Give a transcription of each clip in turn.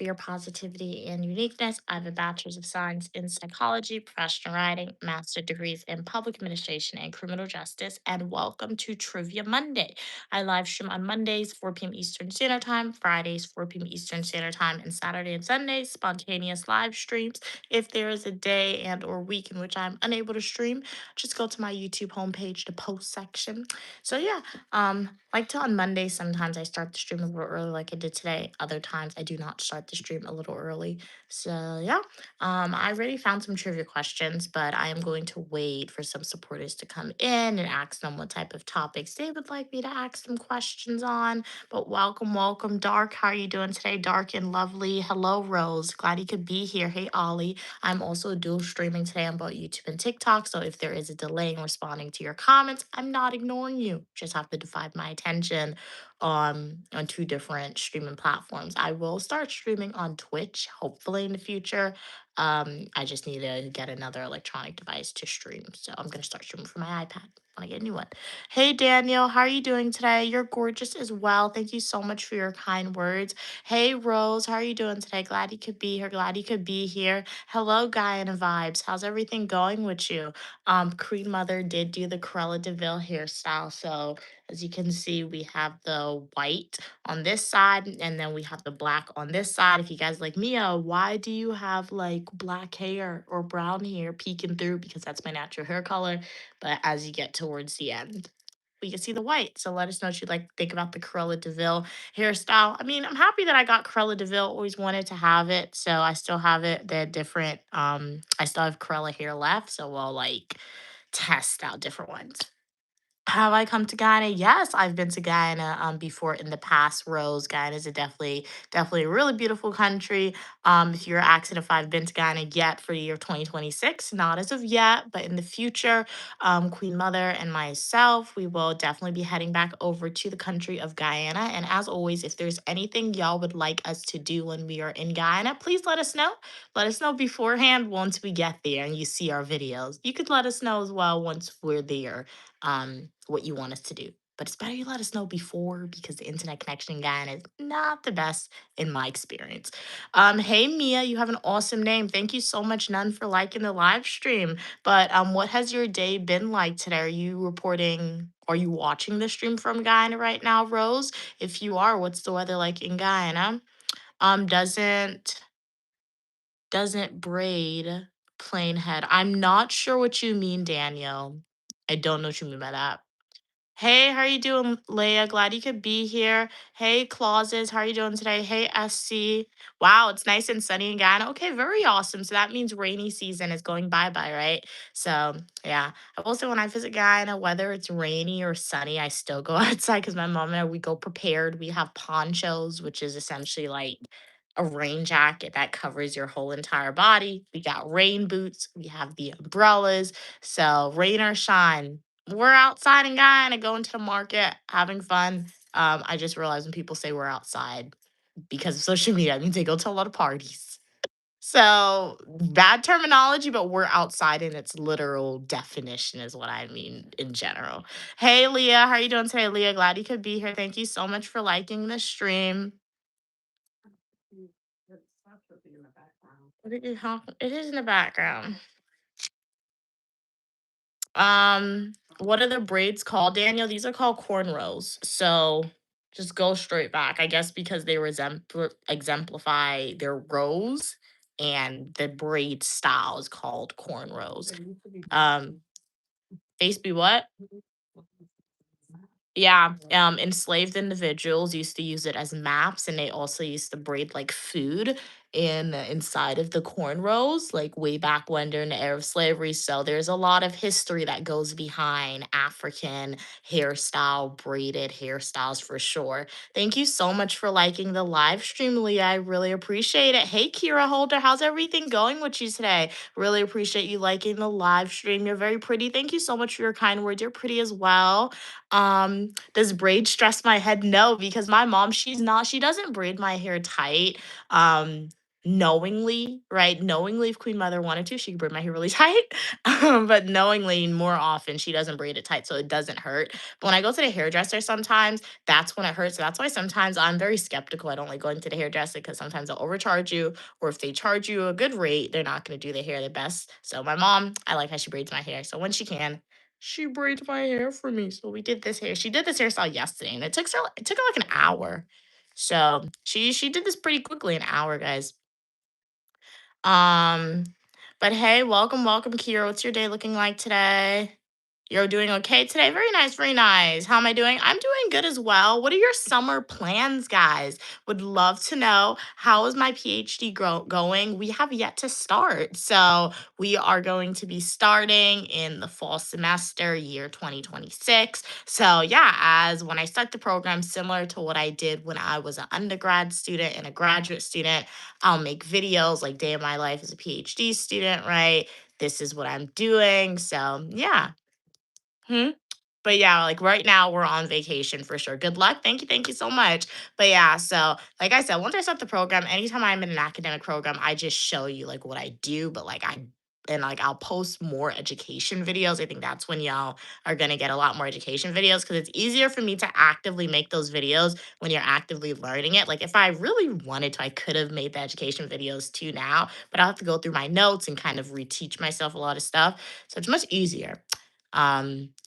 for your positivity and uniqueness. I have a bachelor's of science in psychology, professional writing, master degrees in public administration and criminal justice. And welcome to Trivia Monday. I live stream on Mondays, 4 p.m. Eastern Standard Time, Fridays, 4 p.m. Eastern Standard Time, and Saturday and Sundays, spontaneous live streams. If there is a day and or week in which I'm unable to stream, just go to my YouTube homepage, the post section. So yeah, like to on Monday, sometimes I start the stream a little early, like I did today. Other times I do not start the stream a little early. So yeah, I already found some trivia questions, but I am going to wait for some supporters to come in and ask them what type of topics they would like me to ask them questions on. But welcome, welcome, Dark. How are you doing today, Dark and lovely? Hello, Rose. Glad you could be here. Hey, Ollie. I'm also dual streaming today on both YouTube and TikTok. So if there is a delay in responding to your comments, I'm not ignoring you. Just have to divide my attention on two different streaming platforms. I will start streaming on Twitch, hopefully in the future. I just need to get another electronic device to stream. So I'm gonna start streaming from my iPad when I get a new one. Hey Daniel, how are you doing today? You're gorgeous as well. Thank you so much for your kind words. Hey Rose, how are you doing today? Glad you could be here. Glad you could be here. Hello, Guyana Vibes. How's everything going with you? Queen Mother did do the Cruella DeVille hairstyle. So as you can see, we have the white on this side, and then we have the black on this side. If you guys like Mia, why do you have like black hair or brown hair peeking through? Because that's my natural hair color. But as you get towards the end, we can see the white. So let us know what you'd like to think about the Cruella DeVille hairstyle. I mean, I'm happy that I got Cruella DeVille. Always wanted to have it, so I still have it. They're different. I still have Cruella hair left, so we'll like test out different ones. Have I come to Guyana? Yes, I've been to Guyana before in the past. Rose, Guyana is a definitely a really beautiful country. If you're asking if I've been to Guyana yet for the year 2026, not as of yet, but in the future, Queen Mother and myself, we will definitely be heading back over to the country of Guyana. And as always, if there's anything y'all would like us to do when we are in Guyana, please let us know. Let us know beforehand once we get there and you see our videos. You could let us know as well once we're there what you want us to do. But it's better you let us know before because the internet connection in Guyana is not the best in my experience. Hey Mia, you have an awesome name. Thank you so much, None, for liking the live stream. But what has your day been like today? Are you reporting? Are you watching the stream from Guyana right now, Rose? If you are, what's the weather like in Guyana? Doesn't braid plain head. I'm not sure what you mean, Daniel. I don't know what you mean by that. Hey, how are you doing, Leah? Glad you could be here. Hey, Clauses, how are you doing today? Hey, SC. Wow, it's nice and sunny in Ghana. Okay, very awesome. So that means rainy season is going bye-bye, right? So yeah. I will say when I visit Guyana, whether it's rainy or sunny, I still go outside because my mom and I, we go prepared. We have ponchos, which is essentially like a rain jacket that covers your whole entire body. We got rain boots. We have the umbrellas. So rain or shine, we're outside in Guyana going to the market, having fun. I just realized when people say we're outside because of social media, it means they go to a lot of parties. So bad terminology, but we're outside in its literal definition is what I mean in general. Hey Leah, how are you doing today? Leah, glad you could be here. Thank you so much for liking the stream. It is in the background. What are the braids called, Daniel? These are called cornrows. So just go straight back. I guess because they exemplify their rows and the braid style is called cornrows. Um, face be what? Yeah, enslaved individuals used to use it as maps, and they also used to braid like food in inside of the cornrows, like way back when during the era of slavery. So there's a lot of history that goes behind African hairstyle, braided hairstyles for sure. Thank you so much for liking the live stream, Leah. I really appreciate it. Hey, Kira Holder, how's everything going with you today? Really appreciate you liking the live stream. You're very pretty. Thank you so much for your kind words. You're pretty as well. Does braid stress my head? No, because my mom, she doesn't braid my hair tight. Um, knowingly, right? Knowingly, if Queen Mother wanted to, she could braid my hair really tight. But knowingly, more often, she doesn't braid it tight so it doesn't hurt. But when I go to the hairdresser sometimes, that's when it hurts. So that's why sometimes I'm very skeptical. I don't like going to the hairdresser because sometimes they'll overcharge you, or if they charge you a good rate, they're not going to do the hair the best. So my mom, I like how she braids my hair. So when she can, she braids my hair for me. So we did this hair. She did this hairstyle yesterday, and it took her like an hour. So she did this pretty quickly, an hour, guys. Um, but hey, welcome, welcome, Kira. What's your day looking like today? You're doing okay today. Very nice, very nice. How am I doing? I'm doing good as well. What are your summer plans, guys? Would love to know. How is my PhD going? We have yet to start. So, we are going to be starting in the fall semester, year 2026. So, yeah, as when I start the program, similar to what I did when I was an undergrad student and a graduate student, I'll make videos like day of my life as a PhD student, right? This is what I'm doing. So, yeah. Hmm? But yeah, like right now we're on vacation for sure. Good luck. Thank you so much. But yeah, so like I said, once I start the program, anytime I'm in an academic program, I just show you like what I do, but like I'll post more education videos. I think that's when y'all are gonna get a lot more education videos because it's easier for me to actively make those videos when you're actively learning it. Like if I really wanted to, I could have made the education videos too now, but I'll have to go through my notes and kind of reteach myself a lot of stuff. So it's much easier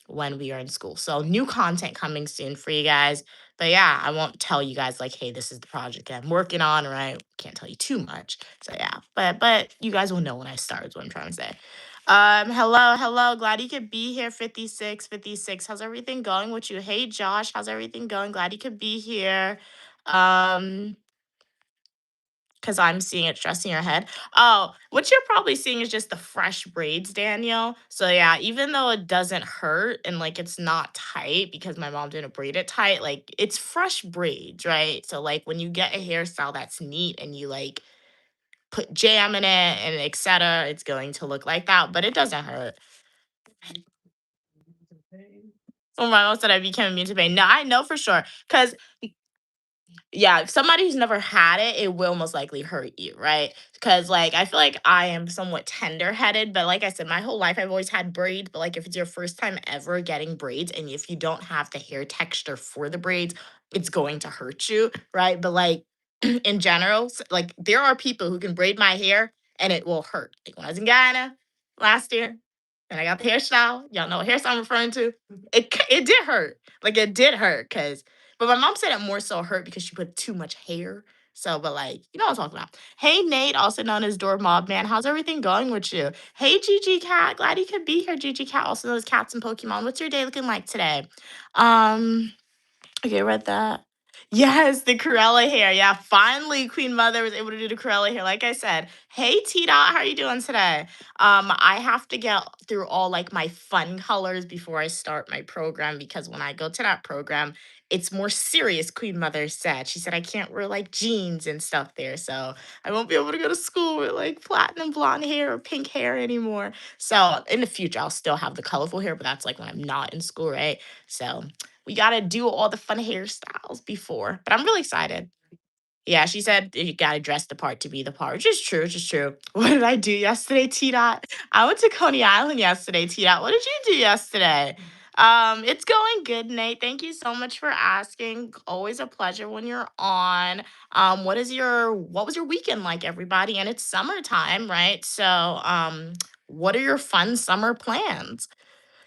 when we are in school. So new content coming soon for you guys. But yeah, I won't tell you guys like, hey, this is the project I'm working on, right? Can't tell you too much. So yeah, but you guys will know when I start is what I'm trying to say. Hello, hello. Glad you could be here. 56, 56. How's everything going with you? Hey Josh, how's everything going? Glad you could be here. Um, because I'm seeing it stressing your head. Oh, what you're probably seeing is just the fresh braids, Daniel. So yeah, even though it doesn't hurt and like it's not tight because my mom didn't braid it tight, like it's fresh braids, right? So like when you get a hairstyle that's neat and you like put jam in it and etc., it's going to look like that, but it doesn't hurt. Oh, my mom said I became immune to pain. No, I know for sure. Because yeah, if somebody who's never had it, it will most likely hurt you, right? Because like I feel like I am somewhat tender-headed, but like I said, my whole life I've always had braids. But like if it's your first time ever getting braids, and if you don't have the hair texture for the braids, it's going to hurt you, right? But like in general, like there are people who can braid my hair and it will hurt. Like when I was in Guyana last year, and I got the hairstyle, y'all know what hairstyle I'm referring to. It did hurt. Like it did hurt because but my mom said it more so hurt because she put too much hair. So, but like, you know what I'm talking about. Hey, Nate, also known as Door Mob Man. How's everything going with you? Hey, Gigi Cat. Glad you could be here, Gigi Cat, also known as Cats and Pokemon. What's your day looking like today? Um, Okay, read that. Yes, the Corella hair. Yeah, finally Queen Mother was able to do the Corella hair. Like I said, hey T Dot, how are you doing today? I have to get through all like my fun colors before I start my program because when I go to that program, it's more serious. Queen Mother said. She said I can't wear like jeans and stuff there, so I won't be able to go to school with like platinum blonde hair or pink hair anymore. So in the future, I'll still have the colorful hair, but that's like when I'm not in school, right? So we gotta do all the fun hairstyles before, but I'm really excited. Yeah, she said you gotta dress the part to be the part, which is true, which is true. What did I do yesterday, T Dot? I went to Coney Island yesterday, T Dot. What did you do yesterday? It's going good, Nate. Thank you so much for asking. Always a pleasure when you're on. What was your weekend like, everybody? And it's summertime, right? So, what are your fun summer plans?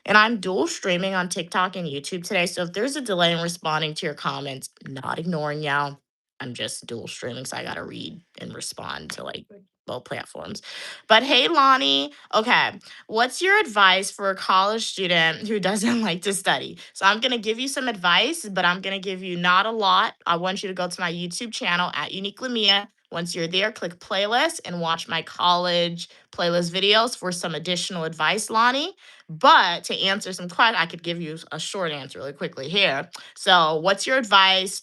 And I'm dual streaming on TikTok and YouTube today. So if there's a delay in responding to your comments, not ignoring y'all. I'm just dual streaming. So I got to read and respond to like both platforms. But hey, Lonnie. Okay. What's your advice for a college student who doesn't like to study? So I'm going to give you some advice, but I'm going to give you not a lot. I want you to go to my YouTube channel at Unique Lamia. Once you're there, click playlist and watch my college playlist videos for some additional advice, Lonnie. But to answer some questions, I could give you a short answer really quickly here. So, what's your advice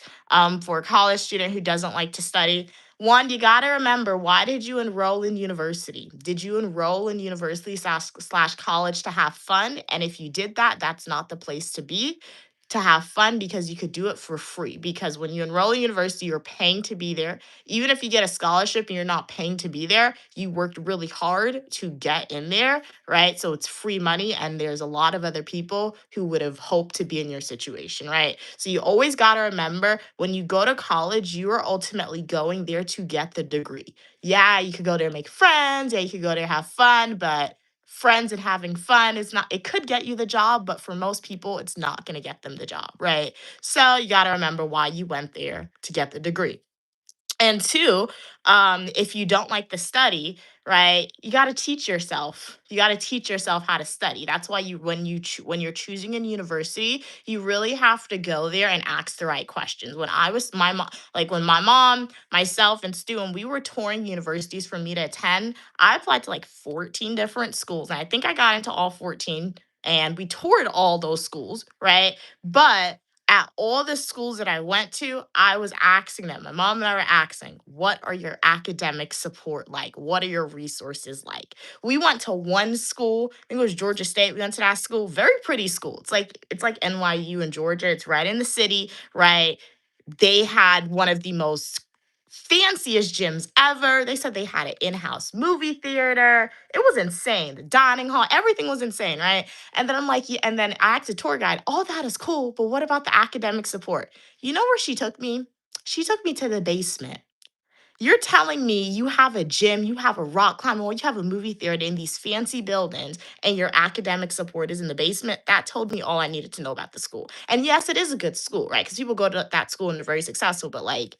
for a college student who doesn't like to study? One, you got to remember, why did you enroll in university? Did you enroll in university slash college to have fun? And if you did that, that's not the place to be. to have fun because you could do it for free. Because when you enroll in university, you're paying to be there. Even if you get a scholarship and you're not paying to be there, you worked really hard to get in there, right? So it's free money, and there's a lot of other people who would have hoped to be in your situation, right? So you always got to remember when you go to college, you are ultimately going there to get the degree. Yeah, you could go there and make friends. Yeah, you could go there have fun, but friends and having fun is not, it could get you the job, but for most people, it's not going to get them the job, right? So you got to remember why you went there to get the degree. And two, if you don't like the study, right, you got to teach yourself. You got to teach yourself how to study. That's why you, when you're choosing a university, you really have to go there and ask the right questions. When I was my mom, like when my mom, myself, and Stu, and we were touring universities for me to attend, I applied to like 14 different schools, and I think I got into all 14. And we toured all those schools, right? But at all the schools that I went to, I was asking them, my mom and I were asking, what are your academic support like? What are your resources like? We went to one school, I think it was Georgia State. We went to that school, very pretty school. It's like NYU in Georgia. It's right in the city, right? They had one of the most fanciest gyms ever. They said they had an in-house movie theater. It was insane. The dining hall, everything was insane, right? And then I'm like, yeah, and then I asked the tour guide, all that is cool, but what about the academic support? You know where she took me? She took me to the basement. You're telling me you have a gym, you have a rock climbing wall, you have a movie theater in these fancy buildings, and your academic support is in the basement? That told me all I needed to know about the school. And yes, it is a good school, right? Because people go to that school and they're very successful, but like,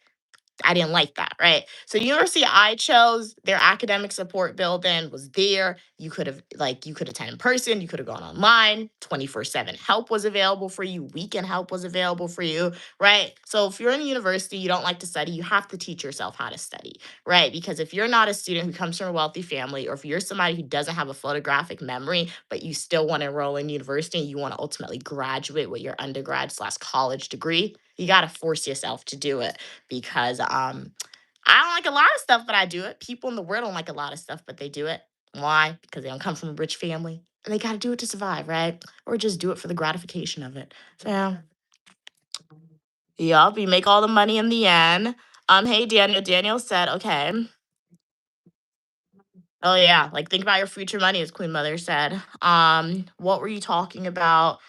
I didn't like that, right? So the university I chose, their academic support building was there. You could attend in person, you could have gone online. 24/7 help was available for you, weekend help was available for you, right? So if you're in a university, you don't like to study, you have to teach yourself how to study, right? Because if you're not a student who comes from a wealthy family, or if you're somebody who doesn't have a photographic memory, but you still want to enroll in university and you want to ultimately graduate with your undergrad slash college degree, you got to force yourself to do it because I don't like a lot of stuff, but I do it. People in the world don't like a lot of stuff, but they do it. Why? Because they don't come from a rich family. And they got to do it to survive, right? Or just do it for the gratification of it. So, yeah. Yup, you make all the money in the end. Hey Daniel. Daniel said, okay. Oh yeah, like think about your future money, as Queen Mother said. What were you talking about?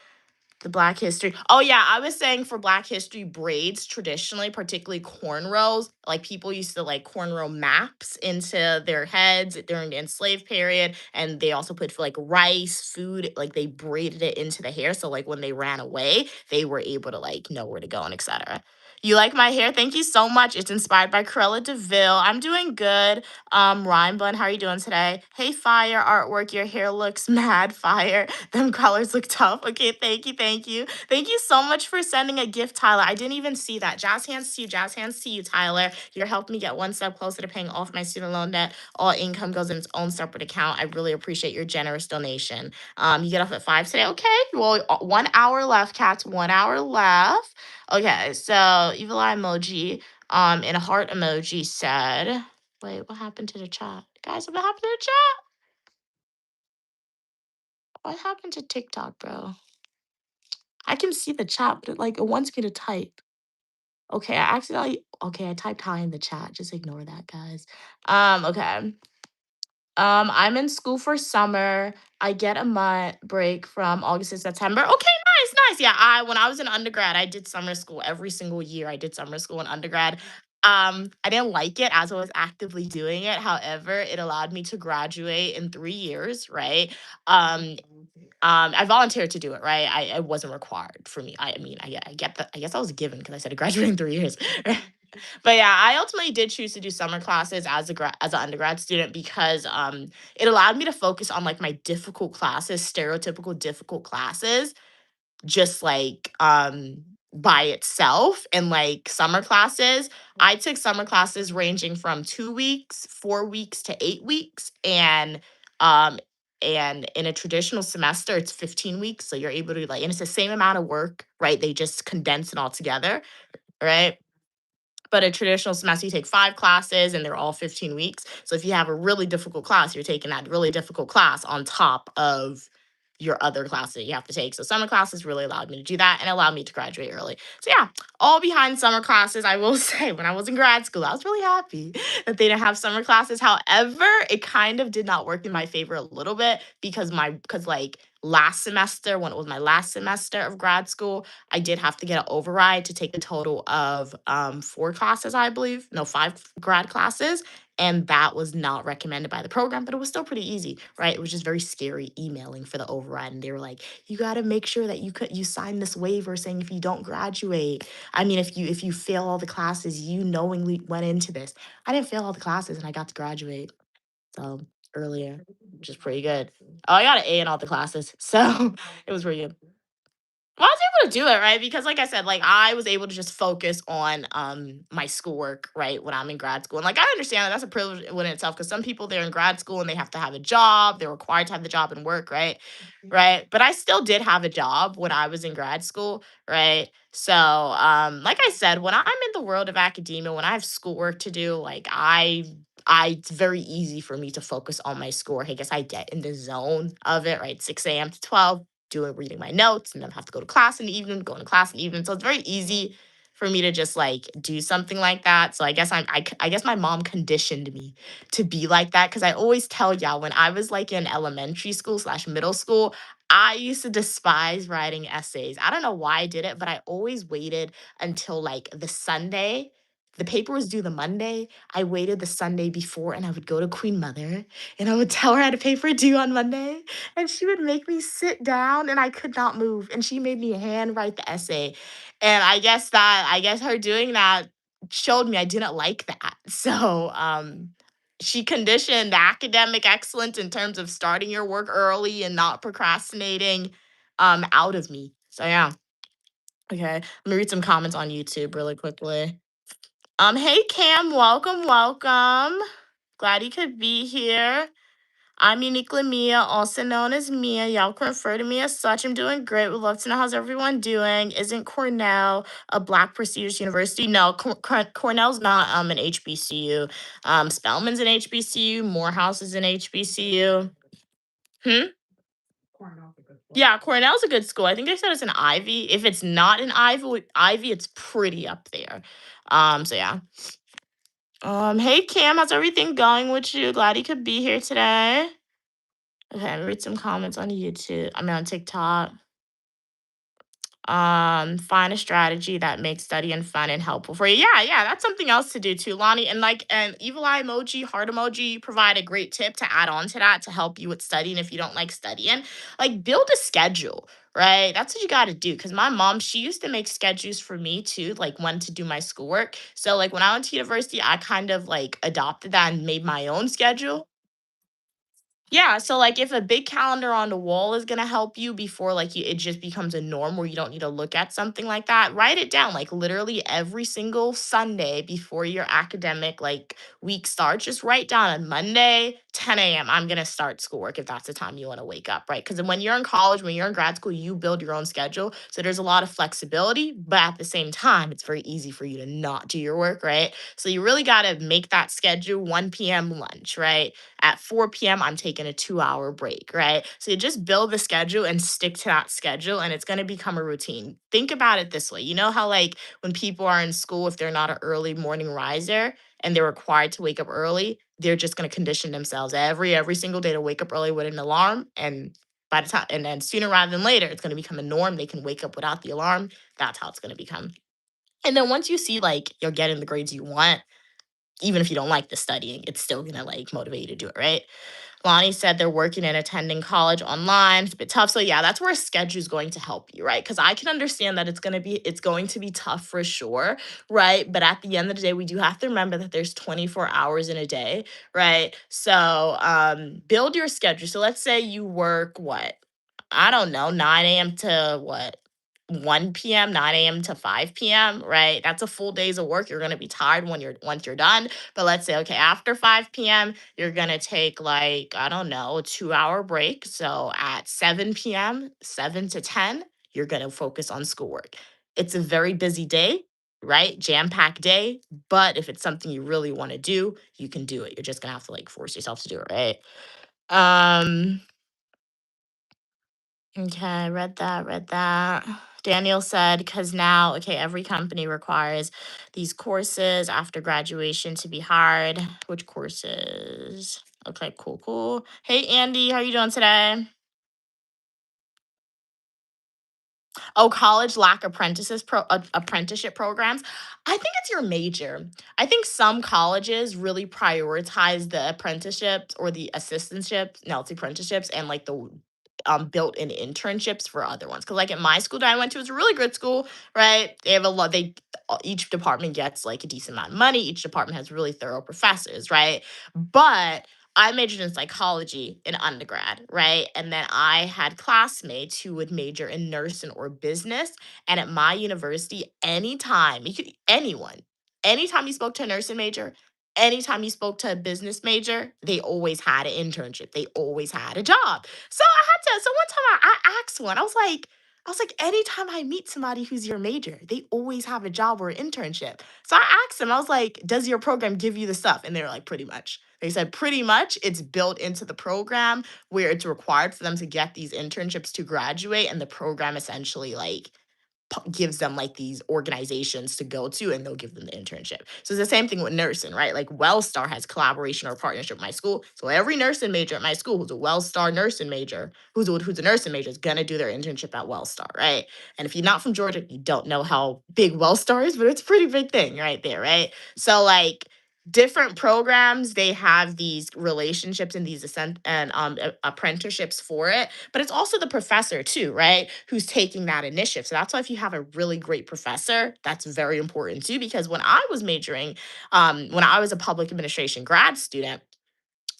The Black History. Oh yeah, I was saying for Black History braids traditionally, particularly cornrows, like people used to like cornrow maps into their heads during the enslaved period, and they also put like rice, food, like they braided it into the hair, so like when they ran away, they were able to like know where to go and etc. You like my hair? Thank you so much. It's inspired by Cruella DeVille. I'm doing good. Rhyme Bun, how are you doing today? Hey, fire artwork. Your hair looks mad fire. Them colors look tough. Okay, thank you, thank you. Thank you so much for sending a gift, Tyler. I didn't even see that. Jazz hands to you, jazz hands to you, Tyler. You're helping me get one step closer to paying off my student loan debt. All income goes in its own separate account. I really appreciate your generous donation. You get off at 5 today. Okay. Well, 1 hour left, cats. 1 hour left. Okay, so evil eye emoji, and a heart emoji said, wait, what happened to the chat? Guys, what happened to the chat? What happened to TikTok, bro? I can see the chat, but it wants me to type. Okay, I typed hi in the chat. Just ignore that, guys. Okay. I'm in school for summer. I get a month break from August to September. Okay, nice, nice. Yeah, when I was in undergrad, I did summer school every single year. I did summer school in undergrad. I didn't like it as I was actively doing it. However, it allowed me to graduate in 3 years, right? Um, I volunteered to do it, right? It wasn't required for me. I get that. I guess I was given because I said to graduate in 3 years. But yeah, I ultimately did choose to do summer classes as an undergrad student because it allowed me to focus on like my difficult classes, stereotypical difficult classes, just like by itself. And like summer classes, I took summer classes ranging from 2 weeks, 4 weeks to 8 weeks, um and in a traditional semester it's 15 weeks, so you're able to like, and it's the same amount of work, right? They just condense it all together, right? But a traditional semester, you take 5 classes and they're all 15 weeks. So if you have a really difficult class, you're taking that really difficult class on top of your other classes that you have to take. So summer classes really allowed me to do that and allowed me to graduate early. So yeah, all behind summer classes. I will say when I was in grad school, I was really happy that they didn't have summer classes. However, it kind of did not work in my favor a little bit because like last semester, when it was my last semester of grad school, I did have to get an override to take a total of 4 classes, I believe. No, 5 grad classes. And that was not recommended by the program, but it was still pretty easy, right? It was just very scary emailing for the override. And they were like, you got to make sure that you sign this waiver saying if you don't graduate, I mean, if you fail all the classes, you knowingly went into this. I didn't fail all the classes and I got to graduate. So earlier, which is pretty good. Oh, I got an A in all the classes. So it was pretty good. Well, I was able to do it, right? Because like I said, like I was able to just focus on my schoolwork, right, when I'm in grad school. And like I understand that that's a privilege within itself because some people they're in grad school and they have to have a job, they're required to have the job and work, right? Right. But I still did have a job when I was in grad school, right? So like I said, when I'm in the world of academia, when I have schoolwork to do, like I it's very easy for me to focus on my schoolwork. I guess I get in the zone of it, right? 6 a.m. to 12, doing reading my notes, and then have to go to class in the evening, going to class in the evening. So it's very easy for me to just like do something like that. So I guess I guess my mom conditioned me to be like that because I always tell y'all when I was like in elementary school slash middle school, I used to despise writing essays. I don't know why I did it, but I always waited until like the Sunday. The paper was due the Monday. I waited the Sunday before and I would go to Queen Mother and I would tell her I had a paper due on Monday and she would make me sit down and I could not move. And she made me handwrite the essay. And I guess her doing that showed me I didn't like that. So she conditioned academic excellence in terms of starting your work early and not procrastinating out of me. So yeah. Okay. Let me read some comments on YouTube really quickly. Hey Cam, welcome, welcome. Glad you could be here. I'm uniquely Mia, also known as Mia. Y'all can refer to me as such. I'm doing great. Would love to know how's everyone doing. Isn't Cornell a Black prestigious university? No, Cornell's not an HBCU. Spelman's an HBCU. Morehouse is an HBCU. Hmm? Yeah, Cornell's a good school. I think they said it's an Ivy. If it's not an Ivy, it's pretty up there. So yeah. Hey Cam, how's everything going with you? Glad you could be here today. Okay, let me read some comments on YouTube. I mean on TikTok. Find a strategy that makes studying fun and helpful for you. Yeah, yeah, that's something else to do too, Lonnie. And like an evil eye emoji, heart emoji provide a great tip to add on to that to help you with studying if you don't like studying. Like build a schedule, right? That's what you got to do. Because my mom, she used to make schedules for me too, like when to do my schoolwork. So like when I went to university, I kind of like adopted that and made my own schedule. Yeah, so, like, if a big calendar on the wall is gonna help you before, like, it just becomes a norm where you don't need to look at something like that, write it down, like, literally every single Sunday before your academic, like, week starts, just write down on Monday, 10 a.m., I'm gonna start schoolwork if that's the time you wanna wake up, right? Because when you're in college, when you're in grad school, you build your own schedule, so there's a lot of flexibility, but at the same time, it's very easy for you to not do your work, right? So you really gotta make that schedule 1 p.m. lunch, right? At 4 p.m., I'm taking a 2 hour break, right? So you just build the schedule and stick to that schedule, and it's going to become a routine. Think about it this way. You know how, like, when people are in school, if they're not an early morning riser and they're required to wake up early, they're just going to condition themselves every single day to wake up early with an alarm. And by the time, and then sooner rather than later, it's going to become a norm. They can wake up without the alarm. That's how it's going to become. And then once you see like you're getting the grades you want, even if you don't like the studying, it's still gonna like motivate you to do it, right? Lonnie said they're working and attending college online. It's a bit tough. So yeah, that's where a schedule is going to help you, right? Because I can understand that it's going to be tough for sure, right? But at the end of the day, we do have to remember that there's 24 hours in a day, right? So build your schedule. So let's say you work what? I don't know, 9 a.m. to what? 1 p.m., 9 a.m. to 5 p.m., right? That's a full days of work. You're gonna be tired when you're once you're done. But let's say, okay, after 5 p.m., you're gonna take like, I don't know, a 2 hour break. So at 7 p.m., 7 to 10, you're gonna focus on schoolwork. It's a very busy day, right? Jam-packed day. But if it's something you really want to do, you can do it. You're just gonna have to like force yourself to do it, right? Um Okay, read that, read that. Daniel said, because now, okay, every company requires these courses after graduation to be hired. Which courses? Okay, cool, cool. Hey, Andy, how you doing today? Oh, college lack apprenticeship programs. I think it's your major. I think some colleges really prioritize the apprenticeships or the assistantships, no, it's apprenticeships and like the built-in internships for other ones. Cause like at my school that I went to, it's a really good school, right? They have a lot, each department gets like a decent amount of money. Each department has really thorough professors, right? But I majored in psychology in undergrad, right? And then I had classmates who would major in nursing or business. And at my university, anytime you spoke to a nursing major, anytime you spoke to a business major, they always had an internship. They always had a job. So one time I asked one, I was like, anytime I meet somebody who's your major, they always have a job or an internship. So I asked them, I was like, does your program give you the stuff? And they were like, pretty much. They said pretty much it's built into the program where it's required for them to get these internships to graduate. And the program essentially like gives them like these organizations to go to and they'll give them the internship. So it's the same thing with nursing, right? Like Wellstar has collaboration or partnership with my school. So every nursing major at my school who's a Wellstar nursing major, who's a nursing major is gonna do their internship at Wellstar, right? And if you're not from Georgia, you don't know how big Wellstar is, but it's a pretty big thing right there, right? So like different programs they have these relationships and these apprenticeships for it, but it's also the professor too, right, who's taking that initiative. So that's why if you have a really great professor, that's very important too, because when I was majoring, when I was a public administration grad student,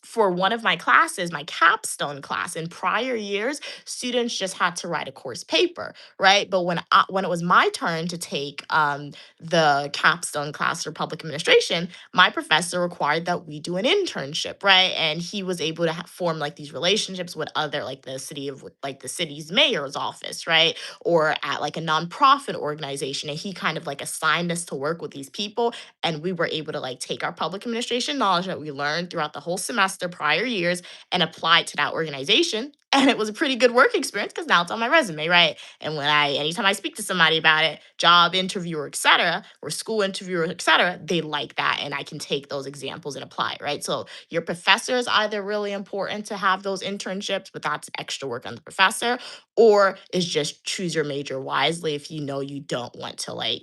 for one of my classes, my capstone class, in prior years, students just had to write a course paper, right? But when it was my turn to take the capstone class for public administration, my professor required that we do an internship, right? And he was able to form like these relationships with other like the city's mayor's office, right? Or at like a nonprofit organization, and he kind of like assigned us to work with these people, and we were able to like take our public administration knowledge that we learned throughout the whole semester prior years and apply it to that organization. And it was a pretty good work experience because now it's on my resume, right? And anytime I speak to somebody about it, job interviewer, etc., or school interviewer, etc., they like that, and I can take those examples and apply it, right? So your professor is either really important to have those internships, but that's extra work on the professor, or is just choose your major wisely if you know you don't want to like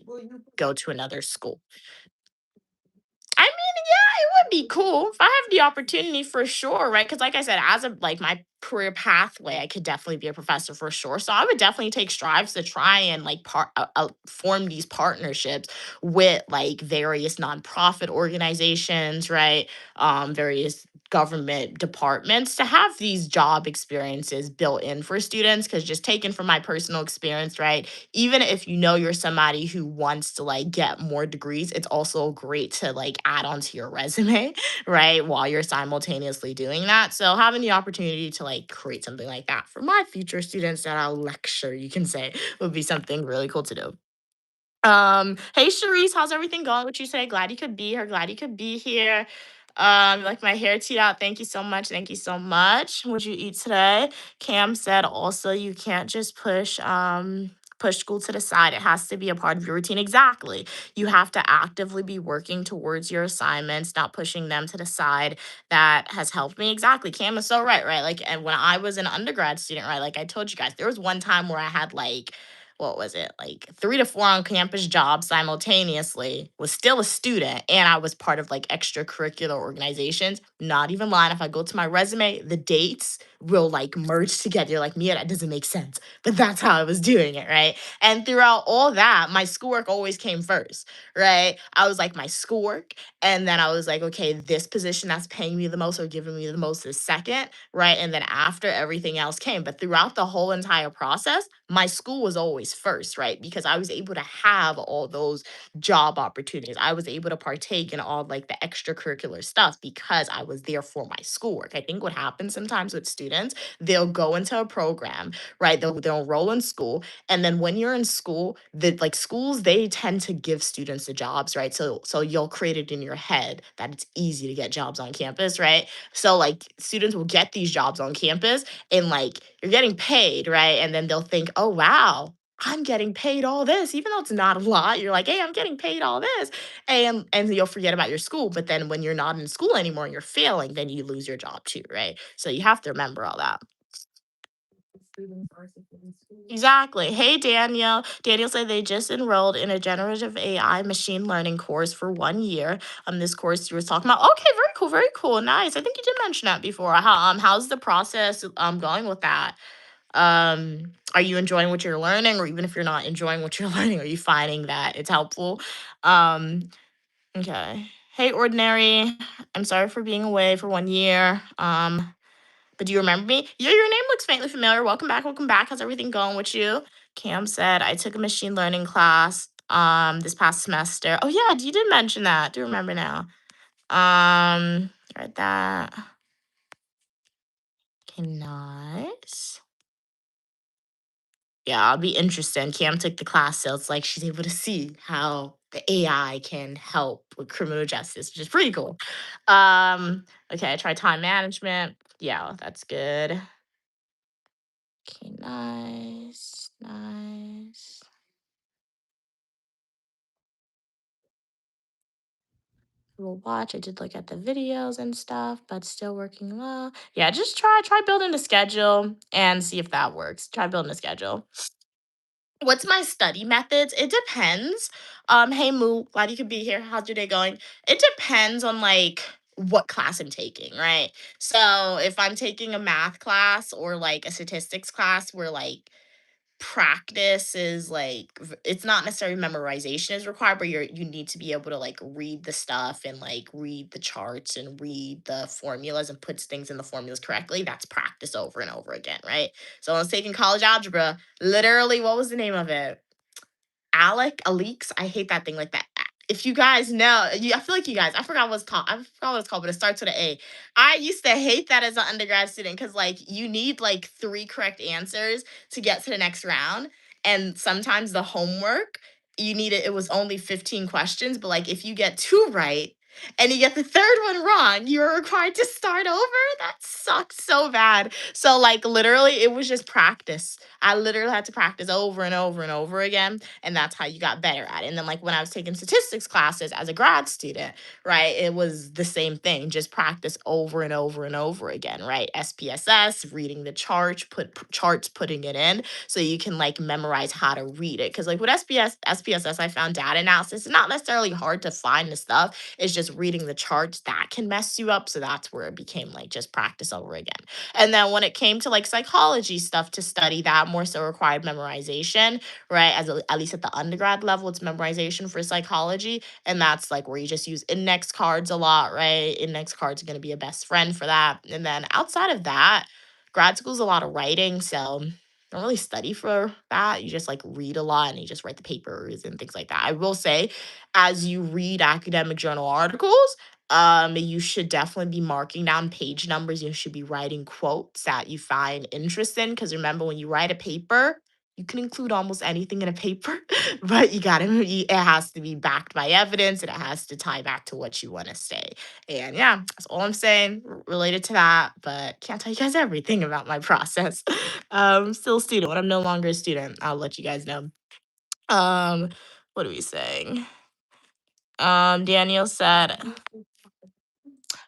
go to another school. I mean, yeah, it would be cool if I have the opportunity for sure, right? Because, like I said, as a like my career pathway, I could definitely be a professor for sure. So I would definitely take strives to try and like form these partnerships with like various nonprofit organizations, right? Various government departments to have these job experiences built in for students. Because just taken from my personal experience, right? Even if you know you're somebody who wants to like get more degrees, it's also great to like add onto your resume, right? While you're simultaneously doing that. So having the opportunity to like create something like that for my future students that I'll lecture, you can say, would be something really cool to do. Hey Charisse, how's everything going? What you say? Glad you could be here. Glad you could be here. Like my hair teed out. Thank you so much. Thank you so much. What'd you eat today? Cam said also you can't just push school to the side. It has to be a part of your routine. Exactly. You have to actively be working towards your assignments, not pushing them to the side. That has helped me. Exactly. Cam is so right, right? Like, and when I was an undergrad student, right, like I told you guys, there was one time where I had like what was it, like 3 to 4 on campus jobs simultaneously, was still a student, and I was part of like extracurricular organizations. Not even lying. If I go to my resume, the dates will like merge together. You're like, Mia, that doesn't make sense. But that's how I was doing it, right? And throughout all that, my schoolwork always came first, right? I was like, my schoolwork. And then I was like, okay, this position that's paying me the most or giving me the most is second, right? And then after everything else came. But throughout the whole entire process, my school was always campus first, right? Because I was able to have all those job opportunities. I was able to partake in all like the extracurricular stuff because I was there for my schoolwork. I think what happens sometimes with students, they'll go into a program, right? They'll enroll in school, and then when you're in school, the like schools, they tend to give students the jobs, right? So you'll create it in your head that it's easy to get jobs on campus, right? So like students will get these jobs on campus and like you're getting paid, right? And then they'll think, "Oh wow, I'm getting paid all this," even though it's not a lot. You're like, "Hey, I'm getting paid all this." And you'll forget about your school, but then when you're not in school anymore and you're failing, then you lose your job too, right? So you have to remember all that. Exactly. Hey, Daniel. Daniel said they just enrolled in a generative AI machine learning course for 1 year. This course you were talking about. Okay, very cool, very cool. Nice. I think you did mention that before. How's the process going with that? Are you enjoying what you're learning, or even if you're not enjoying what you're learning, are you finding that it's helpful? Um, okay. Hey, Ordinary. I'm sorry for being away for 1 year. But do you remember me? Yeah, your name looks faintly familiar. Welcome back. Welcome back. How's everything going with you? Cam said, I took a machine learning class this past semester. Oh yeah, you did mention that. Do remember now. Right that. Okay, nice. Yeah, I'll be interested. Cam took the class, so it's like she's able to see how the AI can help with criminal justice, which is pretty cool. Okay, I tried time management. Yeah, that's good. Okay, nice, nice. We'll watch. I did look at the videos and stuff, but still working well. Yeah, just try building a schedule and see if that works. Try building a schedule. What's my study methods? It depends. Hey Moo, glad you could be here. How's your day going? It depends on like what class I'm taking, right? So if I'm taking a math class or like a statistics class where like practice is like it's not necessarily memorization is required, but you need to be able to like read the stuff and like read the charts and read the formulas and puts things in the formulas correctly. That's practice over and over again, right? So I was taking college algebra, literally, what was the name of it? Alex, I hate that thing like that. If you guys know, I feel like you guys, I forgot what it's called. I forgot what it's called, but it starts with an A. I used to hate that as an undergrad student because like you need like three correct answers to get to the next round. And sometimes the homework, you need it, it was only 15 questions, but like if you get two right and you get the third one wrong, you're required to start over. That sucks so bad. So like literally it was just practice. I literally had to practice over and over and over again, and that's how you got better at it. And then like when I was taking statistics classes as a grad student, right, it was the same thing, just practice over and over and over again, right? SPSS, reading the chart, charts, putting it in so you can like memorize how to read it. Because like with SPSS, I found data analysis is not necessarily hard to find the stuff. It's just reading the charts that can mess you up. So that's where it became like just practice over again. And then when it came to like psychology stuff to study, that more so required memorization, right? At least at the undergrad level, it's memorization for psychology. And that's like where you just use index cards a lot, right? Index cards are going to be a best friend for that. And then outside of that, grad school's a lot of writing. So don't really study for that. You just like read a lot and you just write the papers and things like that. I will say, as you read academic journal articles, you should definitely be marking down page numbers. You should be writing quotes that you find interesting. Because remember, when you write a paper, you can include almost anything in a paper, but you gotta, it has to be backed by evidence and it has to tie back to what you want to say. And yeah, that's all I'm saying related to that. But can't tell you guys everything about my process. Still a student. When I'm no longer a student, I'll let you guys know. Um, what are we saying? Daniel said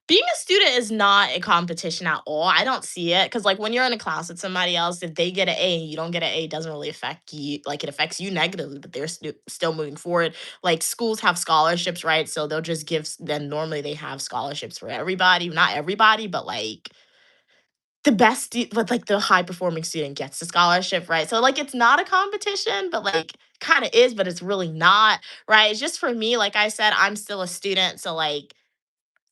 being a student is not a competition at all. I don't see it because, like, when you're in a class with somebody else, if they get an A and you don't get an A, it doesn't really affect you. Like, it affects you negatively, but they're still moving forward. Like, schools have scholarships, right? So they'll just give. Then normally they have scholarships for everybody, not everybody, but like but like the high performing student gets the scholarship, right? So like it's not a competition, but like kind of is, but it's really not, right? It's just for me, like I said, I'm still a student, so like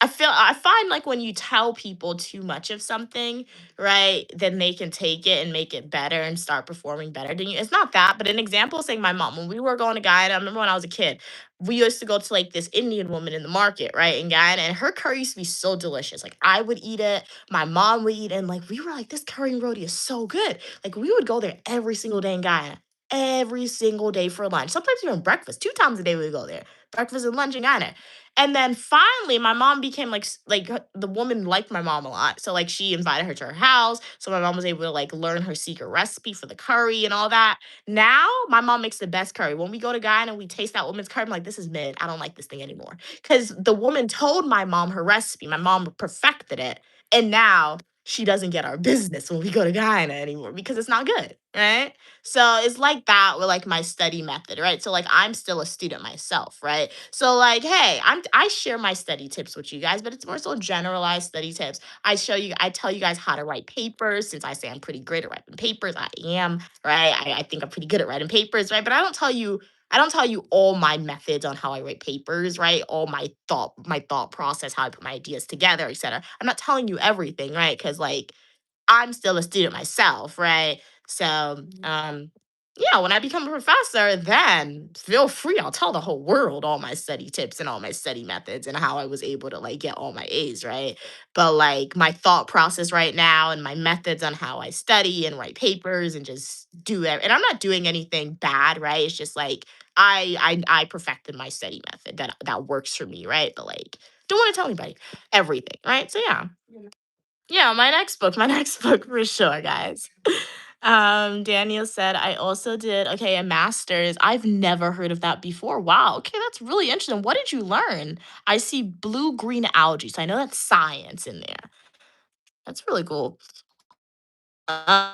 I find like when you tell people too much of something, right, then they can take it and make it better and start performing better than you. It's not that, but an example saying my mom, when we were going to Guyana, I remember when I was a kid, we used to go to like this Indian woman in the market, right, in Guyana, and her curry used to be so delicious. Like I would eat it, my mom would eat it, and like we were like, this curry and roti is so good. Like we would go there every single day in Guyana. Every single day for lunch. Sometimes even breakfast. Two times a day we would go there. Breakfast and lunch in Guyana. And then finally, my mom became like the woman liked my mom a lot, so like she invited her to her house. So my mom was able to like learn her secret recipe for the curry and all that. Now my mom makes the best curry. When we go to Guyana and we taste that woman's curry, I'm like, this is mid. I don't like this thing anymore because the woman told my mom her recipe. My mom perfected it, and now she doesn't get our business when we go to Guyana anymore because it's not good, right? So it's like that with like my study method, right? So like I'm still a student myself, right? So like, hey, I share my study tips with you guys, but it's more so generalized study tips. I tell you guys how to write papers since I say I'm pretty great at writing papers. I am, right? I think I'm pretty good at writing papers, right? But I don't tell you all my methods on how I write papers, right? All my thought process, how I put my ideas together, etc. I'm not telling you everything, right? Because like I'm still a student myself, right? So, yeah, when I become a professor, then feel free. I'll tell the whole world all my study tips and all my study methods and how I was able to like get all my A's, right? But like my thought process right now and my methods on how I study and write papers and just do it. And I'm not doing anything bad, right? It's just like I perfected my study method that works for me, right? But like don't want to tell anybody everything, right? So yeah. Yeah, my next book for sure, guys. Daniel said, I also did, okay, a master's. I've never heard of that before. Wow. Okay, that's really interesting. What did you learn? I see blue green algae. So I know that's science in there. That's really cool. Uh,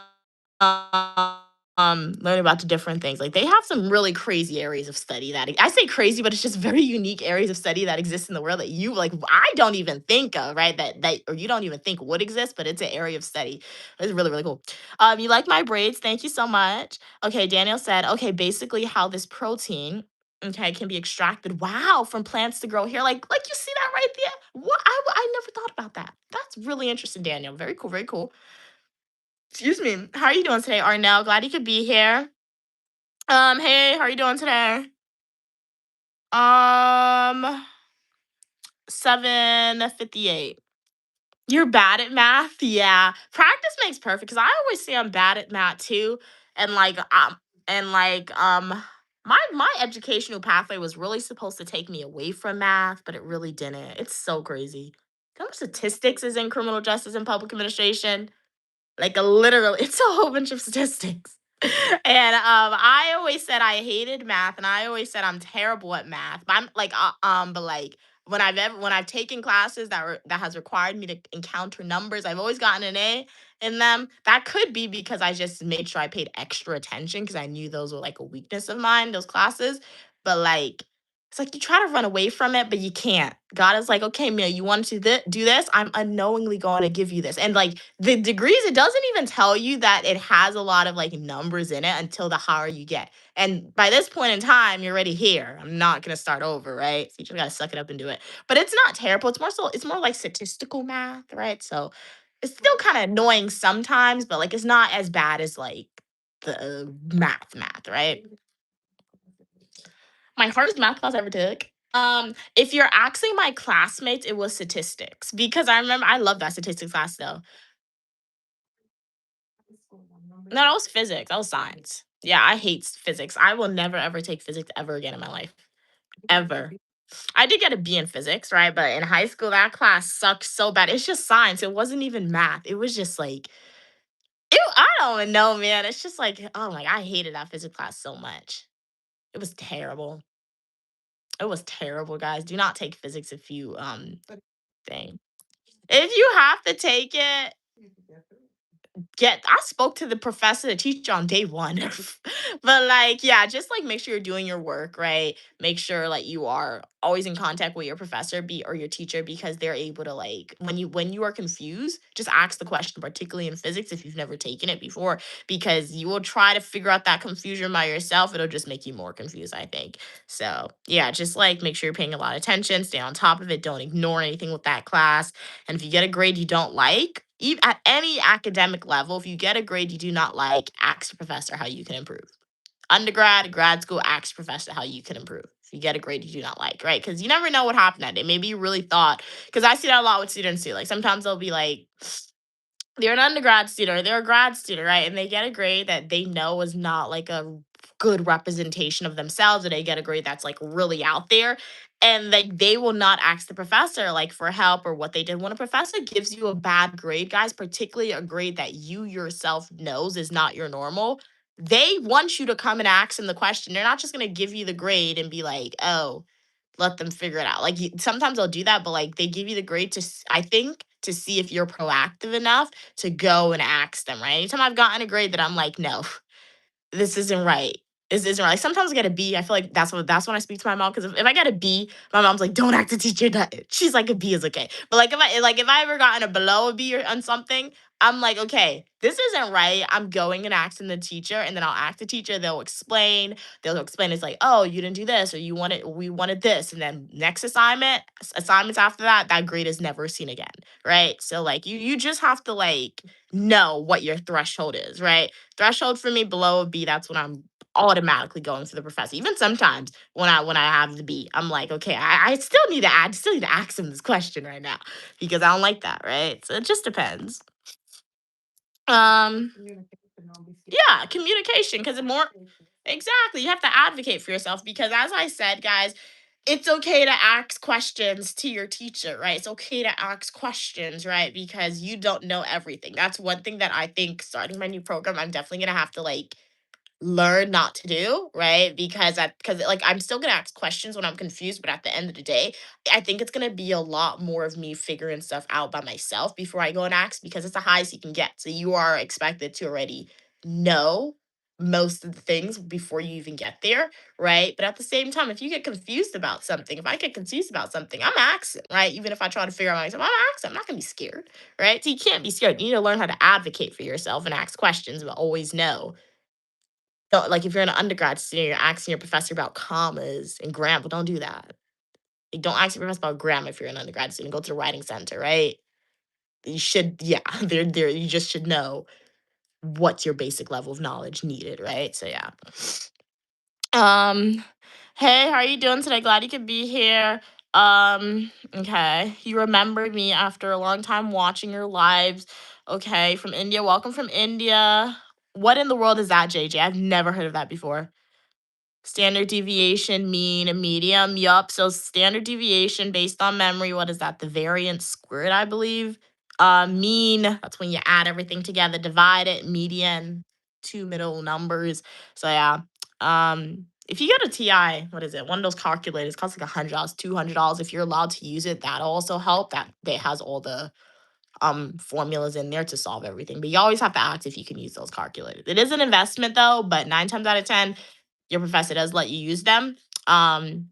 learn about the different things. Like they have some really crazy areas of study that I say crazy, but it's just very unique areas of study that exist in the world that you like I don't even think of, right? That or you don't even think would exist, but it's an area of study. It's really, really cool. You like my braids? Thank you so much. Okay, Daniel said, okay, basically how this protein okay can be extracted wow from plants to grow hair like you see that right there what I never thought about that that's really interesting Daniel very cool very cool. Excuse me. How are you doing today, Arnell? Glad you could be here. Hey, how are you doing today? Um, 7:58. You're bad at math? Yeah. Practice makes perfect because I always say I'm bad at math too. And my educational pathway was really supposed to take me away from math, but it really didn't. It's so crazy. How much statistics is in criminal justice and public administration? Like a literal it's a whole bunch of statistics. And I always said I hated math and I always said I'm terrible at math. But I'm like but like when I've taken classes that has required me to encounter numbers, I've always gotten an A in them. That could be because I just made sure I paid extra attention because I knew those were like a weakness of mine, those classes. But like it's like you try to run away from it, but you can't. God is like, okay, Mia, you want to do this? I'm unknowingly going to give you this. And like the degrees, it doesn't even tell you that it has a lot of like numbers in it until the higher you get. And by this point in time, you're already here. I'm not gonna start over, right? So you just gotta suck it up and do it. But it's not terrible. It's more like statistical math, right? So it's still kind of annoying sometimes, but like it's not as bad as like the math, right? My hardest math class I ever took. If you're asking my classmates, it was statistics because I remember I love that statistics class though. No, that was physics. That was science. Yeah, I hate physics. I will never ever take physics ever again in my life. Ever. I did get a B in physics, right? But in high school, that class sucked so bad. It's just science. It wasn't even math. It was just like, I don't even know, man. It's just like, oh my, I hated that physics class so much. It was terrible. It was terrible, guys. Do not take physics if you thing. If you have to take it, get I spoke to the professor, the teacher on day one. But like, yeah, just like make sure you're doing your work, right? Make sure like you are always in contact with your professor be or your teacher because they're able to like when you are confused, just ask the question, particularly in physics if you've never taken it before, because you will try to figure out that confusion by yourself. It'll just make you more confused, I think. So yeah, just like make sure you're paying a lot of attention, stay on top of it, don't ignore anything with that class. And if you get a grade you don't like, at any academic level, if you get a grade you do not like, ask the professor how you can improve. Undergrad, grad school, ask the professor how you can improve. If you get a grade you do not like, right? Because you never know what happened that day. Maybe you really thought, because I see that a lot with students too. Like sometimes they'll be like, they're an undergrad student or they're a grad student, right? And they get a grade that they know is not like a good representation of themselves, or they get a grade that's like really out there. And like they will not ask the professor like for help or what they did. When a professor gives you a bad grade, guys, particularly a grade that you yourself knows is not your normal, they want you to come and ask them the question. They're not just gonna give you the grade and be like, oh, let them figure it out. Like sometimes they'll do that, but like they give you the grade I think to see if you're proactive enough to go and ask them, right? Anytime I've gotten a grade that I'm like, no, this isn't right. This isn't right. Like sometimes I get a B. I feel like that's when I speak to my mom because if I get a B, my mom's like, "Don't act the teacher." She's like, "A B is okay." But like if I ever gotten a below a B or on something, I'm like, "Okay, this isn't right." I'm going and asking the teacher, and then I'll ask the teacher. They'll explain. They'll explain. It's like, "Oh, you didn't do this, or we wanted this," and then next assignments after that, that grade is never seen again, right? So like you just have to like know what your threshold is, right? Threshold for me below a B, that's when I'm automatically going to the professor. Even sometimes when I have the B, I'm like, okay, I still need to ask him this question right now because I don't like that, right? So it just depends. Um, yeah, communication because the more exactly you have to advocate for yourself because as I said, guys, it's okay to ask questions to your teacher, right? It's okay to ask questions, right? Because you don't know everything. That's one thing that I think starting my new program, I'm definitely gonna have to like learn not to do, right? Because like I'm still gonna ask questions when I'm confused, but at the end of the day, I think it's gonna be a lot more of me figuring stuff out by myself before I go and ask because it's the highest you can get. So you are expected to already know most of the things before you even get there, right? But at the same time, if you get confused about something, if I get confused about something, I'm asking, right? Even if I try to figure out myself, I'm asking. I'm not gonna be scared, right? So you can't be scared. You need to learn how to advocate for yourself and ask questions, but always know don't like if you're an undergrad student, you're asking your professor about commas and grammar. Don't do that. Like, don't ask your professor about grammar if you're an undergrad student. Go to the writing center, right? You should, yeah, there. You just should know what's your basic level of knowledge needed, right? So yeah. Um, hey, how are you doing today? Glad you could be here. Okay. You remember me after a long time watching your lives. Okay, from India. Welcome from India. What in the world is that, JJ? I've never heard of that before. Standard deviation, mean, and medium. Yup. So standard deviation based on memory. What is that? The variance squared, I believe. Mean. That's when you add everything together, divide it. Median, two middle numbers. So yeah. If you get a TI, what is it? One of those calculators costs like $100, $200. If you're allowed to use it, that'll also help. That they has all the formulas in there to solve everything. But you always have to ask if you can use those calculators. It is an investment though, but nine times out of ten, your professor does let you use them. Um,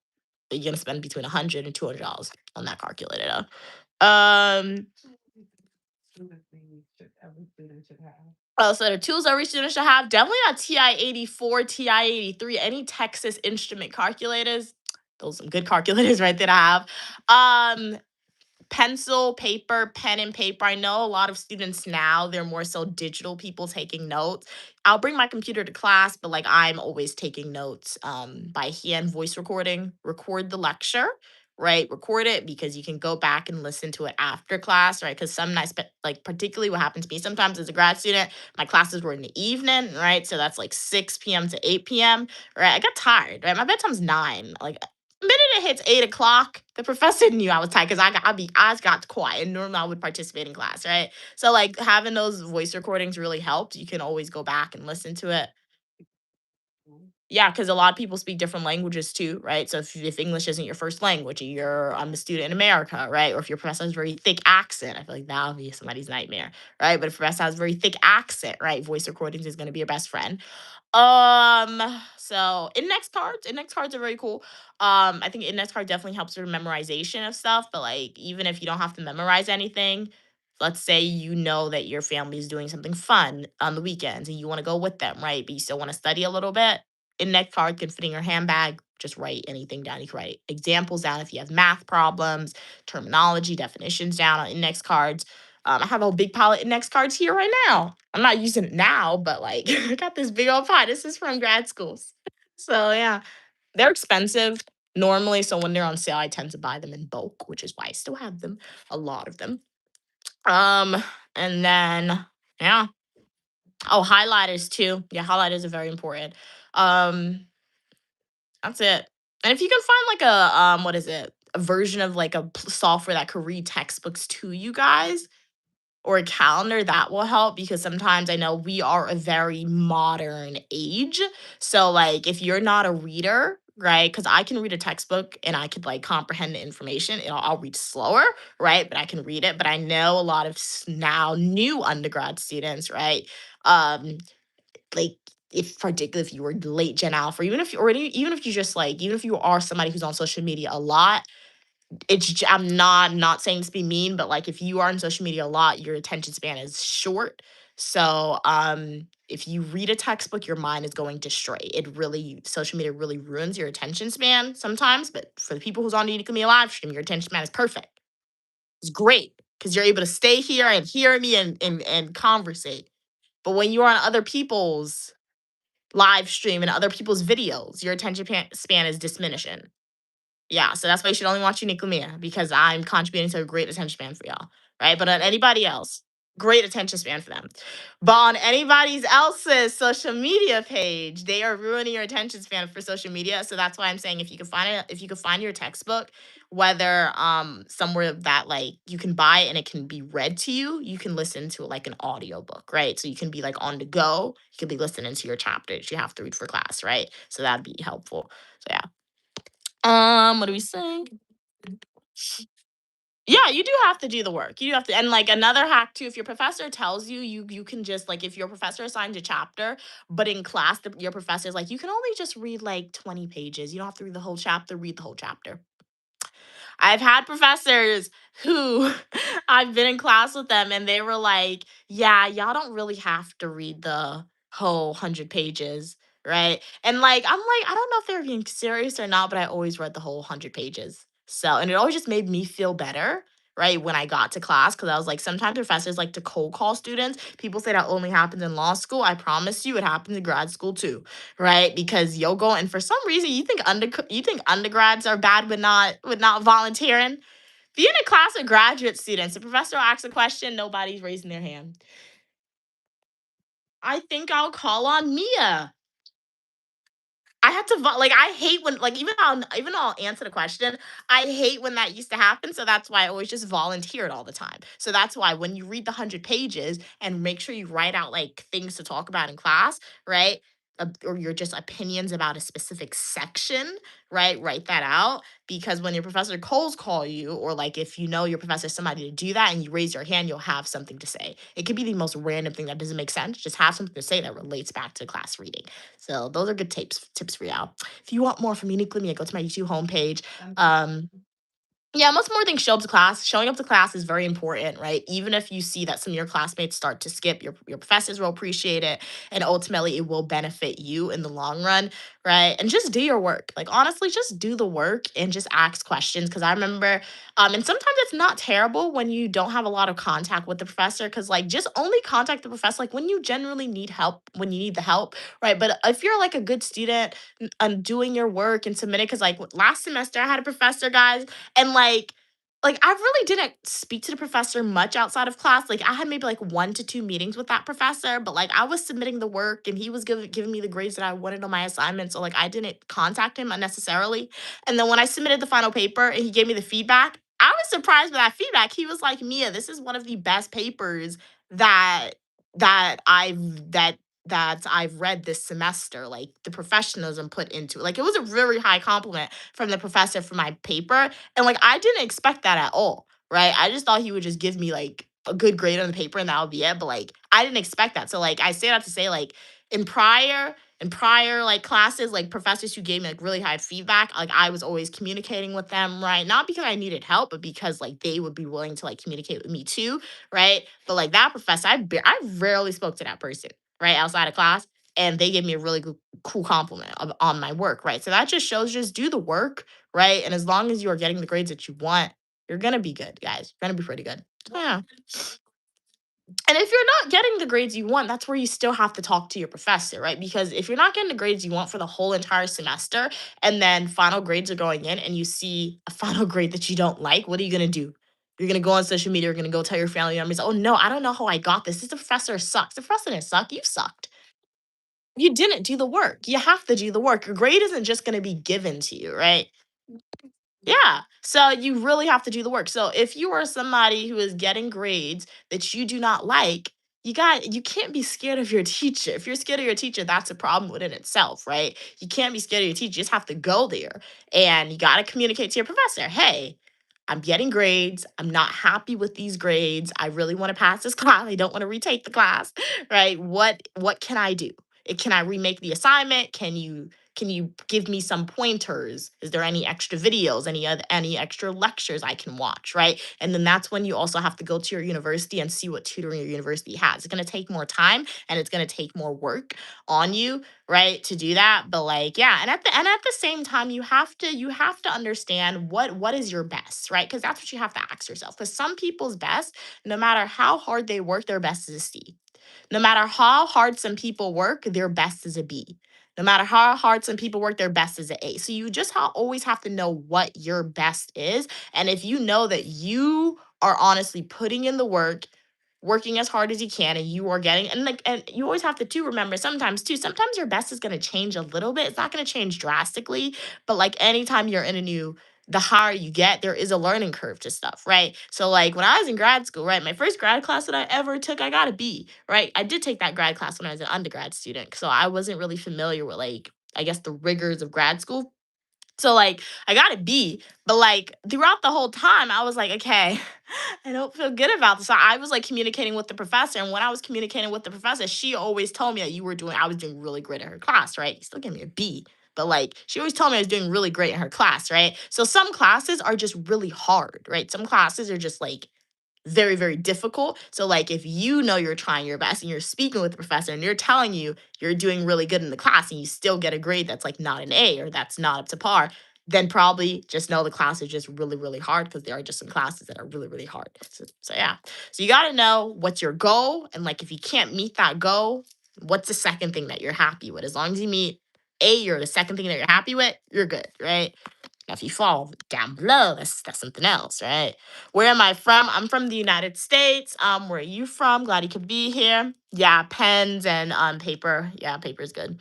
but you're gonna spend between 100 and $200 on that calculator. Um, so the tools every student should have definitely not TI-84, TI-83, any Texas Instrument calculators. Those are some good calculators right there to have. Pencil, paper, pen, and paper. I know a lot of students now, they're more so digital people taking notes. I'll bring my computer to class, but like I'm always taking notes by hand, voice recording, record the lecture, right? Record it because you can go back and listen to it after class, right? Because some nights, like particularly what happened to me sometimes as a grad student, my classes were in the evening, right? So that's like 6 p.m. to 8 p.m., right? I got tired, right? My bedtime's 9. Like minute it hits 8 o'clock, the professor knew I was tired because I got quiet. And normally I would participate in class, right? So like having those voice recordings really helped. You can always go back and listen to it. Yeah, because a lot of people speak different languages too, right? So if English isn't your first language, and I'm a student in America, right? Or if your professor has a very thick accent, I feel like that would be somebody's nightmare, right? But if your professor has a very thick accent, right? Voice recordings is going to be your best friend. So index cards are very cool. I think index card definitely helps with memorization of stuff, but like even if you don't have to memorize anything, let's say you know that your family is doing something fun on the weekends and you want to go with them, right? But you still want to study a little bit. Index card can fit in your handbag. Just write anything down. You can write examples down if you have math problems, terminology, definitions down on index cards. I have a big pile of index cards here right now. I'm not using it now, but like I got this big old pile. This is from grad schools. So yeah, they're expensive normally. So when they're on sale, I tend to buy them in bulk, which is why I still have them, a lot of them. Um, and then yeah. Oh, highlighters too. Yeah, highlighters are very important. Um, that's it. And if you can find like a what is it? A version of like software that could read textbooks to you guys, or a calendar, that will help because sometimes I know we are a very modern age. So like if you're not a reader, right? Because I can read a textbook and I could like comprehend the information. I'll read slower, right? But I can read it. But I know a lot of now new undergrad students, right? Um, like if particularly if you were late Gen Alpha, or even if you already, even if you just like, even if you are somebody who's on social media a lot, I'm not saying this to be mean, but like if you are on social media a lot, your attention span is short. So if you read a textbook, your mind is going to stray. It really social media really ruins your attention span sometimes. But for the people who's on Unique Me live stream, your attention span is perfect. It's great because you're able to stay here and hear me and conversate. But when you're on other people's live stream and other people's videos, your attention span is diminishing. Yeah, so that's why you should only watch Unique Mia because I'm contributing to a great attention span for y'all, right? But on anybody else, great attention span for them. But on anybody's else's social media page, they are ruining your attention span for social media. So that's why I'm saying if you can find it, if you can find your textbook, whether somewhere that like you can buy it and it can be read to you, you can listen to like an audiobook, right? So you can be like on the go, you can be listening to your chapters you have to read for class, right? So that'd be helpful. So yeah. What are we saying? Yeah, you do have to do the work. You have to, and like another hack too, if your professor tells you, you can just like if your professor assigns a chapter, but in class your professor is like, you can only just read like 20 pages. You don't have to read the whole chapter, read the whole chapter. I've had professors who I've been in class with them and they were like, "Yeah, y'all don't really have to read the whole 100 pages." Right? And I don't know if they're being serious or not, but I always read the whole 100 pages. So, and it always just made me feel better, right? When I got to class, because I was like, sometimes professors like to cold call students. People say that only happens in law school. I promise you, it happens in grad school too, right? Because you'll go and for some reason you think undergrads are bad with not volunteering. Be in a class of graduate students. The professor asks a question, nobody's raising their hand. I think I'll call on Mia. I had to like I hate when like even though I'll answer the question, I hate when that used to happen. So that's why I always just volunteered all the time. So that's why when you read the 100 pages and make sure you write out like things to talk about in class, right? Or your just opinions about a specific section, right? Write that out because when your professor calls call you, or like if you know your professor is somebody to do that and you raise your hand, you'll have something to say. It could be the most random thing that doesn't make sense. Just have something to say that relates back to class reading. So those are good tips for y'all. If you want more from Uniquely Me, go to my YouTube homepage. Um, yeah, most more things show up to class. Showing up to class is very important, right? Even if you see that some of your classmates start to skip, your professors will appreciate it, and ultimately it will benefit you in the long run, right? And just do your work. Like honestly, just do the work and just ask questions. Because I remember, and sometimes it's not terrible when you don't have a lot of contact with the professor. Because like just only contact the professor like when you generally need help, when you need the help, right? But if you're like a good student and doing your work and submitting, because like last semester I had a professor, guys, and I really didn't speak to the professor much outside of class. Like I had maybe like 1 to 2 meetings with that professor, but like I was submitting the work and he was giving me the grades that I wanted on my assignment. So like I didn't contact him unnecessarily. And then when I submitted the final paper and he gave me the feedback, I was surprised by that feedback. He was like, "Mia, this is one of the best papers that that I've that that I've read this semester, like the professionalism put into it. Like it was a really high compliment from the professor for my paper. And like I didn't expect that at all, right? I just thought he would just give me like a good grade on the paper and that would be it. But like I didn't expect that. So like I say that to say like in prior like classes, like professors who gave me like really high feedback, like I was always communicating with them, right? Not because I needed help, but because like they would be willing to like communicate with me too, right? But like that professor, I rarely spoke to that person, right, outside of class, and they gave me a really good, cool compliment on my work, right? So that just shows just do the work, right? And as long as you are getting the grades that you want, you're gonna be good, guys. You're gonna be pretty good. Yeah. And if you're not getting the grades you want, that's where you still have to talk to your professor, right? Because if you're not getting the grades you want for the whole entire semester, and then final grades are going in and you see a final grade that you don't like, what are you gonna do? You're gonna go on social media, you're gonna go tell your family members, oh no, I don't know how I got this. This professor sucks. The professor didn't suck, you sucked. You didn't do the work. You have to do the work. Your grade isn't just gonna be given to you, right? Yeah. So you really have to do the work. So if you are somebody who is getting grades that you do not like, you can't be scared of your teacher. If you're scared of your teacher, that's a problem within itself, right? You can't be scared of your teacher. You just have to go there and you got to communicate to your professor. Hey, I'm getting grades. I'm not happy with these grades. I really want to pass this class. I don't want to retake the class, right? What can I do? Can I remake the assignment? Can you give me some pointers? Is there any extra videos, any extra lectures I can watch, right? And then that's when you also have to go to your university and see what tutoring your university has. It's going to take more time and it's going to take more work on you, right, to do that. But like, yeah, and at the same time, you have to understand what is your best, right? Because that's what you have to ask yourself. Because some people's best, no matter how hard they work, their best is a C. No matter how hard some people work, their best is a B. No matter how hard some people work, their best is an A. So you just always have to know what your best is. And if you know that you are honestly putting in the work, working as hard as you can, and you are getting, and you always have to too remember sometimes your best is going to change a little bit. It's not going to change drastically, but like anytime you're in a new, the higher you get, there is a learning curve to stuff, right? So like when I was in grad school, right, my first grad class that I ever took, I got a B, right? I did take that grad class when I was an undergrad student, so I wasn't really familiar with like, I guess, the rigors of grad school. So like I got a B, but like throughout the whole time I was like, okay, I don't feel good about this. So I was like communicating with the professor, and when I was communicating with the professor, she always told me that I was doing really great in her class, right? You still gave me a B, but like she always told me I was doing really great in her class, right? So some classes are just really hard, right? Some classes are just like very, very difficult. So, like, if you know you're trying your best and you're speaking with the professor and you're telling you you're doing really good in the class and you still get a grade that's like not an A or that's not up to par, then probably just know the class is just really, really hard because there are just some classes that are really, really hard. So yeah. So, you got to know what's your goal. And, like, if you can't meet that goal, what's the second thing that you're happy with? As long as you meet A or the second thing that you're happy with, you're good, right? Now, if you fall down below, that's something else, right? Where am I from? I'm from the United States. Where are you from? Glad you could be here. Yeah, pens and paper. Yeah, paper's good.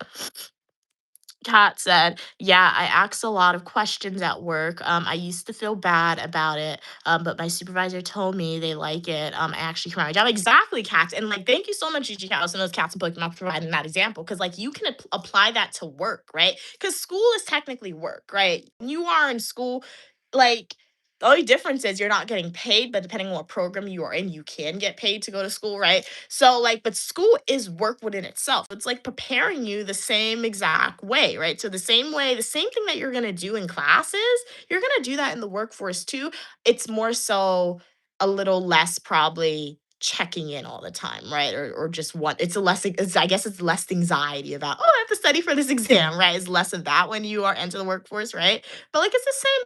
Kat said, "Yeah, I asked a lot of questions at work. I used to feel bad about it, but my supervisor told me they like it. I actually quit my job." Exactly, Kat. And like, thank you so much, Gigi House, and those cats and Pokemon for providing that example. Because like, you can apply that to work, right? Because school is technically work, right? When you are in school, like. The only difference is you're not getting paid, but depending on what program you are in, you can get paid to go to school, right? So like, but school is work within itself. It's like preparing you the same exact way, right? So the same way, the same thing that you're gonna do in classes, you're gonna do that in the workforce too. It's more so a little less probably checking in all the time, right? Or just one, it's a less, I guess it's less anxiety about, oh, I have to study for this exam, right? It's less of that when you are into the workforce, right? But like it's the same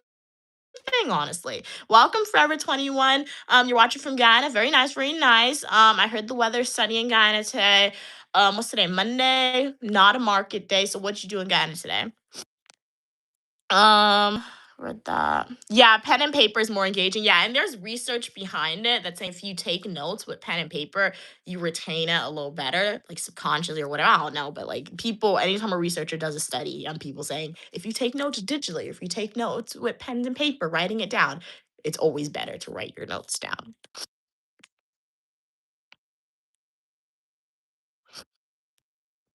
thing, honestly. Welcome, Forever 21. You're watching from Guyana. Very nice, very nice. I heard the weather's sunny in Guyana today. What's today? Monday, not a market day. So what you doing in Guyana today? Um, read that. Yeah, pen and paper is more engaging. Yeah, and there's research behind it that saying if you take notes with pen and paper, you retain it a little better, like subconsciously or whatever. I don't know, but like people, anytime a researcher does a study on people saying if you take notes digitally, if you take notes with pens and paper, writing it down, it's always better to write your notes down.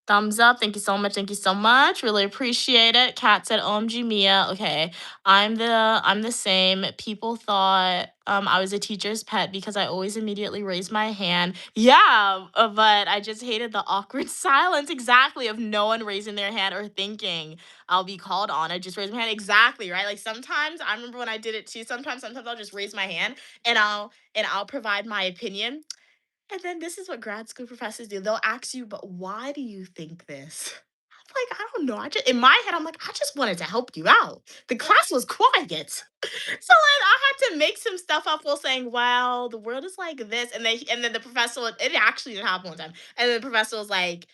Thumbs up. Thank you so much. Thank you so much. Really appreciate it. Kat said, "OMG Mia." Okay. I'm the same. People thought I was a teacher's pet because I always immediately raised my hand. Yeah, but I just hated the awkward silence exactly of no one raising their hand or thinking I'll be called on. I just raise my hand exactly, right? Like sometimes I remember when I did it too. Sometimes I'll just raise my hand and I'll provide my opinion, and then this is what grad school professors do. They'll ask you, "But why do you think this?" I'm like, "I don't know. I just in my head, I'm like, I just wanted to help you out. The class was quiet." So like I had to make some stuff up while saying, "Well, the world is like this," and then the professor it actually did happen one time. And then the professor was like,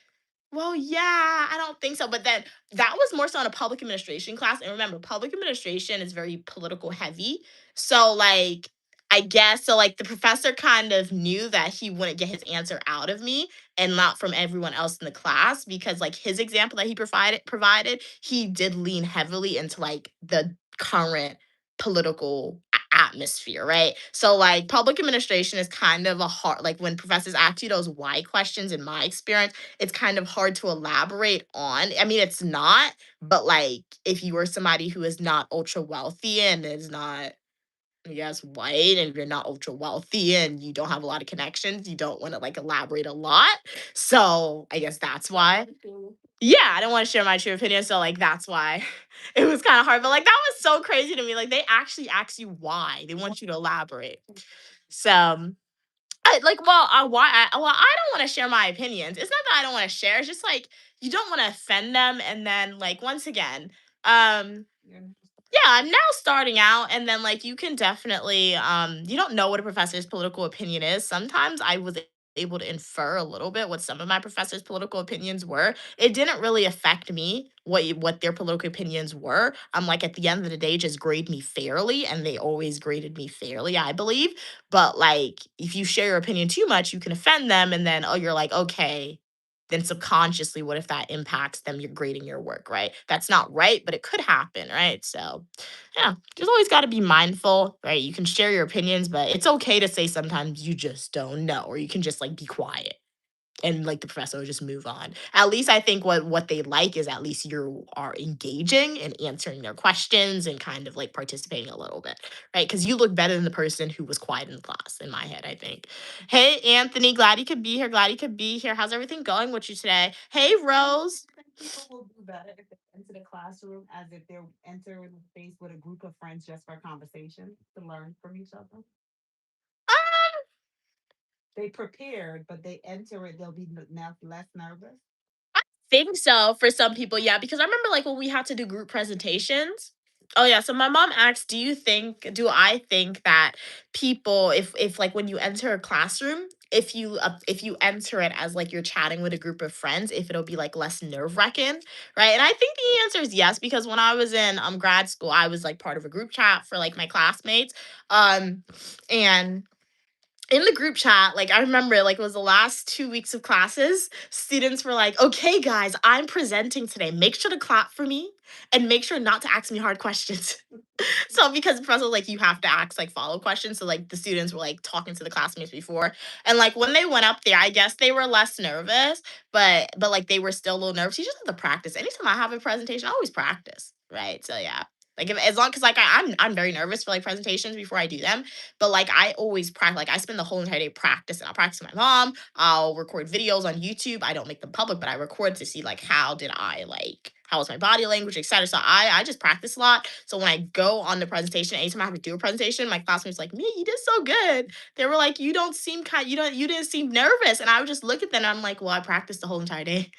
"Well, yeah, I don't think so." But then that was more so in a public administration class. And remember, public administration is very political heavy. So, like, I guess, so like the professor kind of knew that he wouldn't get his answer out of me and not from everyone else in the class because like his example that he provided, he did lean heavily into like the current political atmosphere, right? So like public administration is kind of a hard like when professors ask you those why questions in my experience, it's kind of hard to elaborate on. I mean, it's not, but like if you are somebody who is not ultra wealthy and is not, I guess, white, and you're not ultra wealthy and you don't have a lot of connections, you don't want to like elaborate a lot. So I guess that's why. Yeah, I don't want to share my true opinion. So like that's why it was kind of hard. But like that was so crazy to me. Like they actually ask you why. They want you to elaborate. So I don't wanna share my opinions. It's not that I don't wanna share, it's just, like, you don't wanna offend them, and then, like, once again, um yeah, I'm now starting out, and then, like, you can definitely, you don't know what a professor's political opinion is. Sometimes I was able to infer a little bit what some of my professors' political opinions were. It didn't really affect me what their political opinions were. I'm like, at the end of the day, just grade me fairly, and they always graded me fairly, I believe. But, like, if you share your opinion too much, you can offend them, and then, oh, you're like, "Okay." Then subconsciously, what if that impacts them you're grading your work, right? That's not right, but it could happen, right? So, yeah, just always gotta be mindful, right? You can share your opinions, but it's okay to say sometimes you just don't know, or you can just, like, be quiet and like the professor will just move on. At least I think what they like is at least you are engaging and answering their questions and kind of like participating a little bit, right? Because you look better than the person who was quiet in the class, in my head, I think. Hey, Anthony, glad you could be here. Glad you could be here. How's everything going with you today? Hey, Rose. People will do better if they enter the classroom as if they're entering the space with a group of friends just for conversation to learn from each other. They prepared, but they enter it, they'll be now less nervous. Think so for some people, yeah, because I remember like when we had to do group presentations. Oh yeah, so my mom asked, do I think that people if like when you enter a classroom, if you enter it as like you're chatting with a group of friends, if it'll be like less nerve-wracking, right? And I think the answer is yes because when I was in grad school, I was like part of a group chat for like my classmates. Um and in the group chat, like I remember, like it was the last 2 weeks of classes. Students were like, "Okay, guys, I'm presenting today. Make sure to clap for me and make sure not to ask me hard questions." So because the professor was like, you have to ask like follow questions. So like the students were like talking to the classmates before, and like when they went up there, I guess they were less nervous, but like they were still a little nervous. You just have to practice. Anytime I have a presentation, I always practice, right? So yeah. Like if, as long because like I'm very nervous for like presentations before I do them, but like I always practice. Like I spend the whole entire day practicing. I'll practice with my mom. I'll record videos on YouTube. I don't make them public, but I record to see like how was my body language, etc. So I just practice a lot. So when I go on the presentation, anytime I have to do a presentation, my classmates like, "Me, you did so good." They were like, "You don't seem you didn't seem nervous." And I would just look at them and I'm like, "Well, I practiced the whole entire day."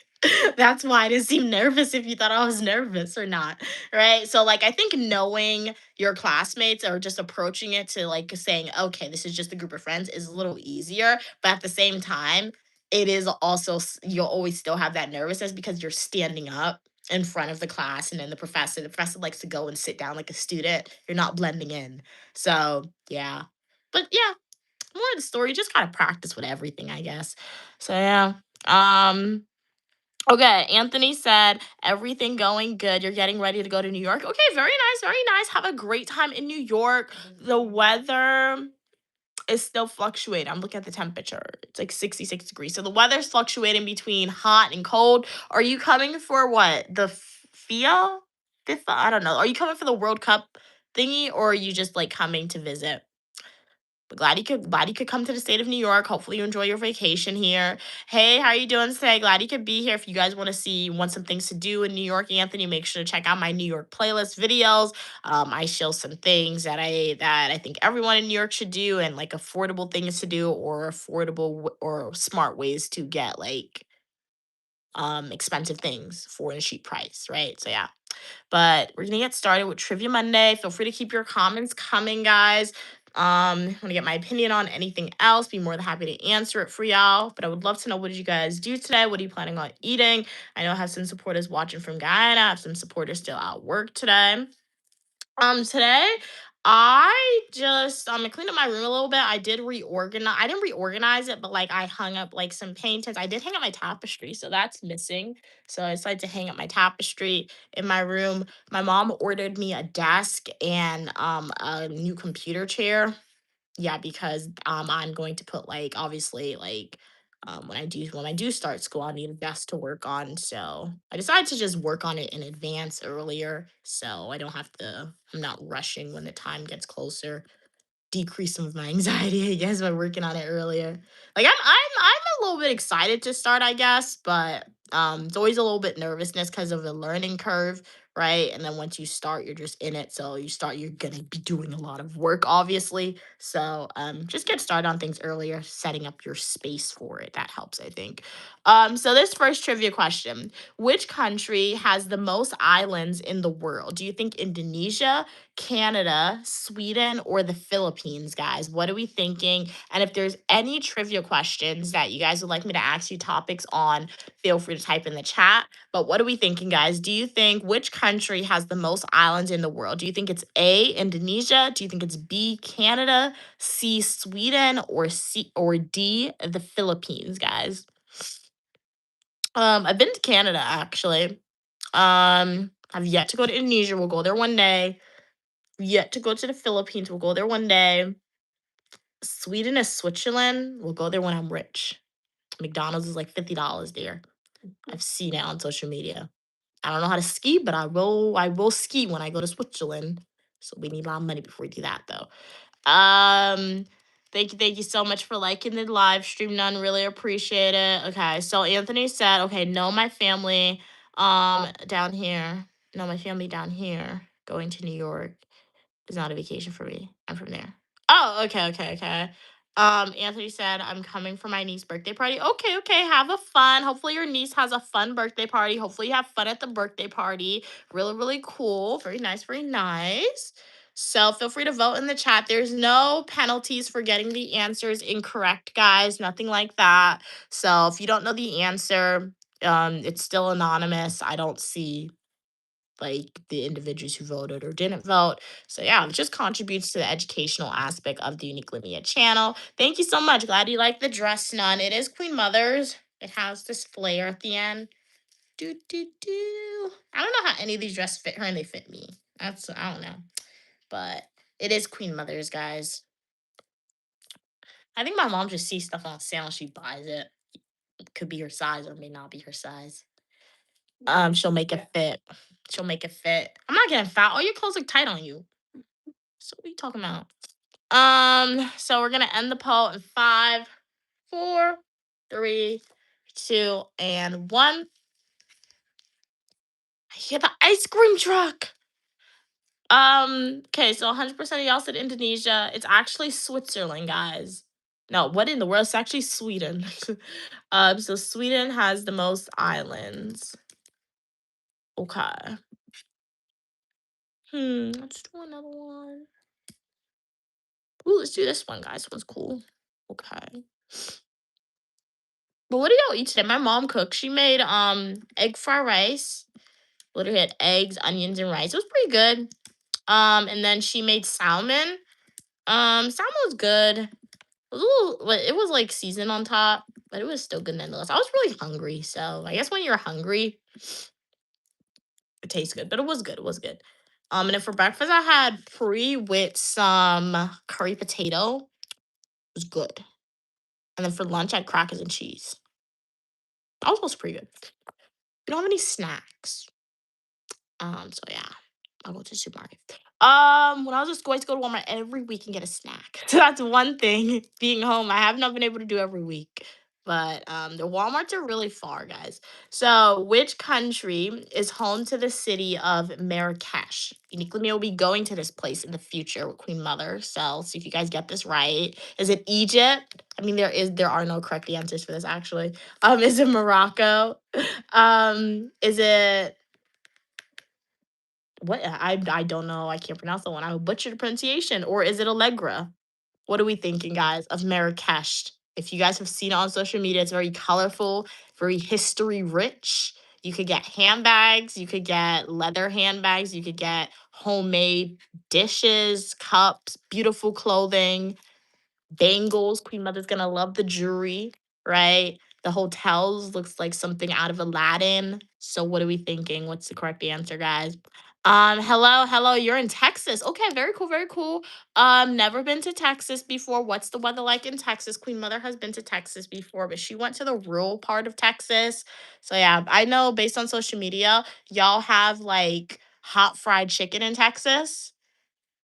That's why I didn't seem nervous if you thought I was nervous or not. Right. So like I think knowing your classmates or just approaching it to like saying, okay, this is just a group of friends is a little easier. But at the same time, it is also you'll always still have that nervousness because you're standing up in front of the class and then the professor likes to go and sit down like a student. You're not blending in. So yeah. But yeah, more of the story, just gotta practice with everything, I guess. So yeah. Um Okay, Anthony said, everything going good. You're getting ready to go to New York. Okay, very nice, very nice. Have a great time in New York. The weather is still fluctuating. I'm looking at the temperature. It's like 66 degrees. So the weather's fluctuating between hot and cold. Are you coming for what? The FIA? FIFA? I don't know. Are you coming for the World Cup thingy, or are you just like coming to visit? But glad you could come to the state of New York. Hopefully you enjoy your vacation here. Hey, how are you doing today? Glad you could be here. If you guys want some things to do in New York, Anthony, make sure to check out my New York playlist videos. I show some things that I think everyone in New York should do, and like affordable things to do, or or smart ways to get like expensive things for a cheap price, right? So yeah, but we're gonna get started with Trivia Monday. Feel free to keep your comments coming, guys. Want to get my opinion on anything else? Be more than happy to answer it for y'all. But I would love to know, what did you guys do today? What are you planning on eating? I know I have some supporters watching from Guyana. I have some supporters still at work today. Today I cleaned up my room a little bit. I didn't reorganize it, but like I hung up like some paintings. I did hang up my tapestry, so that's missing. So I decided to hang up my tapestry in my room. My mom ordered me a desk and a new computer chair. Yeah, because I'm going to put like, obviously, like when I do start school, I'll need a desk to work on. So I decided to just work on it in advance earlier, so I don't have to I'm not rushing when the time gets closer. Decrease some of my anxiety, I guess, by working on it earlier. Like I'm a little bit excited to start, I guess, but it's always a little bit nervousness because of the learning curve, right? And then once you start, you're just in it. So you're gonna be doing a lot of work, obviously. So just get started on things earlier, setting up your space for it. That helps, I think. So this first trivia question: which country has the most islands in the world? Do you think Indonesia, Canada, Sweden, or the Philippines, guys? What are we thinking? And if there's any trivia questions that you guys would like me to ask you topics on, feel free to type in the chat. But what are we thinking, guys? Do you think, which country has the most islands in the world? Do you think it's A, Indonesia? Do you think it's B, Canada, C, Sweden, or D, the Philippines, guys? I've been to Canada actually. I've yet to go to Indonesia. We'll go there one day. Yet to go to the Philippines. We'll go there one day. Sweden is Switzerland. We'll go there when I'm rich. McDonald's is like $50 there. I've seen it on social media. I don't know how to ski, but I will ski when I go to Switzerland. So we need a lot of money before we do that though. Um thank you so much for liking the live stream, none. Really appreciate it. Okay, so Anthony said, okay, no, my family down here. No, my family down here going to New York. It's not a vacation for me. I'm from there. Oh, okay, okay, okay. Anthony said, I'm coming for my niece's birthday party. Okay, okay. Have a fun. Hopefully your niece has a fun birthday party. Hopefully you have fun at the birthday party. Really, really cool. Very nice, very nice. So feel free to vote in the chat. There's no penalties for getting the answers incorrect, guys. Nothing like that. So if you don't know the answer, it's still anonymous. I don't see like the individuals who voted or didn't vote. So yeah, it just contributes to the educational aspect of the Unique Lumia channel. Thank you so much. Glad you like the dress, Nun. It is Queen Mother's. It has this flare at the end. Do do do. I don't know how any of these dresses fit her and they fit me. I don't know. But it is Queen Mother's, guys. I think my mom just sees stuff on sale and she buys it. It could be her size or may not be her size. She'll make it fit. She'll make it fit. I'm not getting fat. All your clothes look tight on you. So what are you talking about? So we're gonna end the poll in five, four, three, two, and one. I hear the ice cream truck. Okay, so 100% of y'all said Indonesia. It's actually Switzerland, guys. No, what in the world? It's actually Sweden. So Sweden has the most islands. Okay. Let's do another one. Ooh, let's do this one, guys. This one's cool. Okay. But what do y'all eat today? My mom cooked. She made egg fried rice. Literally had eggs, onions, and rice. It was pretty good. And then she made salmon. Salmon was good. It was like seasoned on top, but it was still good nonetheless. I was really hungry, so I guess when you're hungry, it tastes good. But it was good. It was good. And then for breakfast, I had pre with some curry potato. was good. And then for lunch, I had crackers and cheese. That was also pretty good. We don't have any snacks. So yeah, I'll go to the supermarket. When I was just going to go to Walmart every week and get a snack. So that's one thing. Being home, I have not been able to do every week. But the Walmarts are really far, guys. So, which country is home to the city of Marrakesh? Uniquely, me will be going to this place in the future with Queen Mother. So, see if you guys get this right. Is it Egypt? I mean, there are no correct answers for this actually. Is it Morocco? Is it what I don't know, I can't pronounce that one, I would butcher the pronunciation, or is it Allegra? What are we thinking, guys, of Marrakesh? If you guys have seen it on social media, it's very colorful, very history rich. You could get handbags, you could get leather handbags, you could get homemade dishes, cups, beautiful clothing, bangles. Queen Mother's gonna love the jewelry, right? The hotels looks like something out of Aladdin. So what are we thinking? What's the correct answer, guys? Hello, hello. You're in Texas. Okay, very cool, very cool. Never been to Texas before. What's the weather like in Texas? Queen Mother has been to Texas before, but she went to the rural part of Texas. So yeah, I know based on social media, y'all have like hot fried chicken in Texas.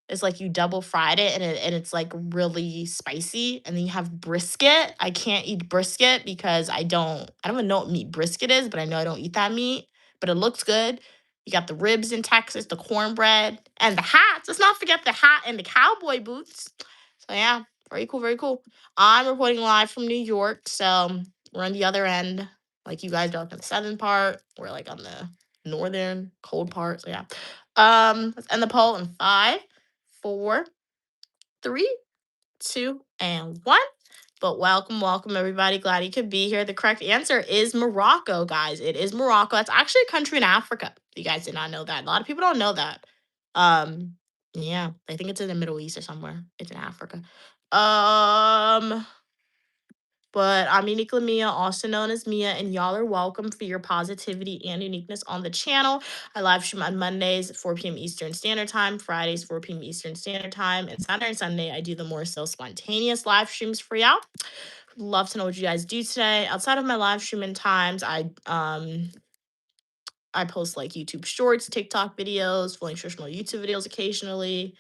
It's like you double fried it and it's like really spicy. And then you have brisket. I can't eat brisket because I don't even know what meat brisket is, but I know I don't eat that meat. But it looks good. You got the ribs in Texas, the cornbread, and the hats. Let's not forget the hat and the cowboy boots. So yeah, very cool, very cool. I'm reporting live from New York, so we're on the other end. Like you guys are on the southern part. We're like on the northern cold part. So yeah. Let's end the poll in five, four, three, two, and one. But welcome, welcome, everybody. Glad you could be here. The correct answer is Morocco, guys. It is Morocco. It's actually a country in Africa. You guys did not know that. A lot of people don't know that. Um, yeah, I think it's in the Middle East or somewhere. It's in Africa. Um, but I'm Uniquely Mia, also known as Mia, and y'all are welcome for your positivity and uniqueness on the channel. I live stream on Mondays at 4 p.m. Eastern Standard Time, Fridays 4 p.m. Eastern Standard Time, and Saturday and Sunday I do the more so spontaneous live streams for y'all. Love to know what you guys do today. Outside of my live streaming times, I post like YouTube shorts, TikTok videos, full nutritional YouTube videos occasionally,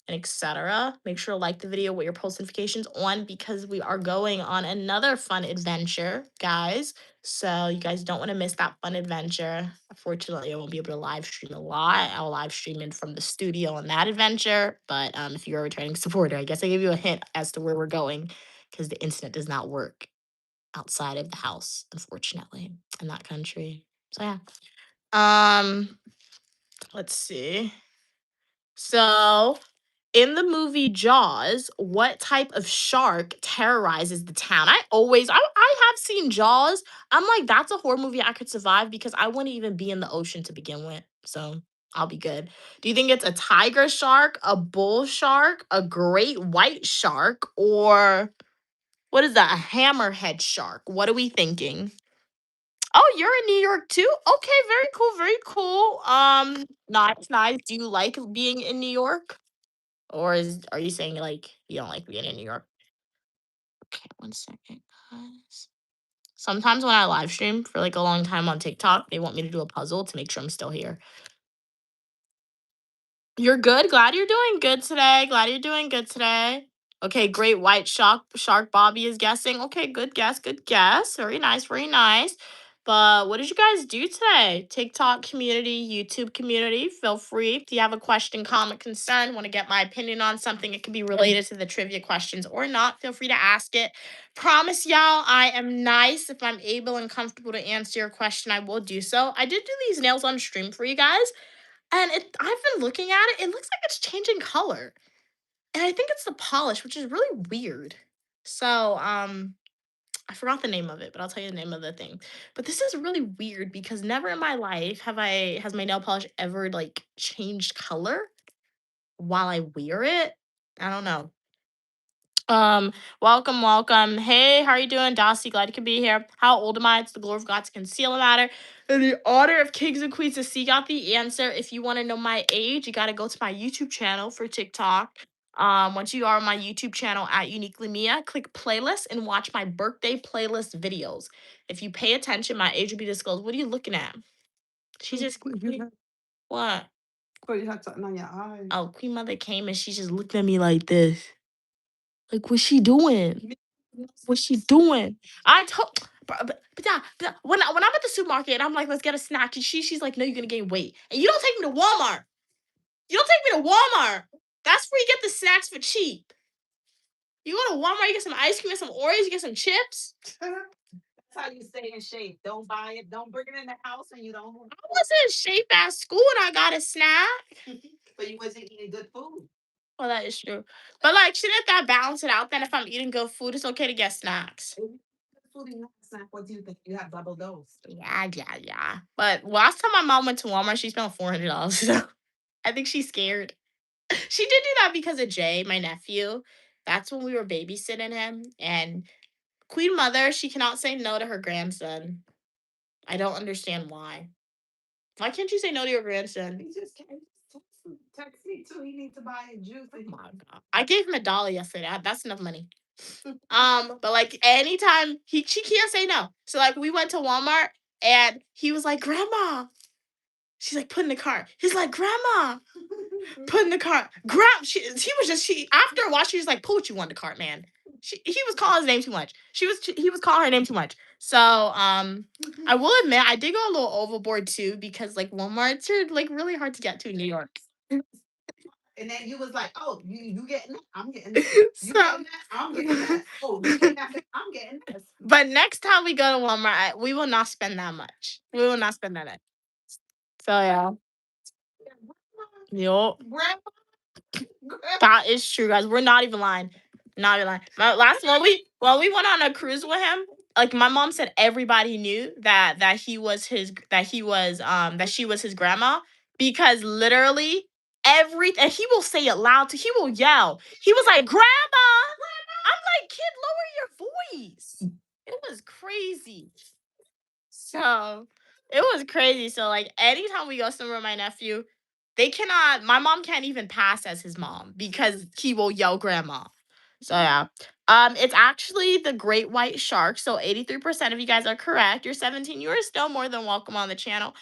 and etc. Make sure to like the video with your post notifications on because we are going on another fun adventure, guys. So you guys don't want to miss that fun adventure. Unfortunately, I won't be able to live stream a lot. I'll live stream in from the studio on that adventure. But if you're a returning supporter, I guess I gave you a hint as to where we're going because the internet does not work outside of the house, unfortunately, in that country. So yeah. Um, let's see. So in the movie Jaws, what type of shark terrorizes the town? I have seen Jaws. I'm like, that's a horror movie I could survive because I wouldn't even be in the ocean to begin with. So I'll be good. Do you think it's a tiger shark, a bull shark, a great white shark, or what is that? A hammerhead shark? What are we thinking? Oh, you're in New York too? Okay, very cool, very cool. Nice, nice. Do you like being in New York? Or are you saying, like, you don't like being in New York? Okay, 1 second, guys. Sometimes when I live stream for, like, a long time on TikTok, they want me to do a puzzle to make sure I'm still here. You're good? Glad you're doing good today. Glad you're doing good today. Okay, great white shark Bobby is guessing. Okay, good guess, good guess. Very nice, very nice. But what did you guys do today? TikTok community, YouTube community, feel free. If you have a question, comment, concern, want to get my opinion on something, it could be related to the trivia questions or not. Feel free to ask it. Promise y'all, I am nice. If I'm able and comfortable to answer your question, I will do so. I did do these nails on stream for you guys. And I've been looking at it, it looks like it's changing color, and I think it's the polish, which is really weird. So, I forgot the name of it, but I'll tell you the name of the thing. But this is really weird because never in my life has my nail polish ever, like, changed color while I wear it. I don't know. Welcome, welcome. Hey, how are you doing, Dossie? Glad you could be here. How old am I? It's the glory of God to conceal a matter. In the honor of kings and queens to seek out the answer. If you want to know my age, you got to go to my YouTube channel for TikTok. Once you are on my YouTube channel at Uniquely Mia, click playlist and watch my birthday playlist videos. If you pay attention, my age will be disclosed. What are you looking at? She just what? So you had something on your eyes. Oh, Queen Mother came and she just looked at me like this. Like, what's she doing? What's she doing? I told when I'm at the supermarket and I'm like, let's get a snack, and she's like, no, you're gonna gain weight. And you don't take me to Walmart. You don't take me to Walmart. That's where you get the snacks for cheap. You go to Walmart, you get some ice cream and some Oreos, you get some chips. That's how you stay in shape. Don't buy it. Don't bring it in the house, and you don't. I wasn't in shape at school and I got a snack. But you wasn't eating good food. Well, that is true. But like, shouldn't that balance it out then? If I'm eating good food, it's okay to get snacks. If you eat good food and you have a snack, what do you think? You have double dose. Yeah. But last time my mom went to Walmart, she spent $400. So I think she's scared. She did do that because of Jay, my nephew. That's when we were babysitting him. And Queen Mother, she cannot say no to her grandson. I don't understand why. Why can't you say no to your grandson? He just can't. Text me too. He needs to buy a juice. Oh my god. I gave him a dollar yesterday. That's enough money. But like anytime she can't say no. So like we went to Walmart and he was like, Grandma. She's like, put in the car. He's like, Grandma, put in the car. He was just she after a while, she was like, put what you want in the cart, man. He was calling his name too much. He was calling her name too much. So I will admit I did go a little overboard too because like Walmarts are like really hard to get to in New York. And then you was like, "Oh, you getting that? I'm getting that. You So getting that? I'm getting that. Oh, you getting that? I'm getting this." but next time we go to Walmart, we will not spend that much. We will not spend that much. So yeah. Yup. That is true, guys. We're not even lying. Not even lying. My last when we went on a cruise with him, like my mom said everybody knew that she was his grandma because literally and he will say it loud he will yell. He was like, Grandma! I'm like, kid, lower your voice. It was crazy. So it was crazy. So like anytime we go somewhere with my nephew, my mom can't even pass as his mom because he will yell grandma. So yeah. It's actually the great white shark. So 83% of you guys are correct. You're 17. You are still more than welcome on the channel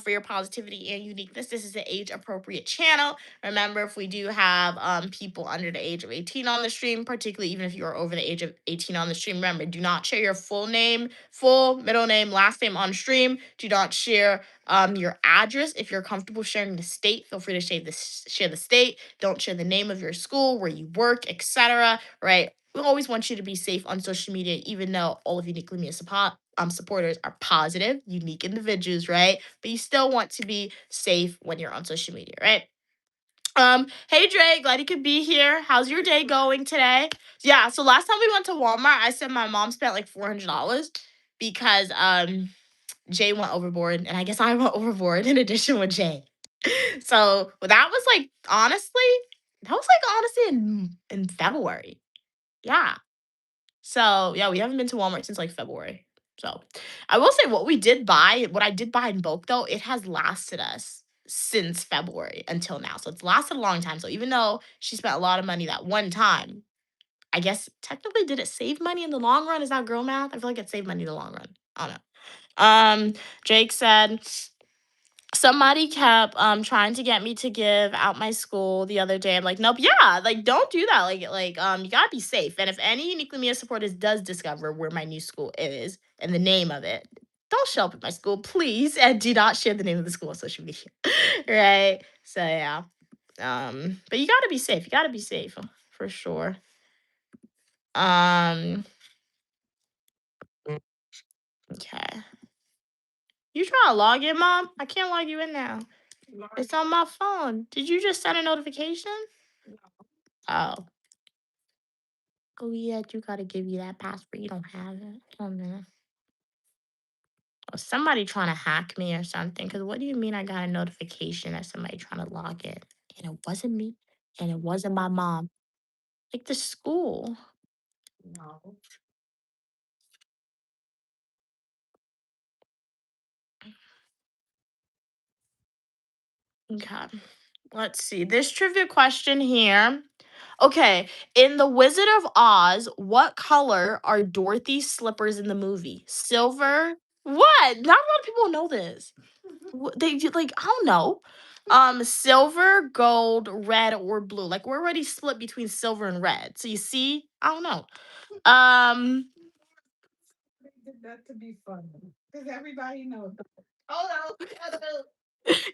for your positivity and uniqueness. This is an age appropriate channel. Remember, if we do have people under the age of 18 on the stream, particularly even if you are over the age of 18 on the stream, remember, do not share your full name, full middle name, last name on stream. Do not share your address. If you're comfortable sharing the state, feel free to share the state. Don't share the name of your school, where you work, etc. Right? We always want you to be safe on social media, even though all of Uniquely Media supporters are positive, unique individuals, right? But you still want to be safe when you're on social media, right? Hey Dre, glad you could be here. How's your day going today? Yeah, so last time we went to Walmart, I said my mom spent like $400 because Jay went overboard, and I guess I went overboard in addition with Jay. So that was like honestly in February. Yeah. So yeah, we haven't been to Walmart since like February. So I will say what I did buy in bulk though, it has lasted us since February until now. So it's lasted a long time. So even though she spent a lot of money that one time, I guess technically did it save money in the long run? Is that girl math? I feel like it saved money in the long run. I don't know. Jake said somebody kept trying to get me to give out my school the other day. I'm like, nope, yeah, like don't do that. You gotta be safe. And if any Uniquely Mia supporters does discover where my new school is and the name of it, don't show up at my school, please, and do not share the name of the school on social media. Right? So yeah. But you gotta be safe. You gotta be safe for sure. Um, okay. You trying to log in, Mom? I can't log you in now. It's on my phone. Did you just send a notification? Oh. Oh, yeah, you gotta give you that password. You don't have it. Oh, no. Oh, somebody trying to hack me or something. Because what do you mean I got a notification that somebody trying to log in? And it wasn't me. And it wasn't my mom. Like the school. No. Okay. Let's see. This trivia question here. Okay, in The Wizard of Oz, what color are Dorothy's slippers in the movie? Silver? What? Not a lot of people know this. Like, I don't know. Silver, gold, red, or blue. Like, we're already split between silver and red. So you see, I don't know. Um, They did that to be funny because everybody knows. Hold on, hold on.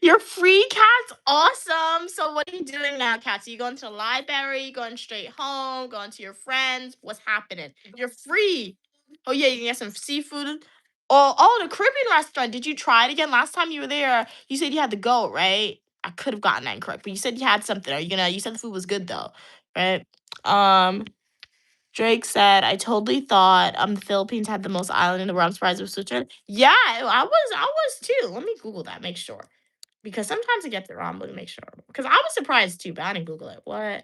Your free cat's awesome. So what are you doing now, Cat? So you going to the library, going straight home, going to your friends? What's happening? You're free. Oh yeah, you can get some seafood. Oh, the Caribbean restaurant. Did you try it again? Last time you were there, you said you had the goat, right? I could have gotten that incorrect, but you said you had something. Are you gonna? You said the food was good though, right? Um, Drake said, "I totally thought the Philippines had the most island in the world. I'm surprised it was Switzerland." Yeah, I was too. Let me Google that. Make sure. Because sometimes I get it wrong, but to make sure. Because I was surprised too, but I didn't Google it. What?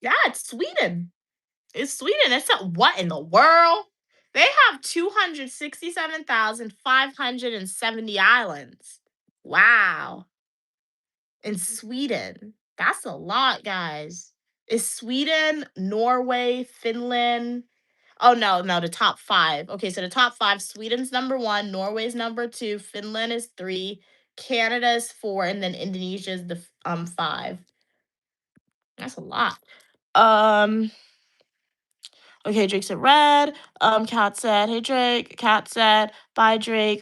Yeah, it's Sweden. It's Sweden. It's not what in the world? They have 267,570 islands. Wow. In Sweden. That's a lot, guys. Is Sweden, Norway, Finland? Oh no, no, the top five. Okay, so the top five, Sweden's number one, Norway's number two, Finland is three, Canada is four, and then Indonesia is the five. That's a lot. Um Okay, Drake said red. Kat said, hey Drake. Kat said, bye Drake.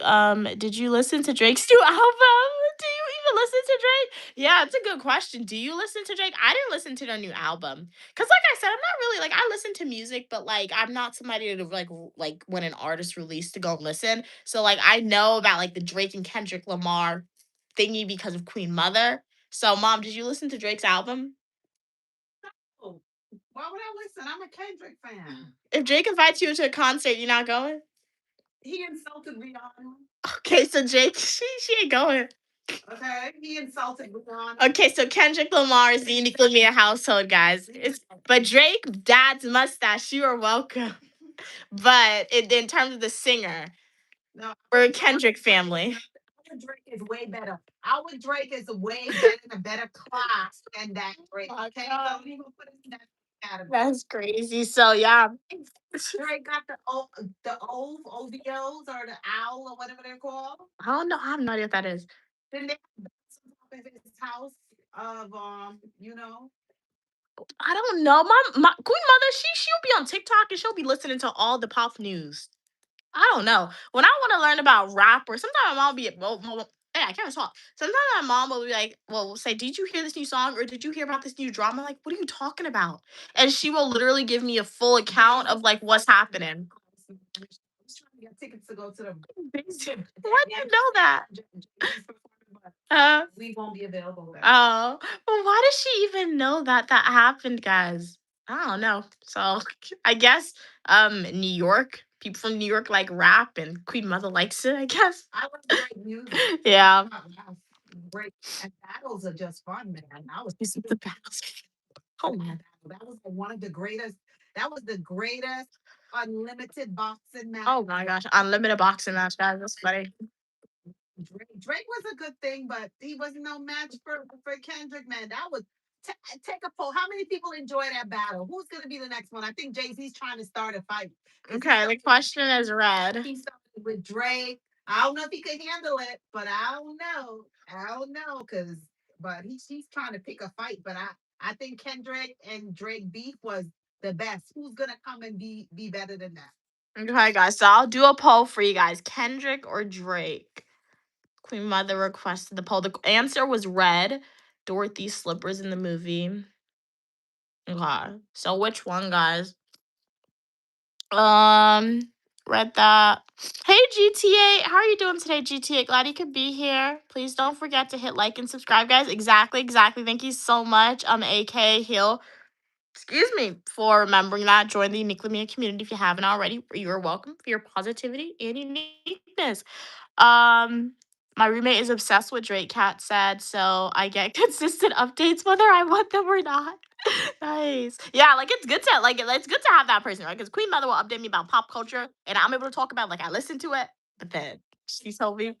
Did you listen to Drake's new album? Do you even listen to Drake? Yeah, it's a good question. Do you listen to Drake? I didn't listen to their new album. Cause like I said, I'm not really like I listen to music, but like I'm not somebody to like when an artist released to go listen. So like I know about like the Drake and Kendrick Lamar thingy because of Queen Mother. So mom, did you listen to Drake's album? Oh, why would I listen? I'm a Kendrick fan. If Drake invites you to a concert, you're not going? He insulted Rihanna. Okay, so Jake, she ain't going. Okay, he insulted Rihanna. Okay, so Kendrick Lamar is the uniquely me household, guys. But Drake, dad's mustache, you are welcome. But in terms of the singer, No, we're a Kendrick family. our Drake is way better. Our Drake is way better in a better class than that Drake. My Okay, God. don't even put it in that category. That's crazy. So yeah. Drake got the OVOs or the owl or whatever they're called. I don't know. I have no idea what that is. Then they have of his house of you know. I don't know. My Queen Mother, she'll be on TikTok and she'll be listening to all the pop news. I don't know. When I want to learn about rap, or sometimes my mom will be hey, I can't talk. Sometimes my mom will be like, well, will say, "Did you hear this new song, or did you hear about this new drama?" Like, what are you talking about? And she will literally give me a full account of like what's happening. I was trying to get tickets to go to the Why do you know that? we won't be available then. Oh, well, why does she even know that that happened, guys? I don't know. So I guess New York, people from New York like rap and Queen Mother likes it, I guess. I like great music. Yeah. Great and battles are just fun, man. I was These are the battles. Oh man. that was one of the greatest. That was the greatest unlimited boxing match. Oh my gosh. Unlimited boxing match, guys. That's funny. Drake was a good thing, but he was no match for Kendrick. Man, that was take a poll. How many people enjoy that battle? Who's going to be the next one? I think Jay Z's trying to start a fight. Okay, the question is red. He started with Drake. I don't know if he could handle it, but I don't know. I don't know because, but he's trying to pick a fight. But I think Kendrick and Drake beef was the best. Who's gonna come and be better than that? Okay, guys. So I'll do a poll for you guys. Kendrick or Drake? Queen Mother requested the poll. The answer was red. Dorothy's slippers in the movie. Okay. So which one, guys? Um, read that. Hey GTA, how are you doing today, GTA? Glad you could be here. Please don't forget to hit like and subscribe, guys. Exactly, exactly. Thank you so much. AK Hill. Excuse me for remembering that. Join the Uniquely Me community if you haven't already. You are welcome for your positivity and uniqueness. My roommate is obsessed with Drake, Cat said, so I get consistent updates whether I want them or not. Nice. Yeah, like it's good to it's good to have that person, right? Because Queen Mother will update me about pop culture and I'm able to talk about like I listen to it, but then She told me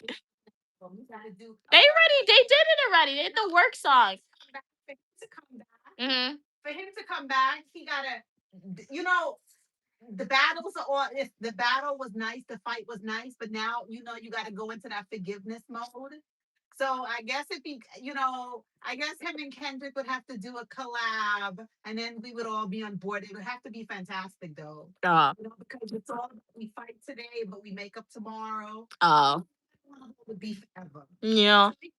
Well, we gotta do. they did it already. They did the work song. For him to come back, Hmm. for him to come back, he gotta, you know, the battles are all. If the battle was nice, the fight was nice, but now you got to go into that forgiveness mode. So I guess if he, I guess him and Kendrick would have to do a collab, and then we would all be on board. It would have to be fantastic, though. Because it's all we fight today, but we make up tomorrow. Oh. Would be forever. Yeah. He's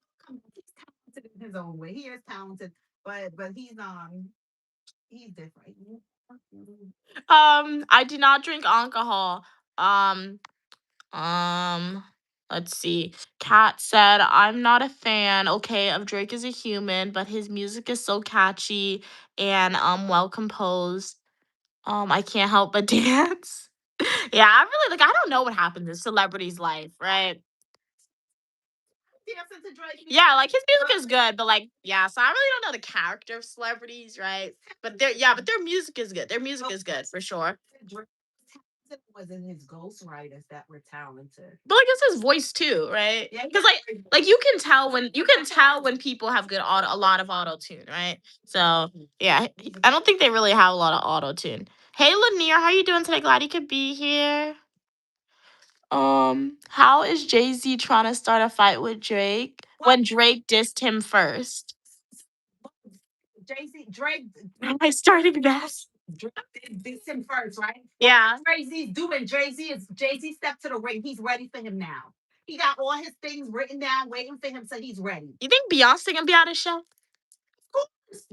talented in his own way. He is talented, but he's different. I do not drink alcohol. Um, um, let's see. Kat said, I'm not a fan, okay, of Drake as a human, but his music is so catchy and well composed. I can't help but dance. Yeah, I really I don't know what happens in celebrities' life, right? Dancing to Drake. Yeah, like his music is good, but like, yeah, so I really don't know the character of celebrities, right? But their music is good. Their music is good for sure. Drake wasn't his ghostwriters that were talented. But like it's his voice too, right? Yeah, Because like you can tell when people have good a lot of auto tune, right? So yeah, I don't think they really have a lot of auto tune. Hey Lanier, how you doing today? Glad you could be here. How is Jay Z trying to start a fight with Drake when Drake dissed him first? Drake. Am I starting that? Drake did this him first, right? Yeah. Jay Z's doing. Jay Z stepped to the ring. He's ready for him now. He got all his things written down, waiting for him, so he's ready. You think Beyonce gonna be on his show? Of course.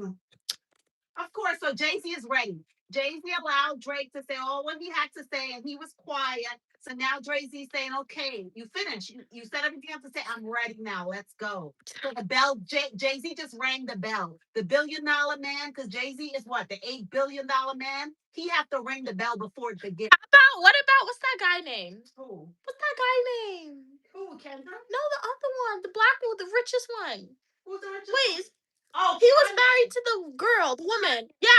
Of course. So Jay Z is ready. Jay Z allowed Drake to say all what he had to say, and he was quiet. So now Jay Z saying, "Okay, you finished. You said everything you have to say. I'm ready now. Let's go." So the bell, Jay Z just rang the bell. The $1 billion man, because Jay Z is what, the $8 billion man. He have to ring the bell before it begins. What about what's that guy name? Who? What's that guy name? Who? Kendra? No, the other one, the black one, the richest one. Who's the richest? Wait, oh, he was married to the girl, the woman. Yeah,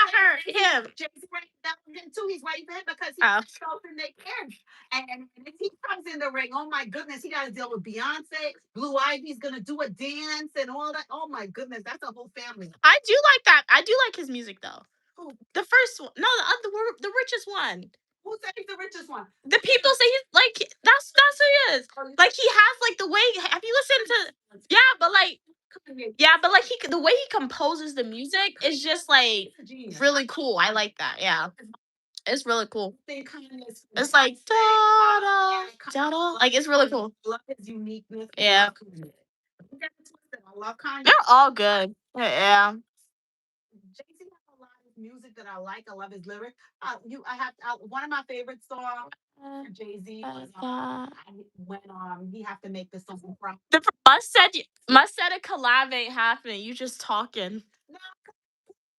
him. Jay Z rang the bell for him too. He's waiting for him because he's Oh. in their kids. And if he comes in the ring, oh my goodness, he got to deal with Beyonce. Blue Ivy's gonna do a dance and all that. Oh my goodness, that's a whole family. I do like that. I do like his music though. Who? The first one, no, the richest one. Who said he's the richest one? The people say he's like that's who he is. Like he has like the way. Have you listened to? Yeah, but like the way he composes the music is just like really cool. I like that. Yeah, it's really cool. It's like da da da da. Like it's really cool. Love his uniqueness. Yeah, I love Kanye. they're all good. Yeah. Jay Z has a lot of music that I like. I love his lyrics. I have one of my favorite songs. Jay Z was when he have to make the song from. The must said a collab ain't happening. You just talking. No,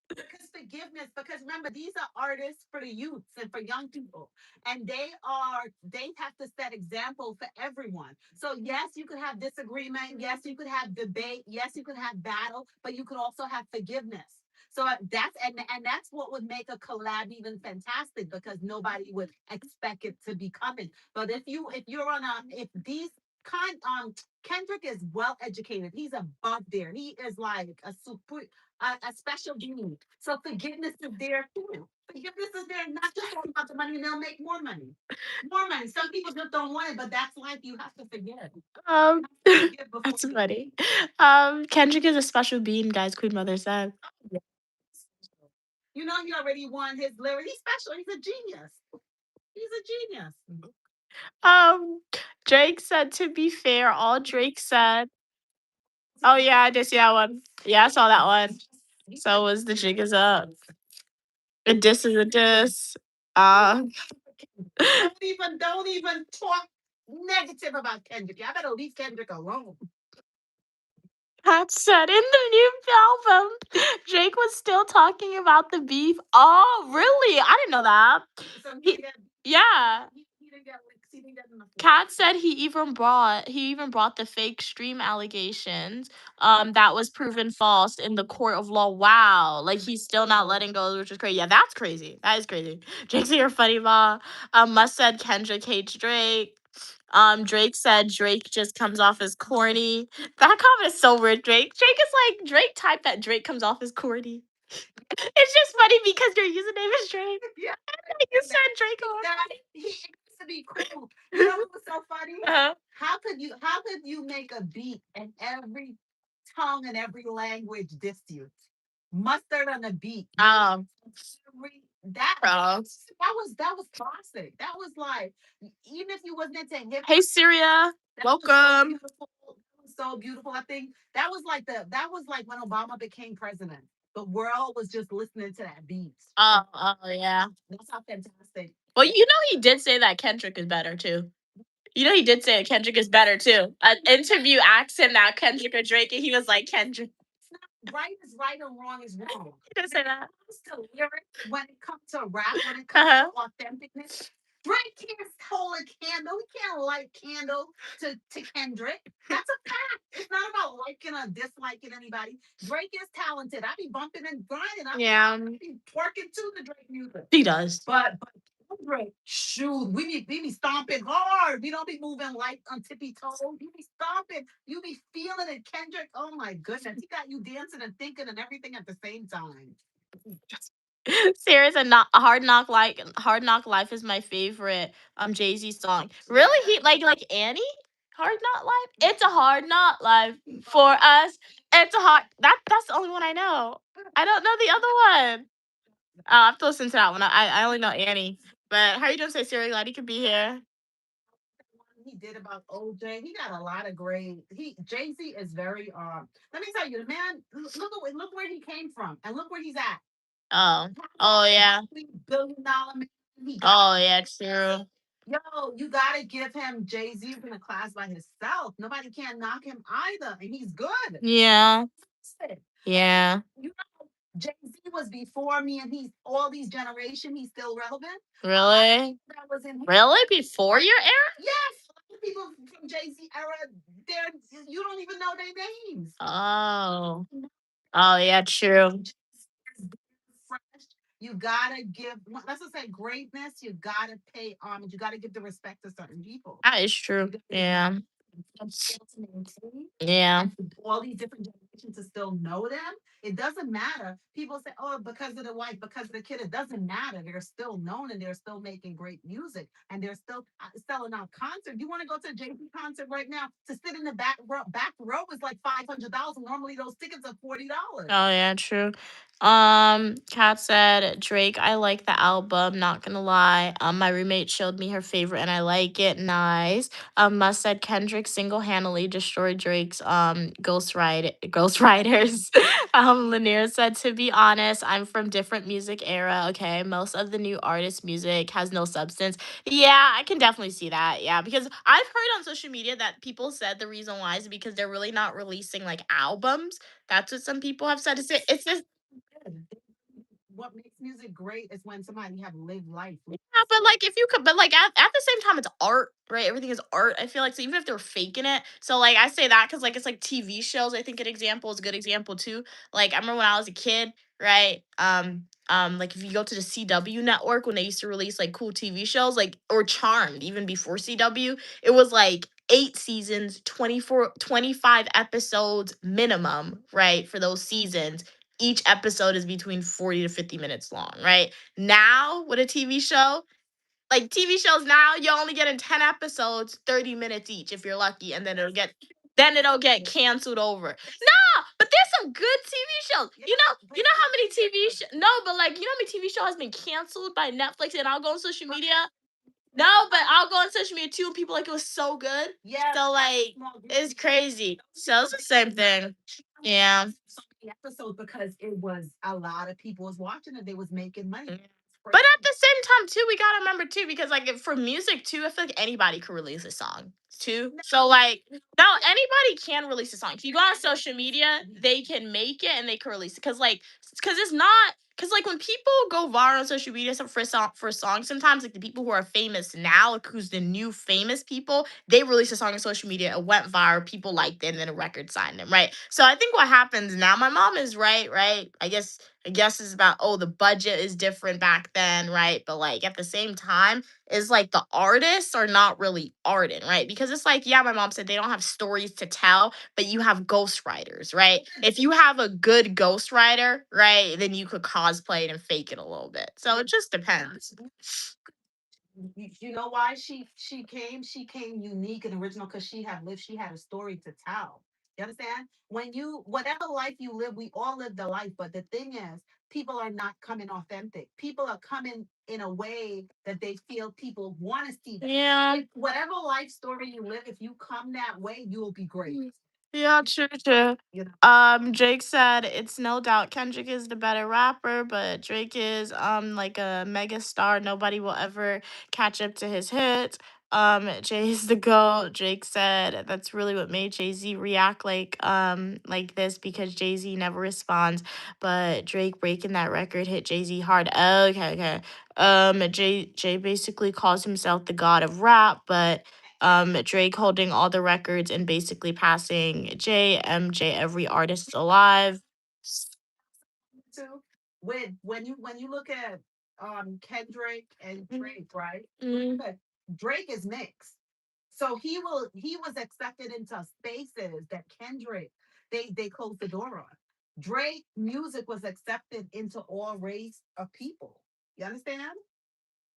because forgiveness. Because remember, these are artists for the youths and for young people, and they have to set example for everyone. So yes, you could have disagreement. Yes, you could have debate. Yes, you could have battle, but you could also have forgiveness. So that's what would make a collab even fantastic because nobody would expect it to be coming. But if you're on if these kind Kendrick is well educated. He's above there. He is like a special being. So forgiveness is there too. Forgiveness is there not just all about the money. They'll make more money. More money. Some people just don't want it, but that's life. You have to forgive. That's funny. Kendrick is a special being, guys. Queen Mother said. You know, he already won his lyric. He's special. He's a genius. He's a genius. Drake said, to be fair, all Drake said. Oh yeah, I did see that one. Yeah, I saw that one. So was the jig is up. A diss is a diss. Don't even talk negative about Kendrick. I better leave Kendrick alone. Pat said in the new album, Drake was still talking about the beef. Oh, really? I didn't know that. Yeah. Kat said he even brought the fake stream allegations. That was proven false in the court of law. Wow, like he's still not letting go, which is crazy. Yeah, that's crazy. That is crazy. Drake's you're funny, ma. Must said Kendrick hates Drake. Drake said Drake just comes off as corny. That comment is so weird. Drake is like Drake typed that Drake comes off as corny. It's just funny because your username is Drake. Yeah, You that, said Drake that he used to be cool. You know what was so funny? uh-huh. How could you make a beat and every tongue and every language diss you? Mustard on a beat. That Bro. that was classic. That was like even if you wasn't into hip Hey Syria, that was so welcome. beautiful. That was so beautiful. I think that was like when Obama became president. The world was just listening to that beat. Oh yeah. That's how fantastic. Well, you know he did say that Kendrick is better too. You know he did say that Kendrick is better too. An interview asked him now Kendrick or Drake, and he was like Kendrick. It's not right is right and wrong is wrong. He did say that. When it comes to lyrics, when it comes to rap, when it comes Uh-huh. to authenticness, Drake can't hold a candle. He can't light candle to Kendrick. That's a fact. It's not about liking or disliking anybody. Drake is talented. I be bumping and grinding. Yeah, Be twerking to the Drake music. he does. But Kendrick, shoot, we be stomping hard. We don't be moving light on tippy toes. You be stomping. You be feeling it, Kendrick. Oh my goodness, he got you dancing and thinking and everything at the same time. Serious and not Hard Knock Life is my favorite Jay-Z song. Really? He like Annie? Hard Knock Life? It's a hard knock life for us. It's a hard that's the only one I know. I don't know the other one. Oh, I have to listen to that one. I only know Annie. But how you doing, say Siri? Glad you could be here. He did about OJ. He got a lot of great. He Jay Z is very. Let me tell you, the man. Look where he came from, and look where he's at. Oh. Oh yeah. $1 billion man. He got. Oh yeah, true. Yo, you gotta give him Jay Z in a class by himself. Nobody can knock him either, and he's good. Yeah. Yeah. You know, Jay Z was before me, and he's all these generation. He's still relevant. Really? That was in Really? Before your era? yes. People from Jay Z era, they're you don't even know their names. Oh. Oh yeah, true. Fresh. You gotta give. Let's just say greatness. You gotta pay homage. You gotta give the respect to certain people. That is true. Yeah. To maintain Yeah. all these different generations to still know them. It doesn't matter. People say, "Oh, because of the wife, because of the kid." It doesn't matter. They're still known and they're still making great music and they're still selling out concerts. You want to go to a Jay Z concert right now? To sit in the back row is like $500. Normally, those tickets are $40. Oh yeah, true. Kat said, Drake, I like the album, not gonna lie. My roommate showed me her favorite and I like it. Nice. Must said Kendrick single-handedly destroyed Drake's Ghost Riders. Lanier said, to be honest, I'm from different music era. Okay. Most of the new artist music has no substance. Yeah, I can definitely see that. Yeah, because I've heard on social media that people said the reason why is because they're really not releasing like albums. That's what some people have said. It's just What makes music great is when somebody have lived life. yeah, but like if you could, but like at the same time, it's art, right? Everything is art. I feel like so even if they're faking it, so like I say that because like it's like TV shows. I think an example is a good example too. Like I remember when I was a kid, right? Like if you go to the CW network when they used to release like cool TV shows, like or Charmed, even before CW, it was like 8 seasons, 24, 25 episodes minimum, right? For those seasons, each episode is between 40 to 50 minutes long, right? Now with a TV show, like TV shows now, you only get in 10 episodes, 30 minutes each if you're lucky, and then it'll get canceled over. No, but there's some good TV shows. You know how many TV no, but like you know how many TV show has been canceled by Netflix and I'll go on social media. No, but I'll go on social media too and people like it was so good. Yeah. So like it's crazy. So it's the same thing. Yeah. So many episodes because it was a lot of people was watching it. They was making money. But at the same time, too, we gotta remember too, because like for music too, I feel like anybody could release a song too. So like, no, anybody can release a song. If you go on social media, they can make it and they can release it. Cause it's not. Cause like when people go viral on social media for a song, sometimes like the people who are famous now, like who's the new famous people, they release a song on social media, it went viral, people liked it, and then a record signed them, right? So I think what happens now, my mom is right, right? I guess I guess it's about, oh, the budget is different back then, right? But like at the same time, it's like the artists are not really arting, right? Because it's like, yeah, my mom said they don't have stories to tell, but you have ghostwriters, right? If you have a good ghostwriter, right, then you could cosplay it and fake it a little bit. So it just depends. You know why she came? She came unique and original because she had lived. She had a story to tell. You understand? When you whatever life you live, we all live the life. But the thing is, people are not coming authentic. People are coming in a way that they feel people want to see them. Yeah. If whatever life story you live, if you come that way, you will be great. Yeah, true, true. You know. Jake said it's no doubt Kendrick is the better rapper, but Drake is like a mega star. Nobody will ever catch up to his hits. Jay's the GOAT. Drake said that's really what made Jay-Z react like this because Jay-Z never responds. But Drake breaking that record hit Jay-Z hard. Okay, okay. Jay basically calls himself the god of rap, but Drake holding all the records and basically passing MJ, every artist alive. Too. When you look at Kendrick and Drake, right? Mm. But Drake is mixed. So he was accepted into spaces that Kendrick they closed the door on. Drake music was accepted into all race of people. You understand?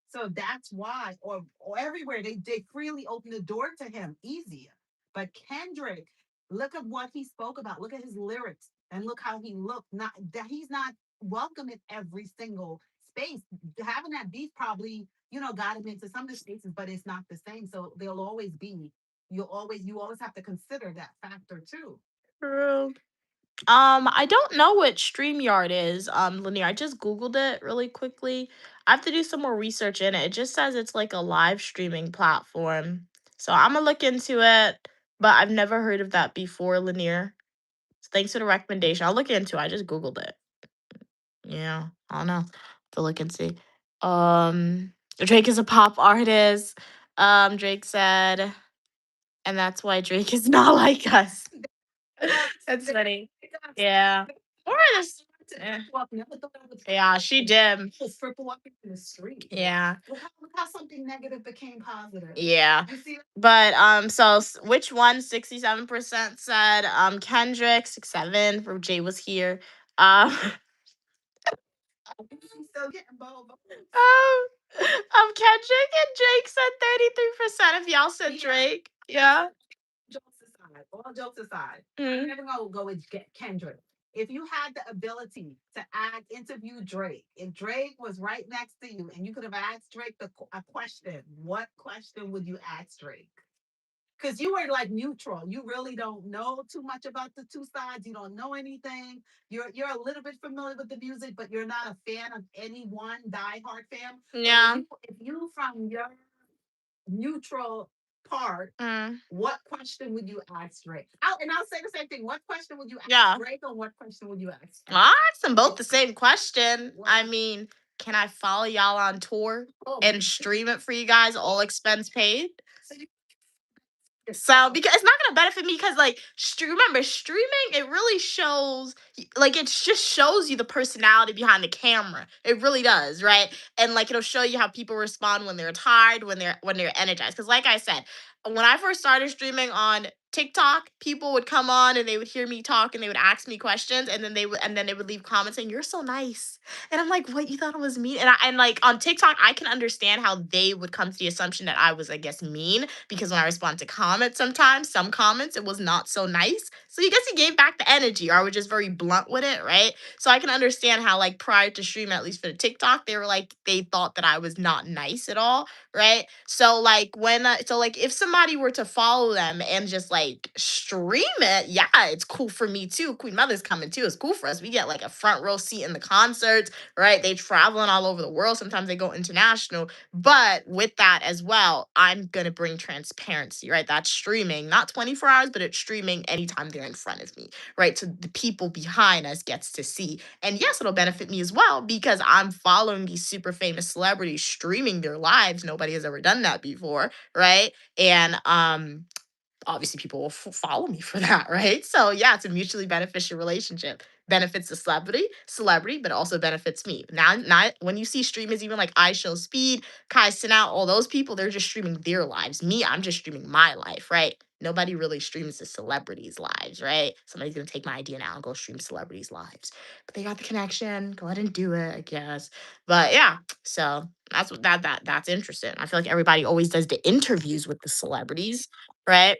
So that's why, or everywhere they freely open the door to him easier. But Kendrick, look at what he spoke about. Look at his lyrics and look how he looked. Not that he's not welcome in every single space. Having that beef probably, got him into some of the spaces, but it's not the same. So there'll always be, you always have to consider that factor too. True. I don't know what StreamYard is, Linear. I just Googled it really quickly. I have to do some more research in it. It just says it's like a live streaming platform. So I'm gonna look into it, but I've never heard of that before, Linear. So thanks for the recommendation. I'll look into it. I just Googled it. Yeah, I don't know. To look and see. Drake is a pop artist. Drake said, and that's why Drake is not like us. That's funny. Yeah. Or this. eh, Yeah, she did. Cripple walking in the street. Yeah. Look how something negative became positive. Yeah. You see, But which one? 67% said Kendrick, 6 7 for Jay was here. Um I'm still getting bold. Kendrick and Drake said 33% of y'all said Yeah. Drake. Yeah. All jokes aside, Mm. I'm never gonna go with Kendrick. If you had the ability to interview Drake, if Drake was right next to you and you could have asked Drake a question, what question would you ask Drake? Because you were like neutral. You really don't know too much about the two sides. You don't know anything. You're a little bit familiar with the music, but you're not a fan of any one diehard fan. Yeah. If you from your neutral part, what question would you ask Drake? I'll say the same thing. What question would you ask Yeah. Drake, or what question would you ask? I asked them both the same question. I mean, can I follow y'all on tour and stream it for you guys, all expense paid? So So because it's not gonna benefit me because like remember streaming it really shows like it just shows you the personality behind the camera. It really does, right? And like it'll show you how people respond when they're tired, when they're energized. Because like I said, when I first started streaming on TikTok, people would come on and they would hear me talk and they would ask me questions and then they would leave comments saying you're so nice. And I'm like, what, you thought it was mean? And like on TikTok, I can understand how they would come to the assumption that I was, I guess, mean because when I respond to comments sometimes, some comments, it was not so nice. So you guess he gave back the energy, or I was just very blunt with it, right? So I can understand how, like, prior to stream, at least for the TikTok, they were like, they thought that I was not nice at all, right? So, like, if somebody were to follow them and just like stream it, yeah, it's cool for me too. Queen Mother's coming too. It's cool for us. We get like a front row seat in the concerts, right? They traveling all over the world. Sometimes they go international. But with that as well, I'm going to bring transparency, right? That's streaming, not 24 hours, but it's streaming anytime they're in front of me, right? So the people behind us gets to see. And yes, it'll benefit me as well because I'm following these super famous celebrities streaming their lives. Nobody has ever done that before, right? And obviously people will follow me for that, right? So yeah, it's a mutually beneficial relationship. benefits the celebrity, but also benefits me. Now, not when you see streamers, even like I Show Speed, Kai Cenat, all those people, they're just streaming their lives. Me, I'm just streaming my life, right? Nobody really streams the celebrities' lives, right? Somebody's gonna take my idea now and go stream celebrities' lives. But they got the connection. Go ahead and do it, I guess. But yeah, so that's interesting. I feel like everybody always does the interviews with the celebrities, right?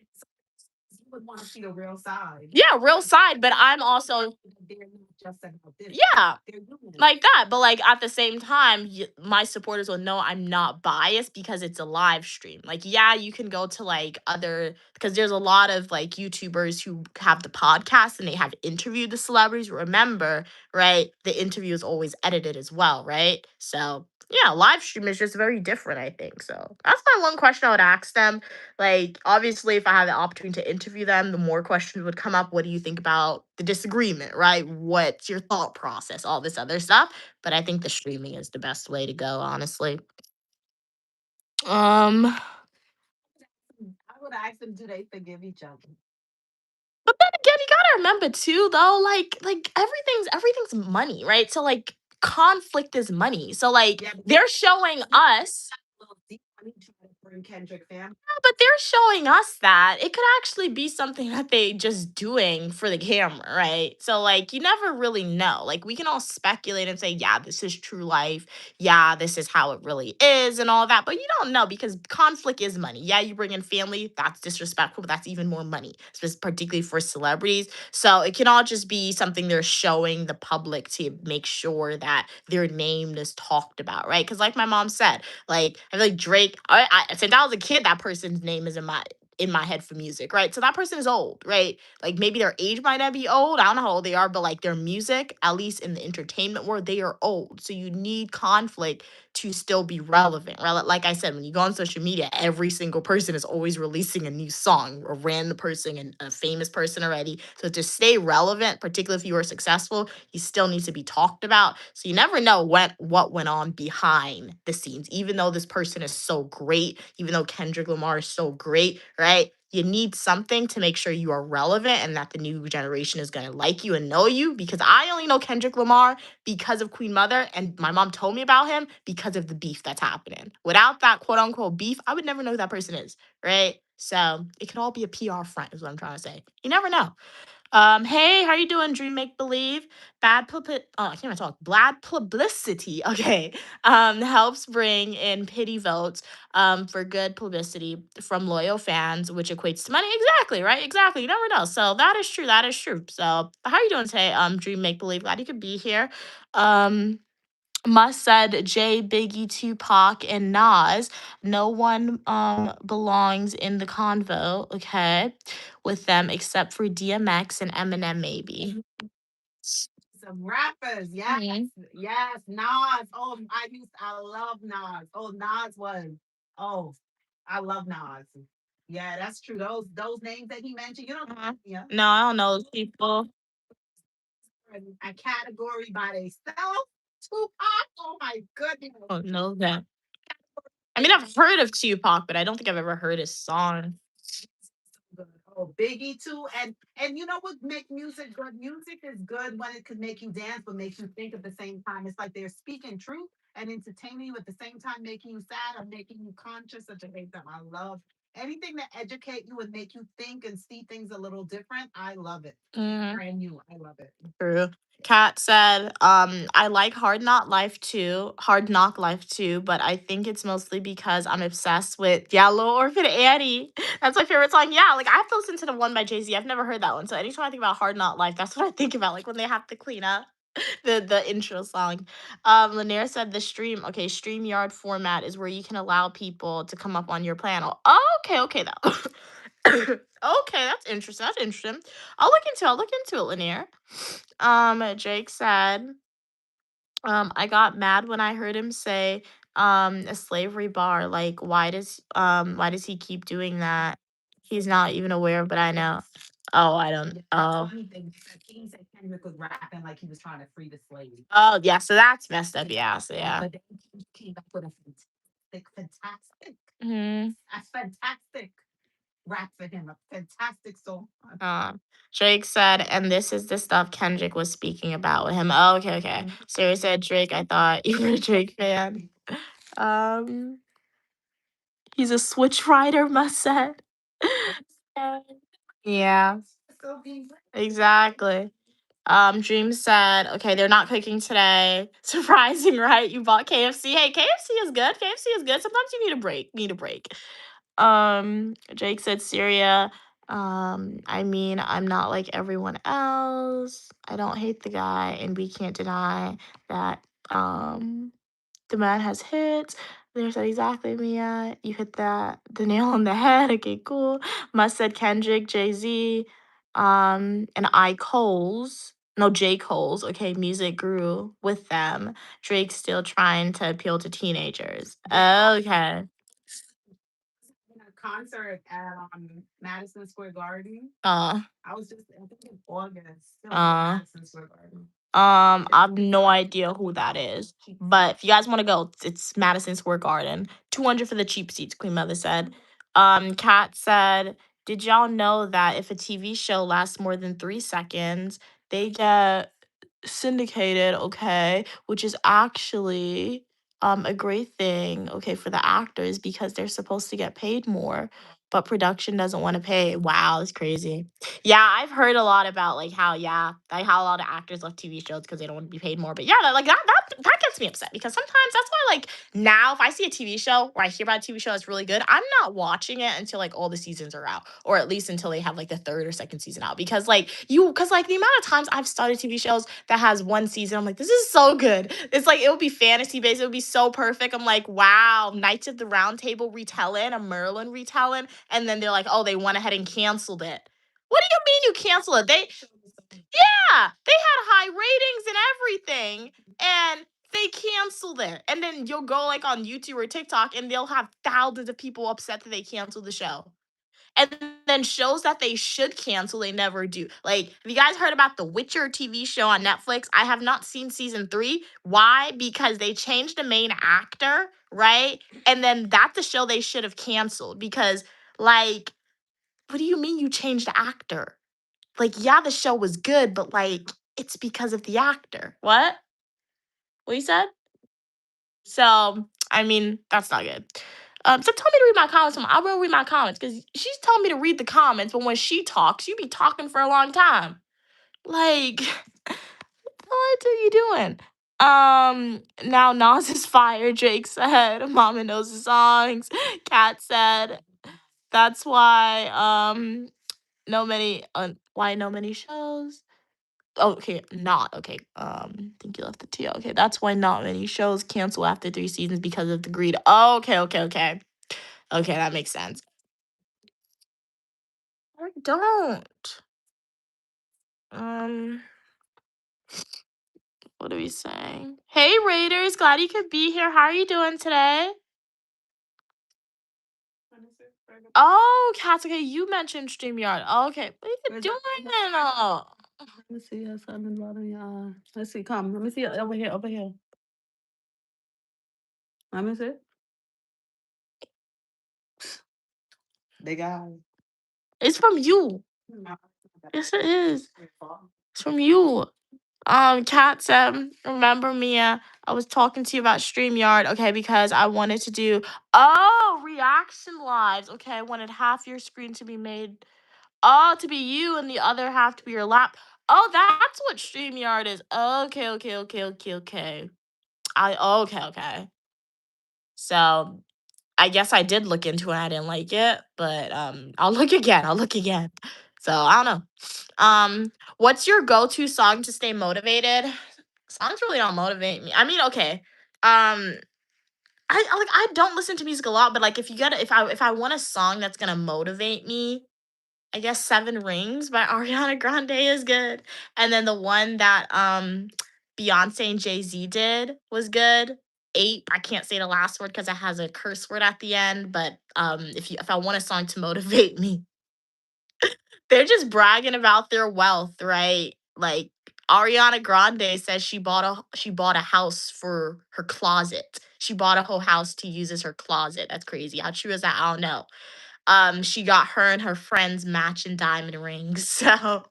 You would want to see the real side. Yeah, real side, but I'm also They're not just about this. yeah, They're human. like that. But like at the same time, my supporters will know I'm not biased because it's a live stream. Like, yeah, you can go to like other because there's a lot of like YouTubers who have the podcast and they have interviewed the celebrities. Remember, right? The interview is always edited as well, right? So yeah, live stream is just very different, I think. So that's my one question I would ask them. Like, obviously, if I had the opportunity to interview them, the more questions would come up. What do you think about the disagreement, right? What's your thought process? All this other stuff. But I think the streaming is the best way to go, honestly. Um, I would ask them, do they forgive each other? but then again, you gotta remember too, though, like everything's money, right? So like conflict is money. So like Yeah, but they're showing us a little deep. I need to try to bring Kendrick family. but they're showing us that it could actually be something that they just doing for the camera, right? So like you never really know. Like we can all speculate and say, yeah, this is true life. Yeah, this is how it really is and all that. But you don't know because conflict is money. Yeah, you bring in family, that's disrespectful, but that's even more money, particularly for celebrities. So it can all just be something they're showing the public to make sure that their name is talked about, right? Because like my mom said, like I feel like Drake. Since I was a kid, that person's name is in my head for music, right? So that person is old, right? Like maybe their age might not be old. I don't know how old they are, but like their music, at least in the entertainment world, they are old. So you need conflict to still be relevant, right? Like I said, when you go on social media, every single person is always releasing a new song, a random person and a famous person already. So to stay relevant, particularly if you are successful, you still need to be talked about. So you never know what went on behind the scenes. Even though this person is so great, even though Kendrick Lamar is so great, right? You need something to make sure you are relevant and that the new generation is going to like you and know you because I only know Kendrick Lamar because of Queen Mother and my mom told me about him because of the beef that's happening. Without that quote unquote beef, I would never know who that person is, right? So it could all be a PR front, is what I'm trying to say. You never know. Hey, how you doing, Dream Make Believe? I can't even talk. Bad publicity, okay, helps bring in pity votes, for good publicity from loyal fans, which equates to money. Exactly, right? Exactly. You never know. So that is true. That is true. So how you doing today, Dream Make Believe? Glad you could be here. Um, Must said Jay, Biggie, Tupac, and Nas. No one belongs in the convo, okay, with them except for DMX and Eminem, maybe. Some rappers, yes, Mhm. yes, Nas. Oh, I love Nas. Oh, Nas was, oh, I love Nas. Yeah, that's true. Those names that he mentioned, you know, Uh-huh. yeah, No, I don't know those people. a category by themselves. Tupac, oh my goodness. I don't know that. I mean, I've heard of Tupac, but I don't think I've ever heard his song. Good. Oh, Biggie too, and you know what make music good? Music is good when it could make you dance, but makes you think at the same time. It's like they're speaking truth and entertaining you at the same time, making you sad or making you conscious at the same time. I love anything that educate you and make you think and see things a little different. I love it. Mhm. Brand new. I love it. True. Kat said, I like Hard Knock Life too, but I think it's mostly because I'm obsessed with Yellow Orphan Annie. That's my favorite song. Yeah, like I have to listen to the one by Jay-Z. I've never heard that one. So anytime I think about Hard Knock Life, that's what I think about, like when they have to clean up the intro song. Lanier said the StreamYard format is where you can allow people to come up on your panel. Oh, okay, though. Okay, that's interesting. That's interesting. I'll look into it, Lanier. Jake said, I got mad when I heard him say, a slavery bar. Like, why does he keep doing that? He's not even aware, but I know. Oh, I don't. Yeah, Oh, funny thing, he said Kendrick was rapping like he was trying to free the slaves. oh, yeah. So that's messed up. Yeah. So yeah. But then he came back with a fantastic, Hmm. that's fantastic. rap for him. A fantastic song. Uh, Drake said, and this is the stuff Kendrick was speaking about with him. Oh, okay, okay. Sarah said, Drake, I thought you were a Drake fan. Um, he's a switch rider, must said. Yeah, So he exactly. Dream said, okay, they're not cooking today. Surprising, right? You bought KFC. Hey, KFC is good. KFC is good. Sometimes you need a break. Need a break. Jake said Syria. I mean, I'm not like everyone else. I don't hate the guy, and we can't deny that the man has hits. There's that exactly, Mia. You hit that the nail on the head. Okay, cool. Must said Kendrick, Jay Z, and I Coles. No, J. Cole's. Okay, music grew with them. Drake's still trying to appeal to teenagers. Okay. in a concert at Madison Square Garden. Uh, I was just I think in August, still in uh, Madison Square Garden. I have no idea who that is. But if you guys want to go, it's Madison Square Garden. 200 for the cheap seats, Queen Mother said. Kat said, did y'all know that if a TV show lasts more than 3 seconds, they get syndicated, okay, which is actually a great thing, okay, for the actors because they're supposed to get paid more, but production doesn't want to pay. Wow, that's crazy. Yeah, I've heard a lot about like how like how a lot of actors left TV shows because they don't want to be paid more. But yeah, that gets me upset because sometimes that's why like now if I see a TV show or I hear about a TV show that's really good, I'm not watching it until like all the seasons are out, or at least until they have like the third or second season out. Because like the amount of times I've started TV shows that has one season, I'm like, this is so good. It's like it would be fantasy based, it would be so perfect. I'm like, wow, Knights of the Round Table retelling, a Merlin retelling, and then they're like, oh, they went ahead and canceled it. What do you mean you cancel it? They had high ratings and everything, and they canceled it. And then you'll go like on YouTube or TikTok, and they'll have thousands of people upset that they canceled the show. And then shows that they should cancel, they never do. Like, have you guys heard about the Witcher TV show on Netflix? I have not seen season 3. Why? Because they changed the main actor, right? And then that's the show they should have canceled because, like, what do you mean you changed the actor? Like, yeah, the show was good, but like, it's because of the actor. What? What you said? So, I mean, that's not good. So tell me to read my comments. I will read my comments because she's telling me to read the comments, but when she talks, you be talking for a long time. Like, what are you doing? Now Nas is fire. Drake said, "Mama knows the songs." Kat said, "That's why no many shows." Okay, not okay. Think you left the T. Okay, that's why not many shows cancel after 3 seasons because of the greed. Oh, okay, okay, okay. Okay, that makes sense. I don't. Um, what are we saying? Hey Raiders, glad you could be here. How are you doing today? Oh, Cats, okay, you mentioned StreamYard. Oh, okay. What are you doing? Oh. Let's see. Yes, I've been bothering you. Let's see. Come. Let me see. Over here. Over here. Let me see. Big eye. It's from you. Yes, it is. It's from you. Cat said, remember Mia, I was talking to you about StreamYard, okay, because I wanted to do reaction lives. Okay, I wanted half your screen to be made to be you and the other half to be your lap. Oh, that's what StreamYard is. Okay, okay, okay, okay, okay. Okay. So I guess I did look into it. I didn't like it, but I'll look again. I'll look again. So I don't know. What's your go-to song to stay motivated? Songs really don't motivate me. I mean, okay. I don't listen to music a lot, but like if I want a song that's gonna motivate me, I guess Seven Rings by Ariana Grande is good. And then the one that Beyonce and Jay-Z did was good. Eight, I can't say the last word because it has a curse word at the end, but if I want a song to motivate me, they're just bragging about their wealth, right? Like Ariana Grande says she bought a house for her closet. She bought a whole house to use as her closet. That's crazy. How true is that? I don't know. She got her and her friends matching diamond rings. So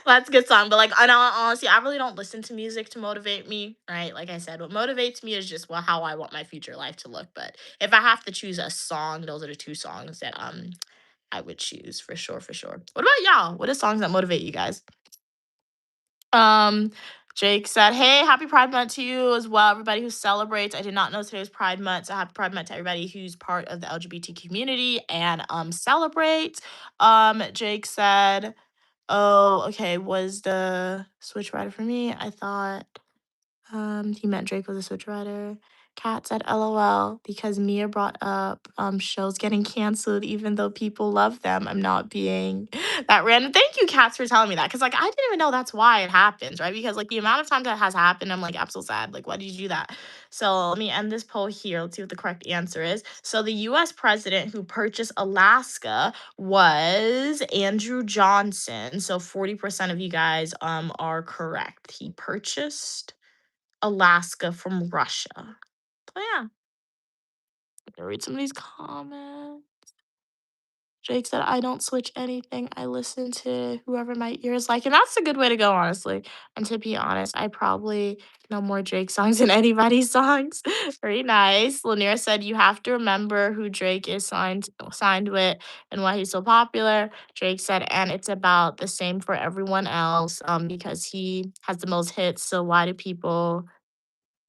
that's a good song. But like, and honestly, I really don't listen to music to motivate me, right? Like I said, what motivates me is just well how I want my future life to look. But if I have to choose a song, those are the two songs that I would choose for sure, for sure. What about y'all? What are songs that motivate you guys? Um, Jake said, "Hey, happy Pride Month to you as well, everybody who celebrates. I did not know today was Pride Month, so happy Pride Month to everybody who's part of the LGBT community and celebrates." Jake said, "Oh, okay, was the Switch Rider for me? I thought he meant Drake was a Switch Rider." Kat said, "LOL," because Mia brought up shows getting canceled, even though people love them. I'm not being that random. Thank you, Cats, for telling me that. Because like I didn't even know that's why it happens, right? Because like the amount of times that has happened, I'm like, I'm so sad. Like, why did you do that? So let me end this poll here. Let's see what the correct answer is. So the US president who purchased Alaska was Andrew Johnson. So 40% of you guys are correct. He purchased Alaska from Russia. So yeah, gonna read some of these comments. Jake said, "I don't switch anything. I listen to whoever my ears like." And that's a good way to go, honestly. And to be honest, I probably know more Drake songs than anybody's songs. Very nice. Lanier said, "You have to remember who Drake is signed with and why he's so popular." Drake said, "And it's about the same for everyone else, because he has the most hits. So why do people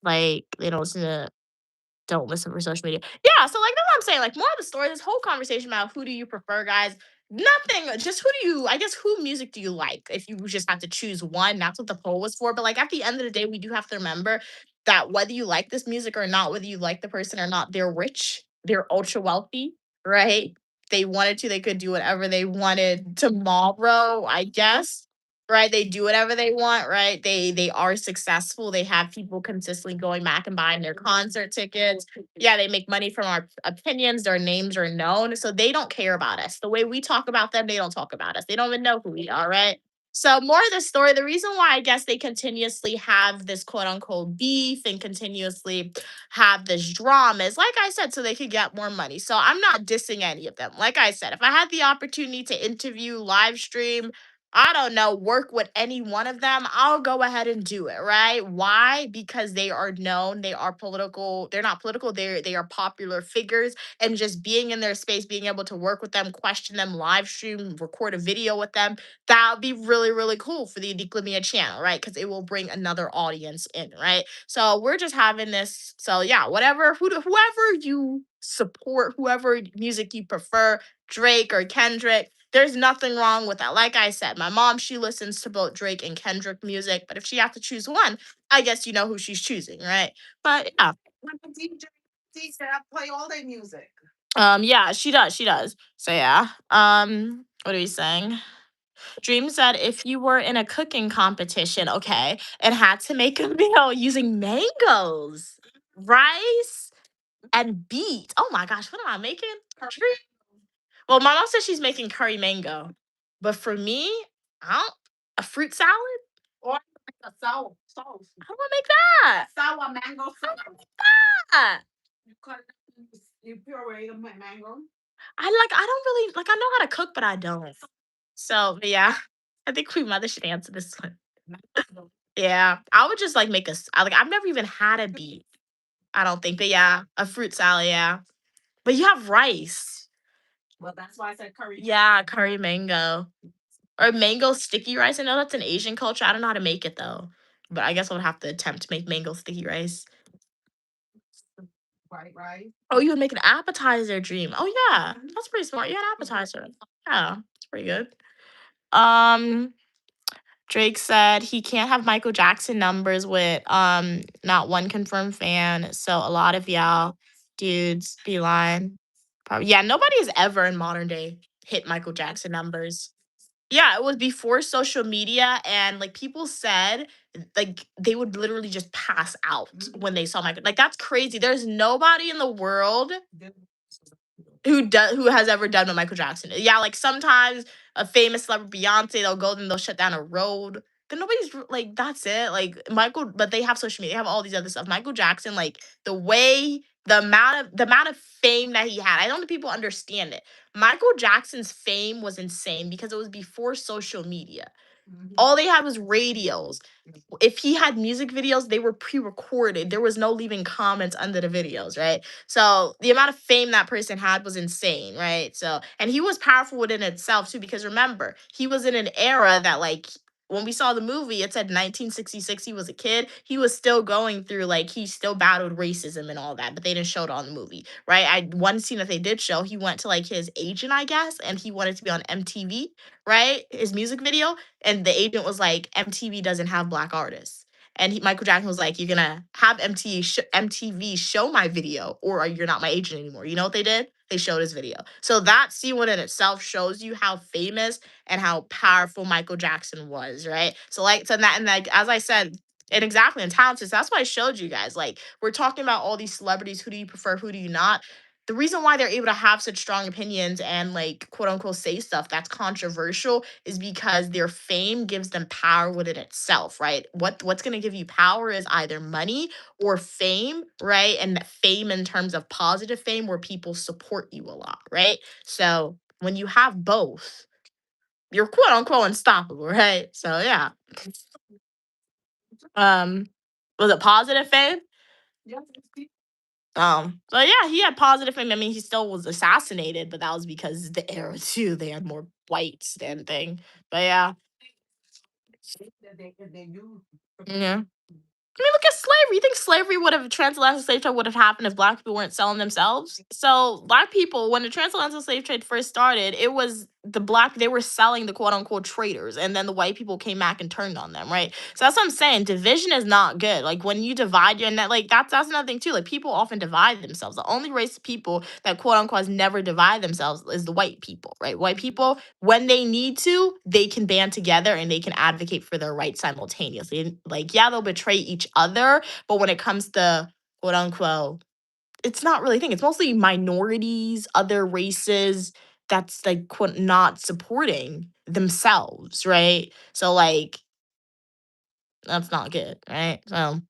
like they don't listen for social media?" Yeah, so like that's what I'm saying. Like more of the story, this whole conversation about who do you prefer, guys. Nothing, just who do you, I guess, who music do you like? If you just have to choose one, that's what the poll was for. But like at the end of the day, we do have to remember that whether you like this music or not, whether you like the person or not, they're rich, they're ultra wealthy, right? They wanted to, they could do whatever they wanted tomorrow, I guess. Right, they do whatever they want, right? They are successful. They have people consistently going back and buying their concert tickets. Yeah, they make money from our opinions. Their names are known, so they don't care about us. The way we talk about them, they don't talk about us. They don't even know who we are, right? So more of the story, the reason why I guess they continuously have this quote unquote beef and continuously have this drama is like I said, so they could get more money. So I'm not dissing any of them. Like I said, if I had the opportunity to interview, live stream, I don't know, work with any one of them, I'll go ahead and do it, right? Why? Because they are known, they are political, they're not political, they are popular figures, and just being in their space, being able to work with them, question them, live stream, record a video with them, that would be really, really cool for the Declimia channel, right? Because it will bring another audience in, right? So we're just having this. So yeah, whatever, whoever you support, whoever music you prefer, Drake or Kendrick, there's nothing wrong with that. Like I said, my mom, she listens to both Drake and Kendrick music, but if she has to choose one, I guess you know who she's choosing, right? But yeah. When the DJ play all their music. Yeah, she does. So yeah. What are we saying? Dream said if you were in a cooking competition, okay, and had to make a meal using mangoes, rice, and beets. Oh my gosh, what am I making? Dream. Well, my mom says she's making curry mango, but for me, I don't. A fruit salad? Or like a sour sauce. How do I make that? Sour mango sauce. Ah, You cut it, you puree the mango. I don't really like. I know how to cook, but I don't. So but yeah, I think Queen Mother should answer this one. Yeah, I would just like make like I've never even had a beet. I don't think, but yeah, a fruit salad. Yeah, but you have rice. Well, that's why I said curry. Yeah, curry mango. Or mango sticky rice. I know that's an Asian culture. I don't know how to make it though. But I guess I would have to attempt to make mango sticky rice. White rice. Oh, you would make an appetizer, Dream. Oh yeah. Mhm. That's pretty smart. Yeah, an appetizer. Yeah, it's pretty good. Um Drake said he can't have Michael Jackson numbers with not one confirmed fan. So a lot of y'all dudes be lying. Probably yeah, nobody has ever in modern day hit Michael Jackson numbers. Yeah, it was before social media, and like people said, like they would literally just pass out when they saw Michael. Like that's crazy. There's nobody in the world who has ever done what Michael Jackson did. Yeah, like sometimes a famous celebrity, Beyonce, they'll go and they'll shut down a road. nobody's like that's it. Like Michael, but they have social media. They have all these other stuff. Michael Jackson, like the amount of fame that he had. I don't think people understand it. Michael Jackson's fame was insane because it was before social media. Mhm. All they had was radios. If he had music videos, they were pre-recorded. There was no leaving comments under the videos, right? So the amount of fame that person had was insane, right? So, and he was powerful within itself too, because remember, he was in an era that like when we saw the movie, it said 1966. He was a kid. He was still going through like he still battled racism and all that, but they didn't show it on the movie, right? I one scene that they did show, he went to like his agent, I guess, and he wanted to be on MTV, right? His music video, and the agent was like, MTV doesn't have black artists. And Michael Jackson was like, you're gonna have MTV show my video, or you're not my agent anymore. You know what they did? They showed his video. So that scene in itself shows you how famous and how powerful Michael Jackson was, right? So like so that and like as I said, and exactly and talented. So that's why I showed you guys. Like we're talking about all these celebrities. Who do you prefer? Who do you not? The reason why they're able to have such strong opinions and like quote unquote say stuff that's controversial is because their fame gives them power within itself, right? What's going to give you power is either money or fame, right? And that fame in terms of positive fame where people support you a lot, right? So when you have both, you're quote unquote unstoppable, right? So yeah. Um was it positive fame? Yeah. So yeah, he had positive fame. I mean, he still was assassinated, but that was because the era too. They had more whites than thing. But yeah, They knew. yeah. I mean, look at slavery. You think slavery would have transatlantic slave trade would have happened if black people weren't selling themselves? So black people, when the transatlantic slave trade first started, it was the black they were selling the quote unquote traders, and then the white people came back and turned on them, right? So that's what I'm saying. Division is not good. Like when you divide your net, like that's another thing too. Like people often divide themselves. The only race of people that quote unquote has never divide themselves is the white people, right? White people, when they need to, they can band together and they can advocate for their rights simultaneously. And like, yeah, they'll betray each other, but when it comes to quote unquote, it's not really a thing. It's mostly minorities, other races that's like quote not supporting themselves, right? So like that's not good, right? So,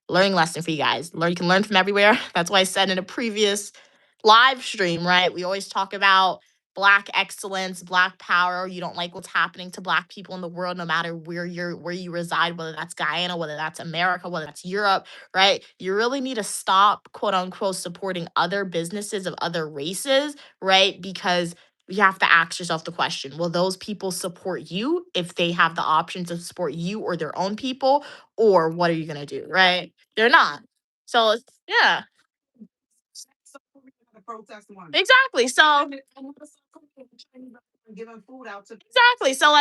learning lesson for you guys. You can learn from everywhere. That's why I said in a previous live stream, right? We always talk about black excellence, black power. You don't like what's happening to black people in the world, no matter where you reside, whether that's Guyana, whether that's America, whether that's Europe, right? You really need to stop, quote unquote, supporting other businesses of other races, right? Because you have to ask yourself the question, will those people support you if they have the option to support you or their own people, or what are you going to do, right? They're not. So yeah, The protest one. exactly. So Giving food out to. exactly. So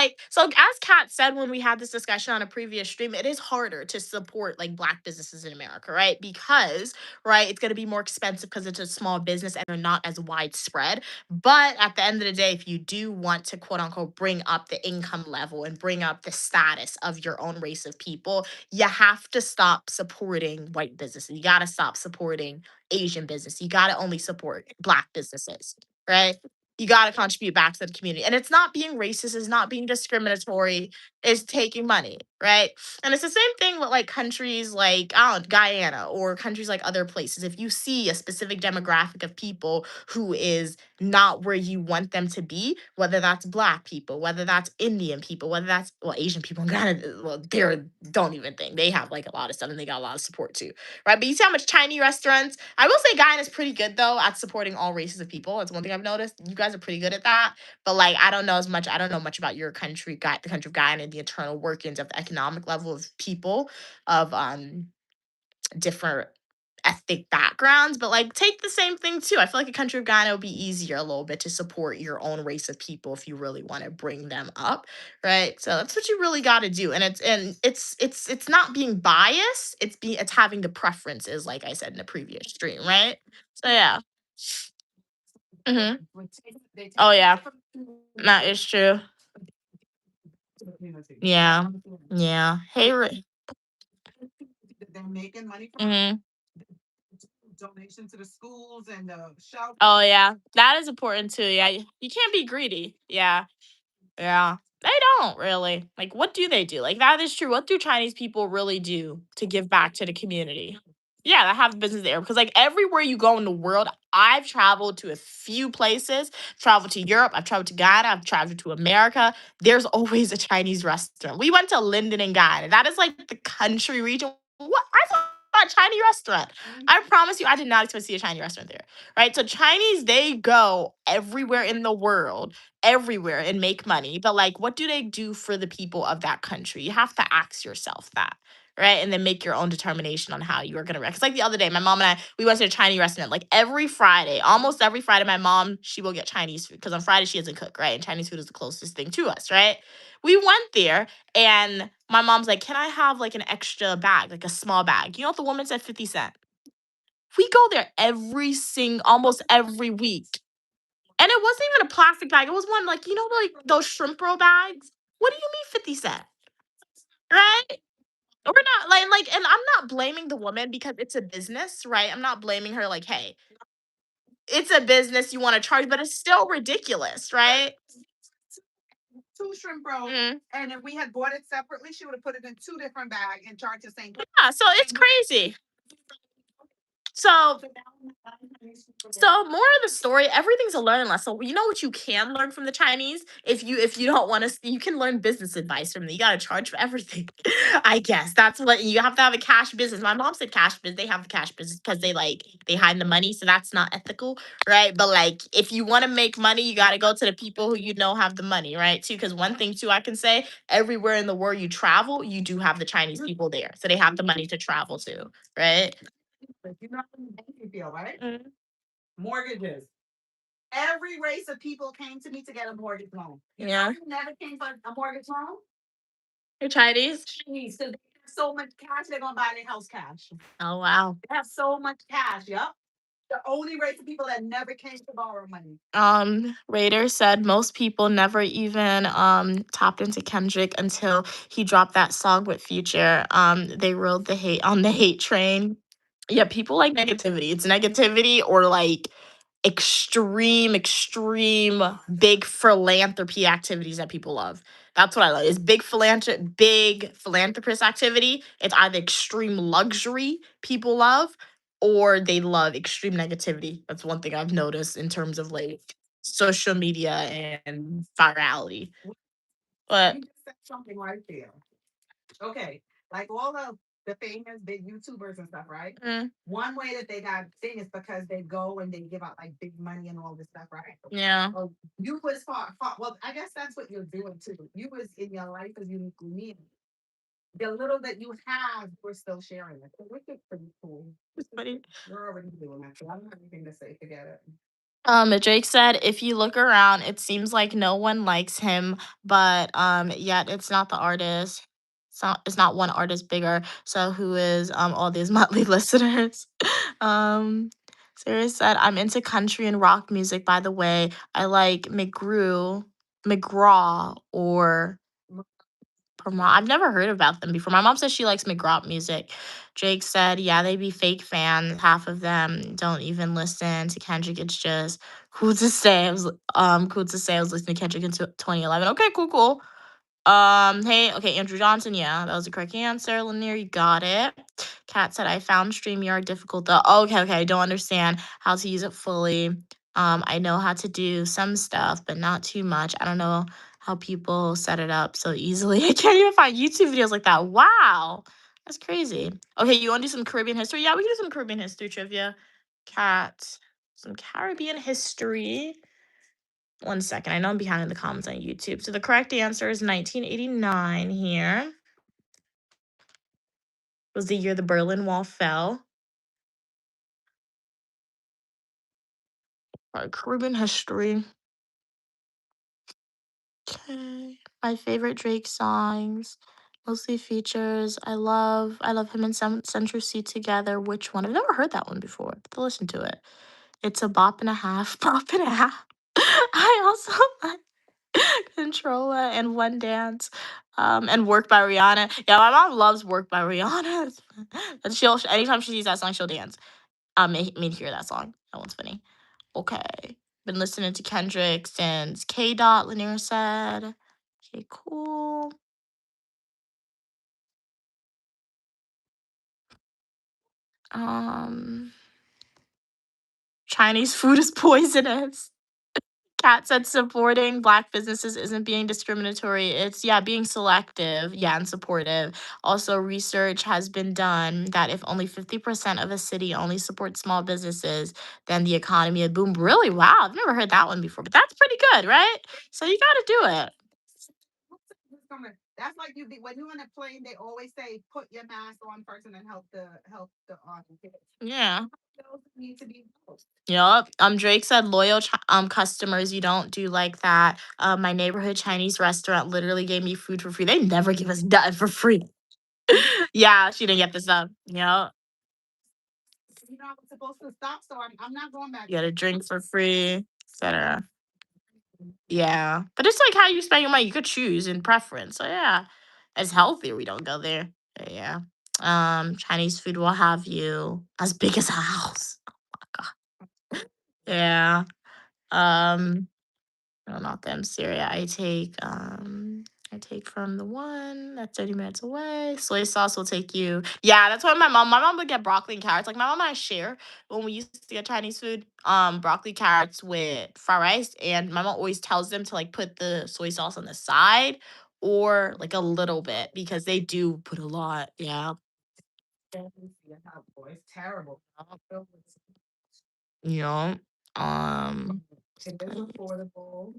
as Kat said when we had this discussion on a previous stream, it is harder to support like black businesses in America, right? Because, right, it's going to be more expensive because it's a small business and they're not as widespread. But at the end of the day, if you do want to quote unquote bring up the income level and bring up the status of your own race of people, you have to stop supporting white businesses. You got to stop supporting Asian business. You got to only support black businesses, right? You gotta contribute back to the community. And it's not being racist, it's not being discriminatory, it's taking money, right? And it's the same thing with like countries like I don't know, Guyana or countries like other places. If you see a specific demographic of people who is not where you want them to be, whether that's black people, whether that's Indian people, whether that's well, Asian people in Ghana, well, they're don't even think they have like a lot of stuff and they got a lot of support too, right? But you see how much Chinese restaurants. I will say Guyana is pretty good though at supporting all races of people. That's one thing I've noticed. You guys are pretty good at that. But like I don't know as much. I don't know much about your country, the country of Guyana, and the internal workings of the economic level of people of different ethnic backgrounds. But like take the same thing too. I feel like a country of Ghana would be easier a little bit to support your own race of people if you really want to bring them up, right? So that's what you really got to do. And it's not being biased. It's having the preferences, like I said in the previous stream, right? So yeah. Hmm. Oh yeah, that is true. Yeah, yeah. Hey, They're making money from hmm. donation to the schools and the shelter. Oh yeah, that is important too. Yeah, you can't be greedy. Yeah. Yeah. They don't really. Like, what do they do? Like, that is true. What do Chinese people really do to give back to the community? Yeah, that have business there because, like, everywhere you go in the world, I've traveled to a few places, traveled to Europe, I've traveled to Ghana, I've traveled to America. There's always a Chinese restaurant. We went to Linden in Ghana. That is like the country region. What? I thought Chinese restaurant. I promise you, I did not expect to see a Chinese restaurant there. Right. So Chinese, they go everywhere in the world, everywhere, and make money. But like, what do they do for the people of that country? You have to ask yourself that. Right. And then make your own determination on how you are going to react. Cause like the other day, my mom and I, we went to a Chinese restaurant. Like every Friday, almost every Friday, my mom, she will get Chinese food. Cause on Friday, she doesn't cook. Right. And Chinese food is the closest thing to us. Right. We went there and my mom's like, can I have like an extra bag, like a small bag? You know what the woman said? 50 cents. We go there almost every week. And it wasn't even a plastic bag. It was one like, like those shrimp roll bags. What do you mean 50 cents? Right? We're not and I'm not blaming the woman because it's a business, right? I'm not blaming her like, hey, it's a business you want to charge, but it's still ridiculous, right? Two shrimp rolls, Mhm. and if we had bought it separately, she would have put it in two different bags and charged the same. Yeah, so it's crazy. So So more of the story, everything's a learning lesson. You know what you can learn from the Chinese? If you don't want to, you can learn business advice from them. You gotta charge for everything. I guess that's what you have to have a cash business. My mom said cash business. They have the cash business because they hide the money, so that's not ethical, right? But like if you want to make money, you gotta go to the people who you know have the money, right? Too, because one thing too I can say, everywhere in the world you travel, you do have the Chinese people there, so they have the money to travel to, right? But you know how you feel, right? Mm. Mortgages. Every race of people came to me to get a mortgage loan. You know Yeah, who never came for a mortgage loan? you're Chinese. Chinese. So they have so much cash, they're gonna buy their house cash. Oh wow. They have so much cash, yep. The only race of people that never came to borrow money. Raider said most people never even tapped into Kendrick until he dropped that song with Future. They rode the hate on the hate train. Yeah, people like negativity. It's negativity or like extreme big philanthropy activities that people love. That's what I love. It's big philanthropist activity. It's either extreme luxury people love or they love extreme negativity. That's one thing I've noticed in terms of like social media and virality. But You just said something right there. Okay, like all of the famous big YouTubers and stuff, right? mm, One way that they got thing is because they go and they give out like big money and all this stuff, right? yeah. Well, you was far. Well, I guess that's what you're doing too. You was in your life as uniquely me. The little that you have, we're still sharing it. So which is pretty cool. It's funny. We're already doing that. So I don't have anything to say. Forget it. Jake said, if you look around, it seems like no one likes him, but yet it's not the artist. It's not one artist bigger. So who is all these motley listeners? um Sirius said, I'm into country and rock music, by the way. I like McGraw or I've never heard about them before. My mom says she likes McGraw music. Jake said, yeah, they be fake fans. Half of them don't even listen to Kendrick. It's just cool to say I was listening to Kendrick in 2011. Okay, cool. Hey, okay, Andrew Johnson, yeah, that was the correct answer. Lanier, you got it. Kat said, I found StreamYard difficult though. Okay, I don't understand how to use it fully. I know how to do some stuff, but not too much. I don't know how people set it up so easily. I can't even find YouTube videos like that. Wow. That's crazy. Okay, you want to do some Caribbean history? Yeah, we can do some Caribbean history trivia. Cat, some Caribbean history. One second. I know I'm behind in the comments on YouTube. So the correct answer is 1989 here. Was the year the Berlin Wall fell. All right, Caribbean history. Okay. My favorite Drake songs. Mostly features. I love him and Central C together. Which one? I've never heard that one before. I have to listen to it. It's a bop and a half. Bop and a half. I also like Controlla and One Dance. And Work by Rihanna. Yeah, my mom loves Work by Rihanna. And she'll anytime she sees that song, she'll dance. Made me hear that song. That one's funny. Okay. Been listening to Kendrick since K Dot, Lanier said. Okay, cool. Um, Chinese food is poisonous. Kat said supporting black businesses isn't being discriminatory. It's, yeah, being selective, yeah, and supportive. Also, research has been done that if only 50% of a city only supports small businesses, then the economy would boom. Really? Wow, I've never heard that one before, but that's pretty good, right? So you got to do it. That's like you be when you're on a plane. They always say put your mask on first and then help the Yeah. those need to be helped. Yep. Drake said loyal customers, you don't do like that. My neighborhood Chinese restaurant literally gave me food for free. They never give us nothing for free. Yeah, she didn't get this up. Yep. I was supposed to stop, so I'm not going back You there. got a drink for free, etc. Yeah. But it's like how you spend your money. You could choose in preference. So yeah. It's healthier we don't go there. Yeah. Chinese food will have you as big as a house. Yeah. Um No, not them. Syria. I take from the one that's 30 minutes away. Soy sauce will take you. Yeah, that's why my mom would get broccoli and carrots. Like my mom and I share when we used to get Chinese food, broccoli carrots with fried rice. And my mom always tells them to like put the soy sauce on the side or like a little bit because they do put a lot. Yeah. It's terrible. You know. Um It is affordable.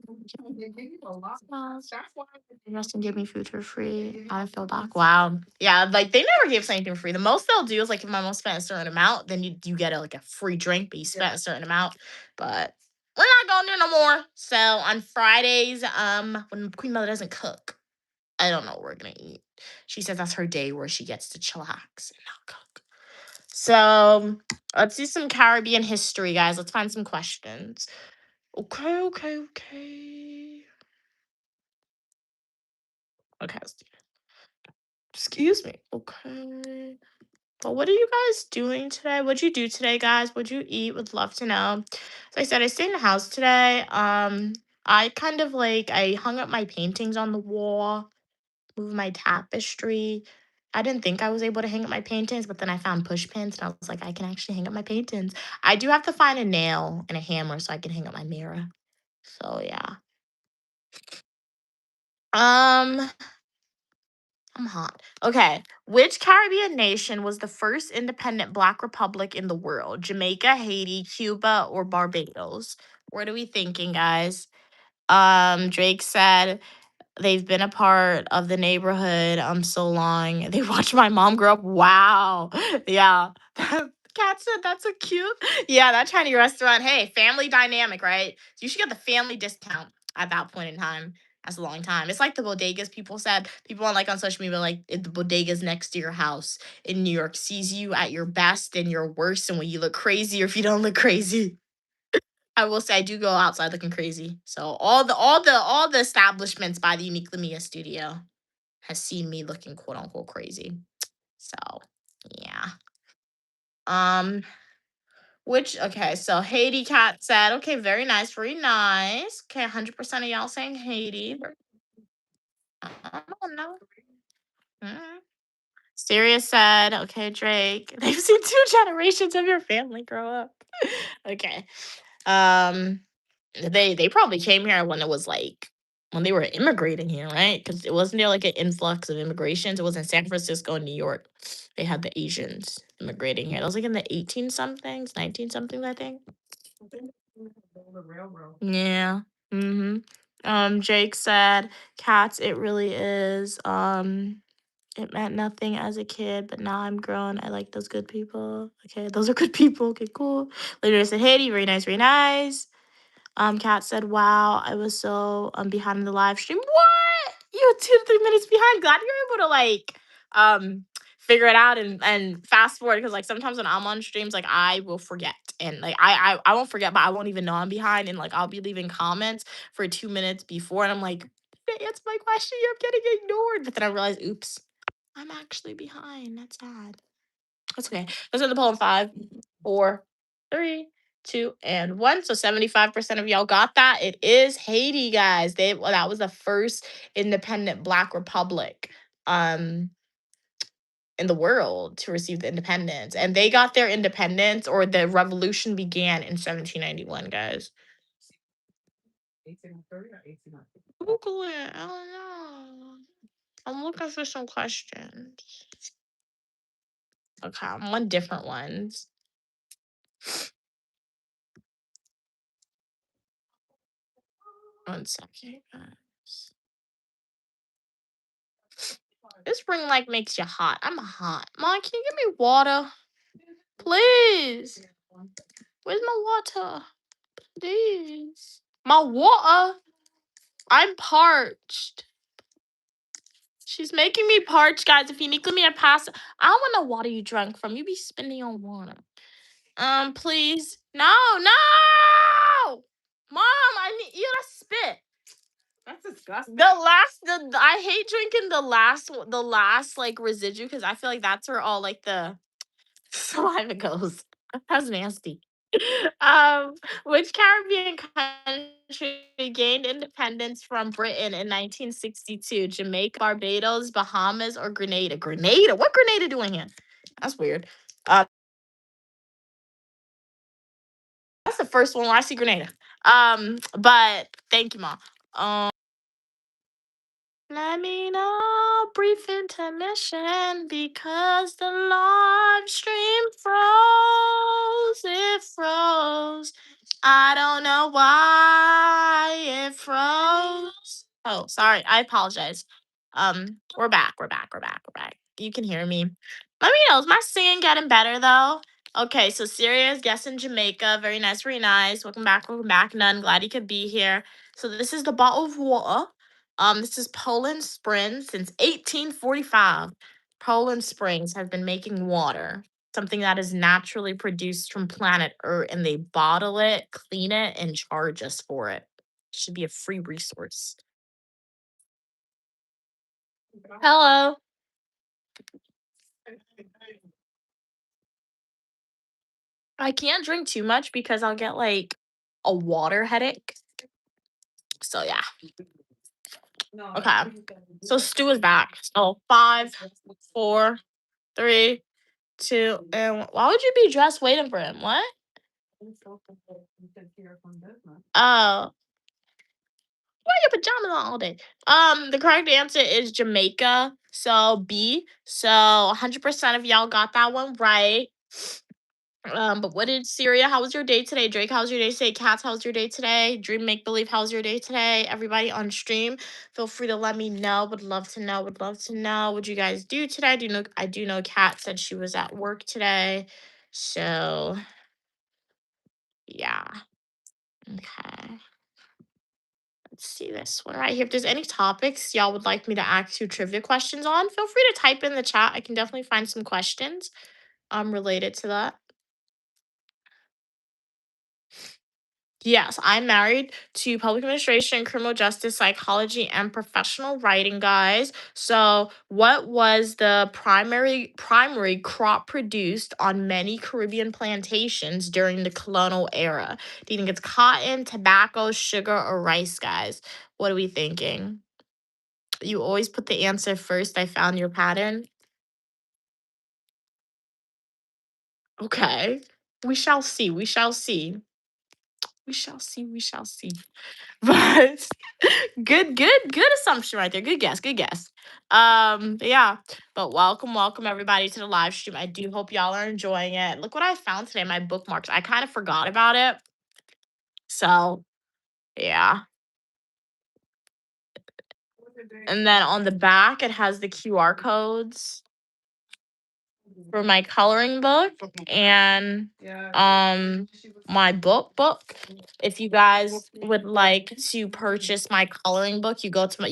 They give you a lot. Smiles. That's why Justin give me food for they free. give you I a feel lot. back. Wow. Yeah, like they never give us anything for free. The most they'll do is like if my mom spent a certain amount, then you get like a free drink, but you spent Yeah. a certain amount. But we're not going there no more. So on Fridays, when Queen Mother doesn't cook, I don't know what we're gonna eat. She says that's her day where she gets to chillax and not cook. So let's do some Caribbean history, guys. Let's find some questions. Okay, okay, okay. Okay, let's do excuse me. Okay. Well, what are you guys doing today? What'd you do today, guys? What'd you eat? Would love to know. So I said I stayed in the house today. I kind of like I hung up my paintings on the wall, moved my tapestry. I didn't think I was able to hang up my paintings, but then I found push pins and I was like, I can actually hang up my paintings. I do have to find a nail and a hammer so I can hang up my mirror. So yeah. Um, I'm hot. Okay. Which Caribbean nation was the first independent Black republic in the world? Jamaica, Haiti, Cuba, or Barbados? What are we thinking, guys? Drake said they've been a part of the neighborhood so long. They watched my mom grow up. Wow. Yeah. Cat said that's so cute. Yeah, that Chinese restaurant. Hey, family dynamic, right? So you should get the family discount at that point in time. That's a long time. It's like the bodegas people said. People on like on social media, like if the bodegas next to your house in New York sees you at your best and your worst, and when you look crazy or if you don't look crazy. I will say I do go outside looking crazy. So all the establishments by the Unique Lamia studio has seen me looking quote unquote crazy. So yeah. Um which okay, so Haiti Cat said, okay, very nice, very nice. Okay, 100% of y'all saying Haiti. I don't know. Mm. Sirius said, okay, Drake. They've seen two generations of your family grow up. Okay. Um they probably came here when it was like when they were immigrating here, right? Because it wasn't there like an influx of immigrations. It was in San Francisco and New York. They had the Asians immigrating here. That was like in the 18 somethings, 19 somethings, I think. I think the railroad. Yeah. Mm-hmm. Jake said, cats, it really is. It meant nothing as a kid, but now I'm grown. I like those good people. Okay, those are good people. Okay, cool. Later said, Haiti, very nice, very nice. Kat said, "Wow, I was so behind the live stream. What? You were 2 to 3 minutes behind. Glad you're able to like figure it out and fast forward because like sometimes when I'm on streams, like I will forget and like I won't forget, but I won't even know I'm behind and like I'll be leaving comments for 2 minutes before, and I'm like, it's my question. You're getting ignored, but then I realize, oops, I'm actually behind. That's sad. That's okay. Let's end the poll in 5, 4, 3, 2, and 1. So 75% of y'all got that. It is Haiti, guys. That was the first independent Black republic um in the world to receive the independence. And they got their independence, or the revolution began in 1791, guys. 1830 or 1800? Google it. I don't know. I'm looking for some questions. Okay, I'm on different ones. One second, guys. This spring like makes you hot. I'm hot. Mom, can you give me water? Please. Where's my water? Please. My water. I'm parched. She's making me parched, guys. If you need me to pass, I don't want no water you drunk from. You be spending your water. Please. No, no! Mom, I need you to spit. That's disgusting. I hate drinking the last like residue, because I feel like that's where all like the saliva goes. That's nasty. Um, which Caribbean country gained independence from Britain in 1962? Jamaica, Barbados, Bahamas, or Grenada? Grenada? What Grenada doing here? That's weird. That's the first one where I see Grenada. But thank you, Mom. Let me know, brief intermission, because the live stream froze. It froze. I don't know why it froze. Oh, sorry. I apologize. We're back. We're back. We're back. We're back. You can hear me. Let me know. Is my singing getting better though? Okay, so Syria is guessing Jamaica. Very nice, very nice. Welcome back, welcome back. None. Glad you could be here. So this is the bottle of water. This is Poland Springs since 1845. Poland Springs have been making water, something that is naturally produced from planet Earth, and they bottle it, clean it, and charge us for it. Should be a free resource. Hello. I can't drink too much because I'll get like a water headache. So yeah. Okay. So Stu is back. So 5, 4, 3, 2, and why would you be dressed waiting for him? What? Oh, wear your pajamas on all day. The correct answer is Jamaica. So B. So 100% of y'all got that one right. But what did Syria? How was your day today? Drake, how's your day today? Cats, how's your day today? Dream Make Believe, how's your day today? Everybody on stream, feel free to let me know. Would love to know. Would love to know what you guys do today. I do know Kat said she was at work today. So yeah. Okay. Let's see this one right here. If there's any topics y'all would like me to ask you trivia questions on, feel free to type in the chat. I can definitely find some questions related to that. Yes, I'm married to public administration, criminal justice, psychology, and professional writing, guys. So, what was the primary crop produced on many Caribbean plantations during the colonial era? Do you think it's cotton, tobacco, sugar, or rice, guys? What are we thinking? You always put the answer first. I found your pattern. Okay. We shall see. We shall see. We shall see. We shall see. But good assumption right there. Good guess. Good guess. Yeah. But welcome everybody to the live stream. I do hope y'all are enjoying it. Look what I found today. My bookmarks. I kind of forgot about it. So yeah. And then on the back, it has the QR codes for my coloring book and my book. If you guys would like to purchase my coloring book, you can go to my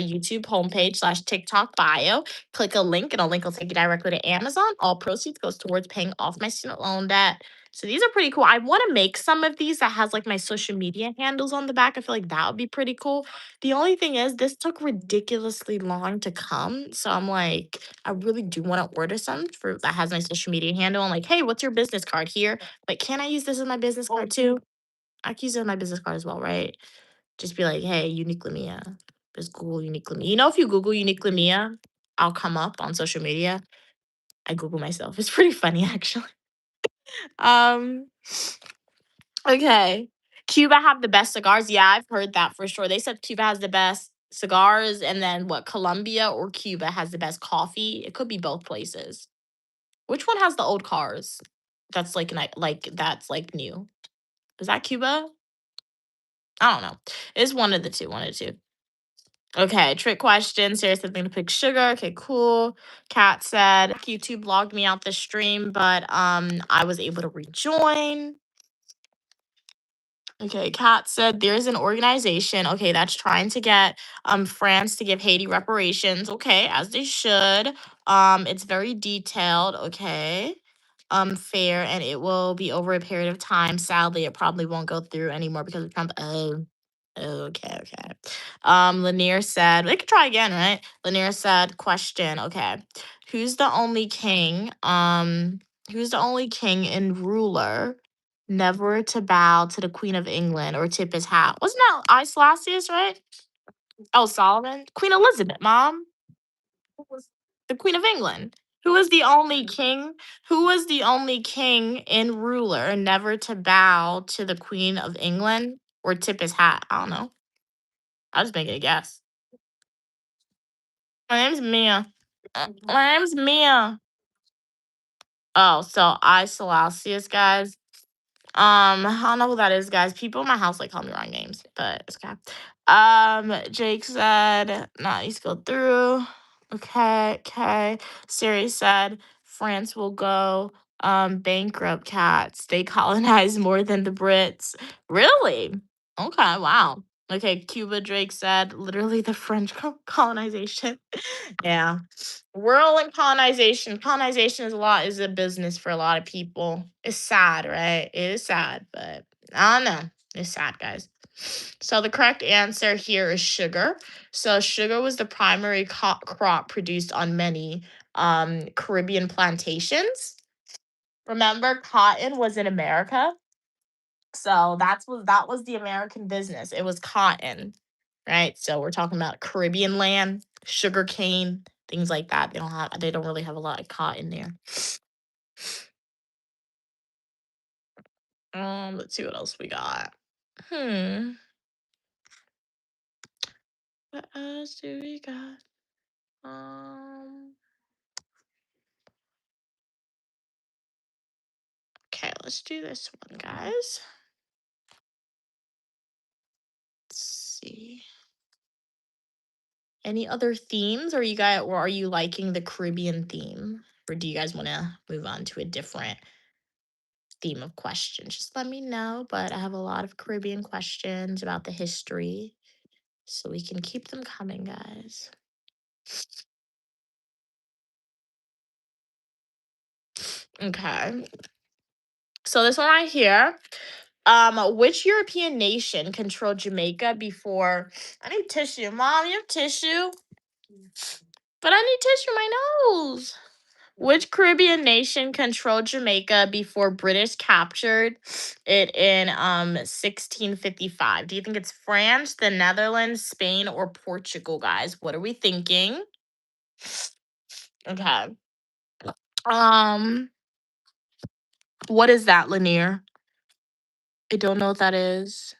YouTube homepage / TikTok bio, click a link, and a link will take you directly to Amazon. All proceeds goes towards paying off my student loan debt. So these are pretty cool. I want to make some of these that has like my social media handles on the back. I feel like that would be pretty cool. The only thing is this took ridiculously long to come. So I'm like, I really do want to order some for that has my social media handle. I'm like, hey, what's your business card here? But can I use this as my business card too? I can use it as my business card as well, right? Just be like, hey, Unique Lamia. Just Google Unique Lamia. You know, if you Google Unique Lamia, I'll come up on social media. I Google myself. It's pretty funny actually. Um, okay. Cuba have the best cigars. Yeah, I've heard that for sure. They said Cuba has the best cigars, and then what, Colombia or Cuba has the best coffee. It could be both places. Which one has the old cars? That's that's like new. Is that Cuba? I don't know. It's one of the two. One of the two. Okay, trick question. Sarah said I'm gonna pick sugar. Okay, cool. Kat said YouTube logged me out the stream, but I was able to rejoin. Okay, Kat said there's an organization, okay, that's trying to get France to give Haiti reparations. Okay, as they should. It's very detailed, okay. Fair, and it will be over a period of time. Sadly, it probably won't go through anymore because of Trump. Oh, okay, okay. Lanier said, we could try again, right? Lanier said, question, okay. Who's the only king? Who's the only king and ruler never to bow to the Queen of England or tip his hat? Wasn't that Islasius, right? Oh, Solomon? Queen Elizabeth, mom. Who was the Queen of England? Who was the only king? Who was the only king and ruler never to bow to the Queen of England or tip his hat? I don't know. I was making a guess. My name's Mia. My name's Mia. Oh, so Isolasius, guys. I don't know who that is, guys. People in my house like call me wrong names, but it's okay. Jake said, nah, he's go through. Okay, okay. Siri said France will go bankrupt, cats. They colonize more than the Brits. Really? Okay, wow. Okay, Cuba Drake said literally the French colonization. Yeah. Rural and colonization. Colonization is a business for a lot of people. It's sad, right? It is sad, but I don't know. It's sad, guys. So the correct answer here is sugar. So sugar was the primary crop produced on many Caribbean plantations. Remember, cotton was in America. So that was the American business. It was cotton, right? So we're talking about Caribbean land, sugar cane, things like that. They don't really have a lot of cotton there. Let's see what else we got. What else do we got? Okay, let's do this one, guys. Let's see. Any other themes? Or are you liking the Caribbean theme? Or do you guys want to move on to a different theme of questions? Just let me know. But I have a lot of Caribbean questions about the history. So we can keep them coming, guys. Okay. So this one right here. Which European nation controlled Jamaica before? I need tissue. Mom, you have tissue? But I need tissue in my nose. Which Caribbean nation controlled Jamaica before British captured it in 1655? Do you think it's France, the Netherlands, Spain, or Portugal, guys? What are we thinking? Okay. Um, what is that, Lanier? I don't know what that is.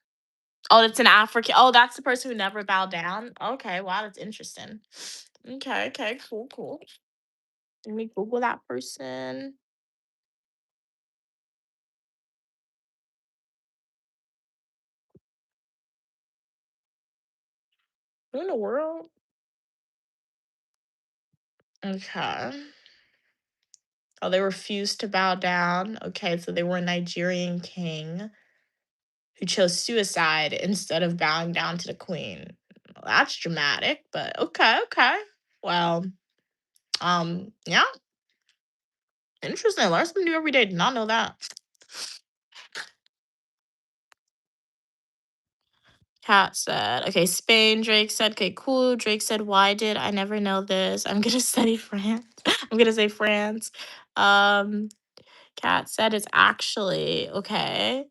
Oh, it's an African. Oh, that's the person who never bowed down. Okay, wow, that's interesting. Okay, okay, cool, cool. Let me Google that person. Who in the world? Okay. Oh, they refused to bow down. Okay, so they were a Nigerian king who chose suicide instead of bowing down to the queen. Well, that's dramatic, but okay, okay. Well, yeah, interesting. Learn something new every day. Did not know that. Kat said, okay, Spain. Drake said, okay, cool. Drake said, why did I never know this? I'm gonna study France. I'm gonna say France. Um, Kat said it's actually okay.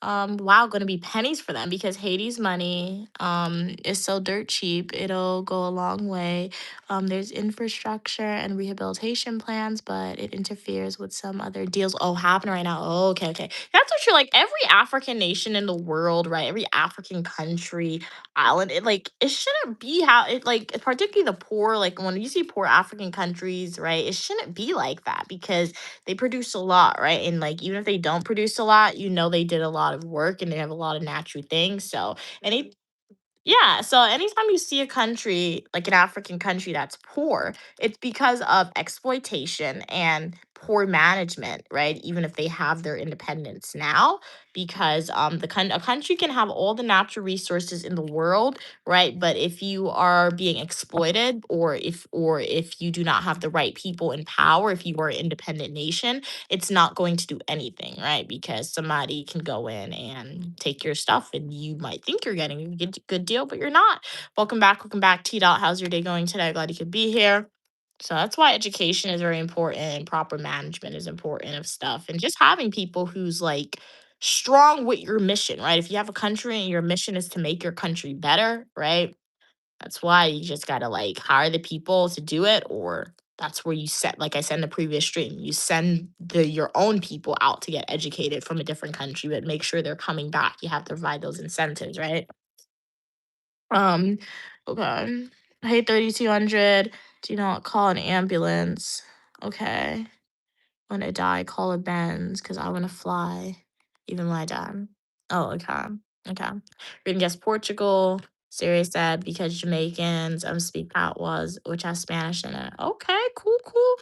Wow, gonna be pennies for them because Haiti's money is so dirt cheap. It'll go a long way. There's infrastructure and rehabilitation plans, but it interferes with some other deals. Oh, happening right now. Oh, okay, okay. That's what you're like. Every African nation in the world, right? Every African country, island, it shouldn't be how it like particularly the poor, like when you see poor African countries, right? It shouldn't be like that because they produce a lot, right? And like even if they don't produce a lot, they did a lot of work and they have a lot of natural things. So any yeah, so anytime you see a country, like an African country that's poor, it's because of exploitation and poor management, right? Even if they have their independence now, because a country can have all the natural resources in the world, right? But if you are being exploited, or if you do not have the right people in power, if you are an independent nation, it's not going to do anything, right? Because somebody can go in and take your stuff, and you might think you're getting a good deal, but you're not. Welcome back, T Dot. How's your day going today? Glad you could be here. So that's why education is very important, and proper management is important of stuff, and just having people who's like strong with your mission, right? If you have a country and your mission is to make your country better, right? That's why you just gotta like hire the people to do it, or that's where you set, like I said in the previous stream, you send your own people out to get educated from a different country, but make sure they're coming back. You have to provide those incentives, right? Um, okay. Hey, 3200. Do not call an ambulance. Okay. When I die, call a Benz because I want to fly, even when I die. Oh, okay. Okay. We're gonna guess Portugal. Siri said because Jamaicans speak patois, which has Spanish in it. Okay, cool, cool.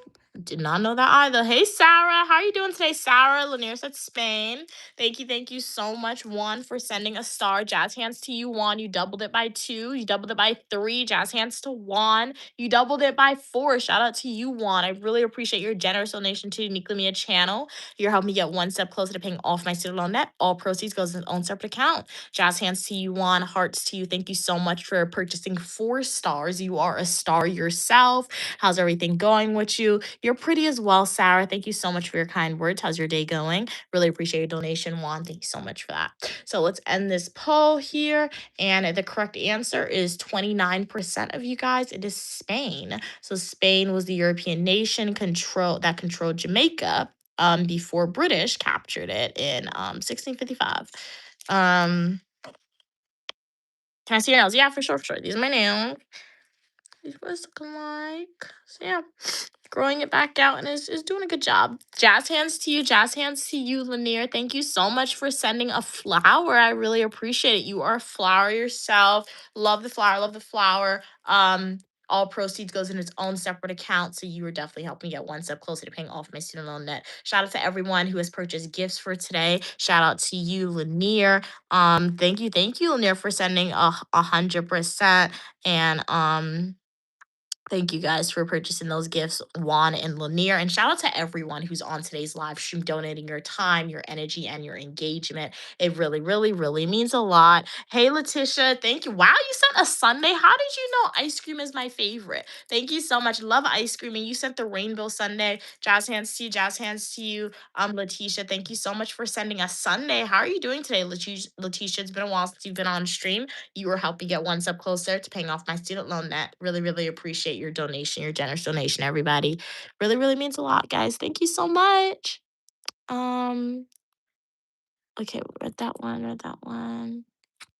Did not know that either. Hey, Sarah, how are you doing today, Sarah? Lanier said Spain. Thank you so much, Juan, for sending a star. Jazz hands to you, Juan. You doubled it by 2. You doubled it by 3. Jazz hands to Juan. You doubled it by 4. Shout out to you, Juan. I really appreciate your generous donation to Uniquely Mia channel. You're helping me get one step closer to paying off my student loan debt. All proceeds goes in its own separate account. Jazz hands to you, Juan. Hearts to you. Thank you so much for purchasing 4 stars. You are a star yourself. How's everything going with you? You're pretty as well, Sarah. Thank you so much for your kind words. How's your day going? Really appreciate your donation, Juan. Thank you so much for that. So let's end this poll here. And the correct answer is 29% of you guys. It is Spain. So Spain was the European nation that controlled Jamaica before British captured it in 1655. Can I see your nails? Yeah, for sure, for sure. These are my nails. These was looking like. So yeah, growing it back out and is doing a good job. Jazz hands to you, Lanier. Thank you so much for sending a flower. I really appreciate it. You are a flower yourself. Love the flower, love the flower. All proceeds goes in its own separate account. So you are definitely helping me get one step closer to paying off my student loan debt. Shout out to everyone who has purchased gifts for today. Shout out to you, Lanier. Thank you, Lanier, for sending 100%. And thank you guys for purchasing those gifts, Juan and Lanier. And shout out to everyone who's on today's live stream, donating your time, your energy, and your engagement. It really, really, really means a lot. Hey, Letitia, thank you. Wow, you sent a Sunday. How did you know ice cream is my favorite? Thank you so much. Love ice cream. And you sent the rainbow Sunday. Jazz hands to you. Jazz hands to you. Letitia, thank you so much for sending a Sunday. How are you doing today, Letitia? It's been a while since you've been on stream. You are helping get one step closer to paying off my student loan debt. Really, really appreciate your donation, your generous donation, everybody. Really, really means a lot, guys. Thank you so much. Um, okay, read that one, read that one.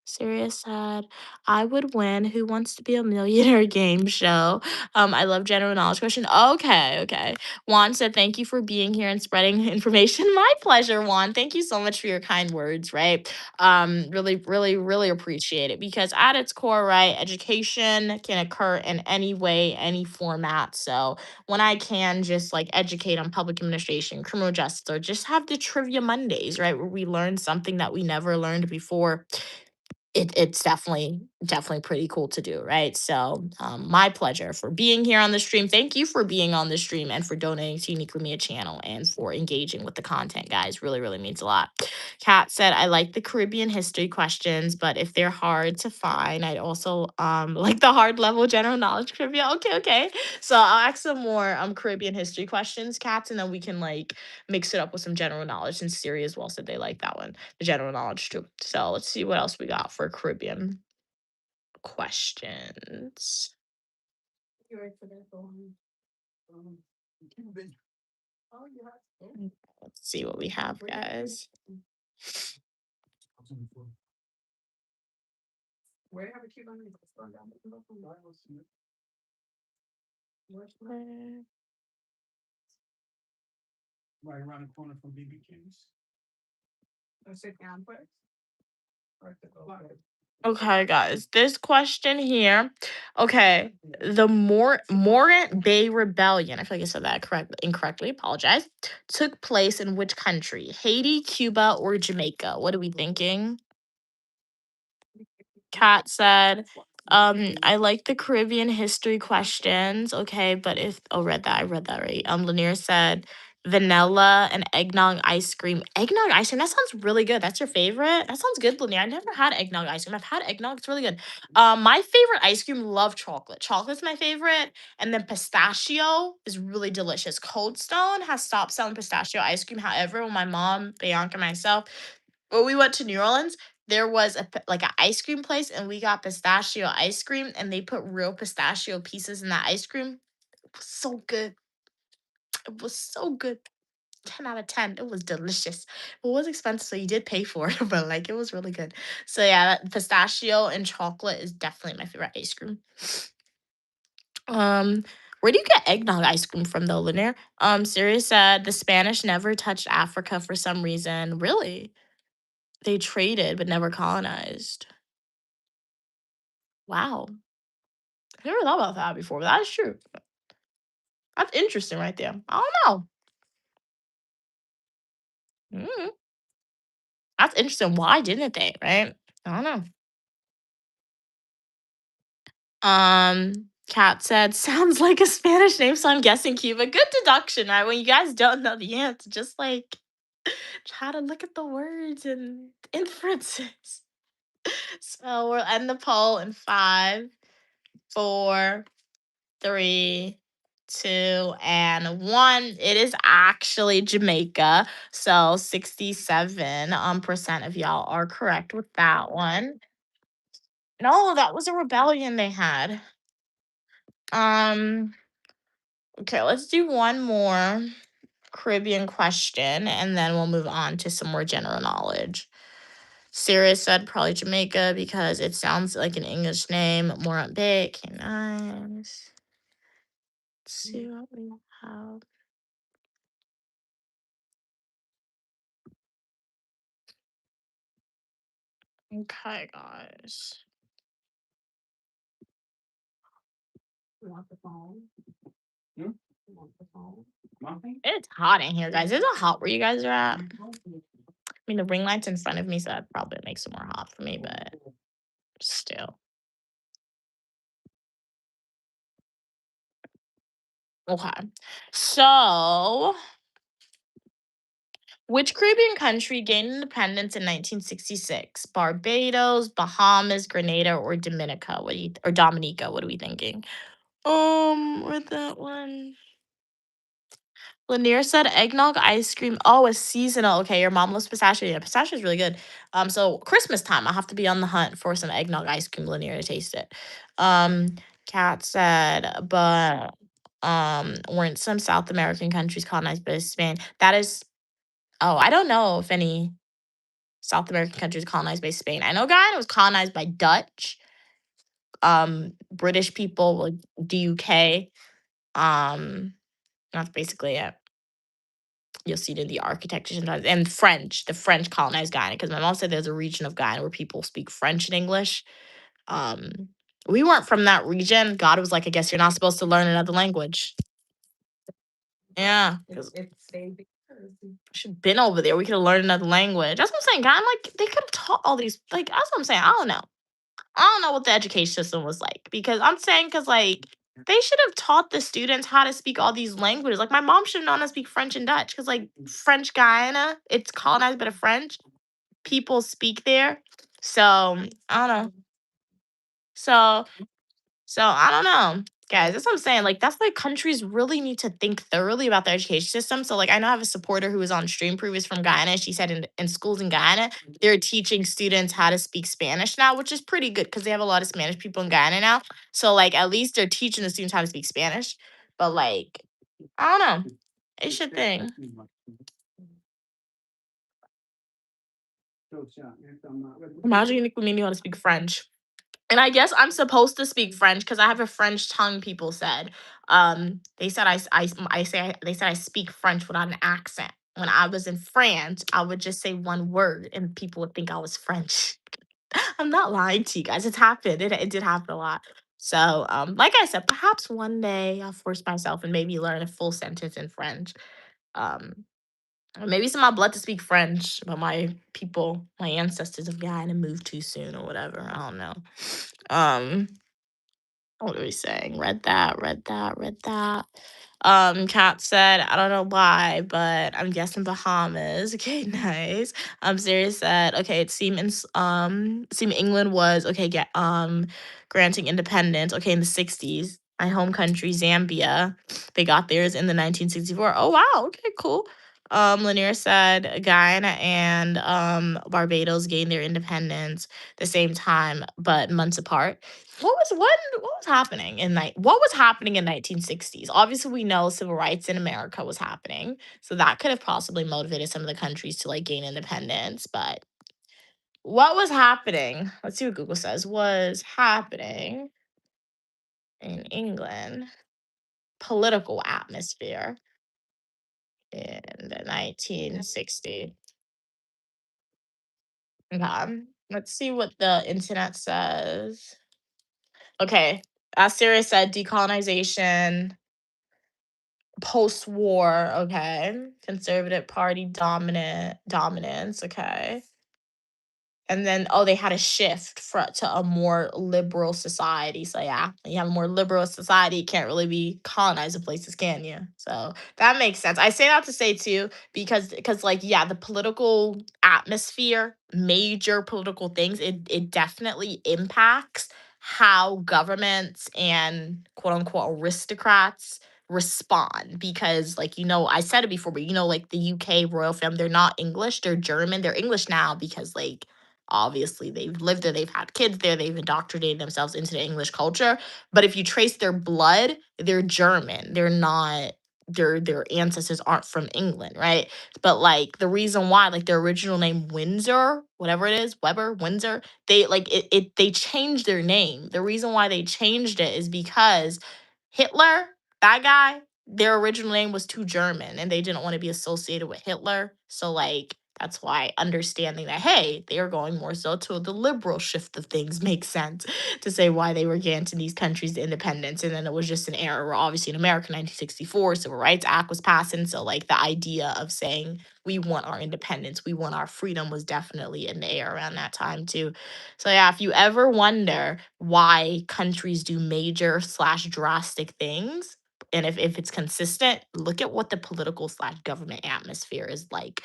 Sirius said, I would win Who Wants to Be a Millionaire game show. I love general knowledge question. Okay, okay. Juan said, thank you for being here and spreading information. My pleasure, Juan. Thank you so much for your kind words, right? Really, really, really appreciate it because at its core, right, education can occur in any way, any format. So when I can just like educate on public administration, criminal justice, or just have the trivia Mondays, right, where we learn something that we never learned before, it's definitely definitely pretty cool to do, right? So, my pleasure for being here on the stream. Thank you for being on the stream and for donating to Uniquely Mia channel and for engaging with the content, guys. Really, really means a lot. Kat said, I like the Caribbean history questions, but if they're hard to find, I'd also like the hard level general knowledge trivia. Okay, okay. So I'll ask some more Caribbean history questions, Cats, and then we can like mix it up with some general knowledge. And Siri as well said they like that one, the general knowledge too. So let's see what else we got for Caribbean questions. You ready for that? Go on. Oh, you have. Let's see what we have, guys. Where have a cube on it? Scroll down. Right around the corner from BB King's. Sit down first. Okay, guys, this question here. Okay, the Morant Bay Rebellion, I feel like I said that incorrectly, apologize, took place in which country? Haiti, Cuba, or Jamaica? What are we thinking? Kat said, I like the Caribbean history questions. Okay, but if I read that right. Lanier said vanilla and eggnog ice cream. Eggnog ice cream, that sounds really good. That's your favorite? That sounds good, Lanier. I never had eggnog ice cream. I've had eggnog, it's really good. My favorite ice cream, love chocolate. Chocolate's my favorite. And then pistachio is really delicious. Cold Stone has stopped selling pistachio ice cream. However, when my mom, Bianca, and myself, when we went to New Orleans, there was like an ice cream place, and we got pistachio ice cream, and they put real pistachio pieces in that ice cream. It was so good. It was so good. 10 out of 10. It was delicious. It was expensive, so you did pay for it, but like it was really good. So yeah, that pistachio and chocolate is definitely my favorite ice cream. Where do you get eggnog ice cream from though, Lanier? Sirius said the Spanish never touched Africa for some reason. Really? They traded but never colonized. Wow. I never thought about that before, but that is true. That's interesting right there. I don't know. That's interesting. Why didn't they, right? I don't know. Kat said, sounds like a Spanish name, so I'm guessing Cuba. Good deduction, right? When you guys don't know the answer, just like try to look at the words and inferences. So we'll end the poll in 5, 4, 3, 2, and 1. It is actually Jamaica. So 67 percent of y'all are correct with that one. No, that was a rebellion they had. Um okay, let's do one more Caribbean question and then we'll move on to some more general knowledge. Sirius said probably Jamaica because it sounds like an English name. Morant Bay, okay, nice. Let's see what we have. Okay, guys. You want the phone? You want the phone? It's hot in here, guys. Is it hot where you guys are at? I mean, the ring light's in front of me, so that probably makes it more hot for me, but still. Okay. So, which Caribbean country gained independence in 1966? Barbados, Bahamas, Grenada, or Dominica? Or Dominica? What are we thinking? With that one. Lanier said eggnog ice cream. Oh, it's seasonal. Okay, your mom loves pistachio. Yeah, pistachio is really good. So Christmas time, I'll have to be on the hunt for some eggnog ice cream, Lanier, to taste it. Kat said, but weren't some South American countries colonized by Spain? That is, oh, I don't know if any South American countries colonized by Spain. I know Guyana was colonized by Dutch, British people, like the UK. That's basically it. You'll see it in the architecture sometimes. And French, the French colonized Guyana, because my mom said there's a region of Guyana where people speak French and English. Um, we weren't from that region. God was like, I guess you're not supposed to learn another language. Yeah. Should have been over there. We could have learned another language. That's what I'm saying. God, I'm like, they could have taught all these. Like, that's what I'm saying. I don't know. I don't know what the education system was like because I'm saying because like they should have taught the students how to speak all these languages. Like my mom should have known how to speak French and Dutch because like French Guyana, it's colonized by the French. People speak there. So I don't know. So so I don't know. Guys, that's what I'm saying. Like that's why countries really need to think thoroughly about their education system. So like I know I have a supporter who was on stream previous from Guyana. She said in schools in Guyana, they're teaching students how to speak Spanish now, which is pretty good because they have a lot of Spanish people in Guyana now. So like at least they're teaching the students how to speak Spanish. But like, I don't know. It should thing. Imagine you knew how to speak French. And I guess I'm supposed to speak French because I have a French tongue, people said. They said they said I speak French without an accent. When I was in France, I would just say one word and people would think I was French. I'm not lying to you guys. It's happened. It did happen a lot. So, like I said, perhaps one day I'll force myself and maybe learn a full sentence in French. Um, or maybe it's in my blood to speak French, but my people, my ancestors have gotten to move too soon or whatever. I don't know. Um, what are we saying? Read that, read that, read that. Kat said, I don't know why, but I'm guessing Bahamas. Okay, nice. Sirius said, okay, it seemed England was okay, granting independence, okay, in the 60s. My home country, Zambia. They got theirs in the 1964. Oh wow, okay, cool. Lanier said Guyana and Barbados gained their independence the same time, but months apart. What was happening in what was happening in 1960s? Obviously, we know civil rights in America was happening, so that could have possibly motivated some of the countries to like gain independence. But what was happening? Let's see what Google says. Was happening in England political atmosphere in the 1960s. Okay, let's see what the internet says. Okay, as Sirius said, decolonization post-war, okay. Conservative party dominance, okay. And then, oh, they had a shift to a more liberal society. So yeah, when you have a more liberal society, you can't really be colonizing places, can you? So that makes sense. I say that to say too, because like yeah, the political atmosphere, major political things, it definitely impacts how governments and quote unquote aristocrats respond because like I said it before, but like the UK royal family, they're not English, they're German. They're English now because like obviously they've lived there, they've had kids there, they've indoctrinated themselves into the English culture. But if you trace their blood, they're German. They're not their ancestors aren't from England, right? But like the reason why, like their original name Windsor, whatever it is, Weber, Windsor, they like they changed their name. The reason why they changed it is because Hitler, that guy, their original name was too German and they didn't want to be associated with Hitler. So like that's why understanding that, hey, they are going more so to the liberal shift of things makes sense to say why they were granting these countries the independence. And then it was just an era where obviously in America, 1964, Civil Rights Act was passing. So like the idea of saying we want our independence, we want our freedom was definitely in the air around that time too. So yeah, if you ever wonder why countries do major slash drastic things, and if it's consistent, look at what the political slash government atmosphere is like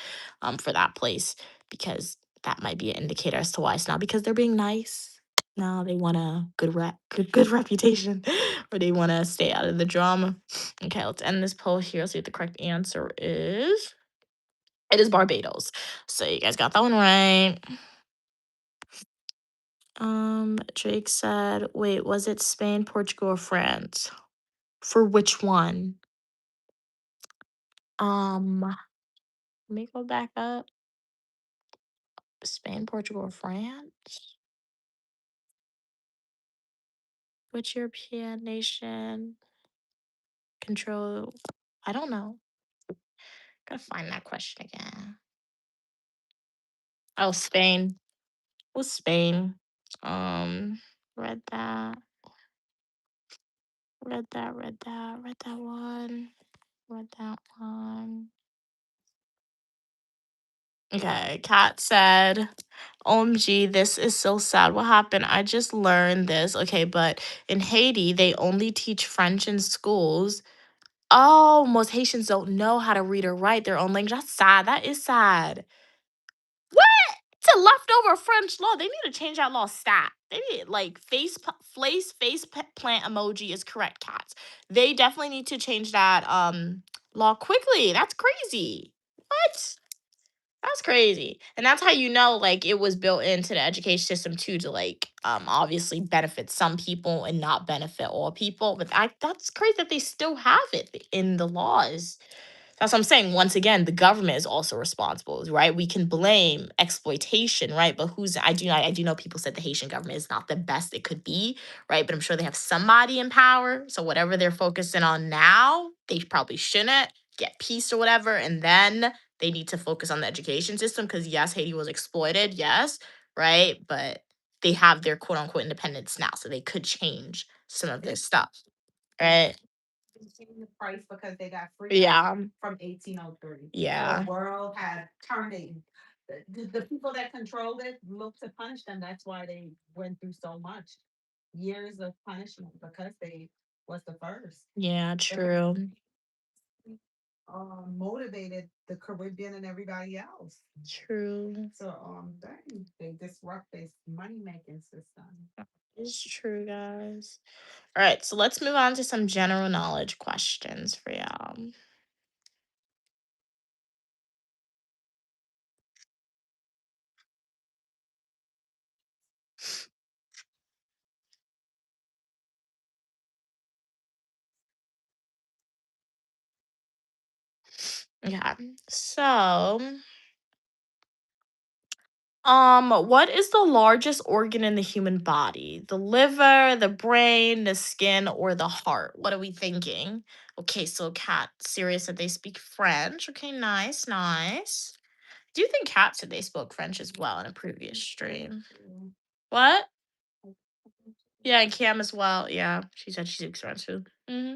for that place because that might be an indicator as to why it's not because they're being nice. No, they want a good reputation, or they want to stay out of the drama. Okay, let's end this poll here. See what the correct answer is. It is Barbados. So you guys got that one right. Drake said, wait, was it Spain, Portugal, or France? For which one? Let me go back up. Spain, Portugal, or France? Which European nation control? I don't know. Gotta find that question again. Oh, Spain. It was Spain. Read that. Read that. Read that. Read that one. Read that one. Okay, Kat said OMG, this is so sad. What happened? I just learned this. Okay, but in Haiti, they only teach French in schools. Oh, most Haitians don't know how to read or write their own language. That's sad. That is sad. What? It's a leftover French law. They need to change that law stat. They need like plant emoji is correct, cats. They definitely need to change that law quickly. That's crazy. What? That's crazy. And that's how you know like it was built into the education system too to like obviously benefit some people and not benefit all people. But that's crazy that they still have it in the laws. That's what I'm saying. Once again, the government is also responsible, right? We can blame exploitation, right? But I do know people said the Haitian government is not the best it could be, right? But I'm sure they have somebody in power. So whatever they're focusing on now, they probably shouldn't get peace or whatever. And then they need to focus on the education system because yes, Haiti was exploited, yes, right? But they have their quote unquote independence now. So they could change some of this stuff. Right. Paying the price because they got freedom Yeah. from 1803. So Yeah. the world had turned it. The people that controlled it looked to punish them. That's why they went through so much years of punishment because they was the first. Yeah, The true. motivated the Caribbean and everybody else. True. So they disrupt this money making system. It's true, guys. All right, so let's move on to some general knowledge questions for y'all. Yeah. So, what is the largest organ in the human body? The liver, the brain, the skin, or the heart? What are we thinking? Okay, so cat serious that they speak French. Okay, nice, nice. Do you think Kat said they spoke French as well in a previous stream? What? Yeah, and Cam as well. Yeah, she said she speaks French too. Hmm.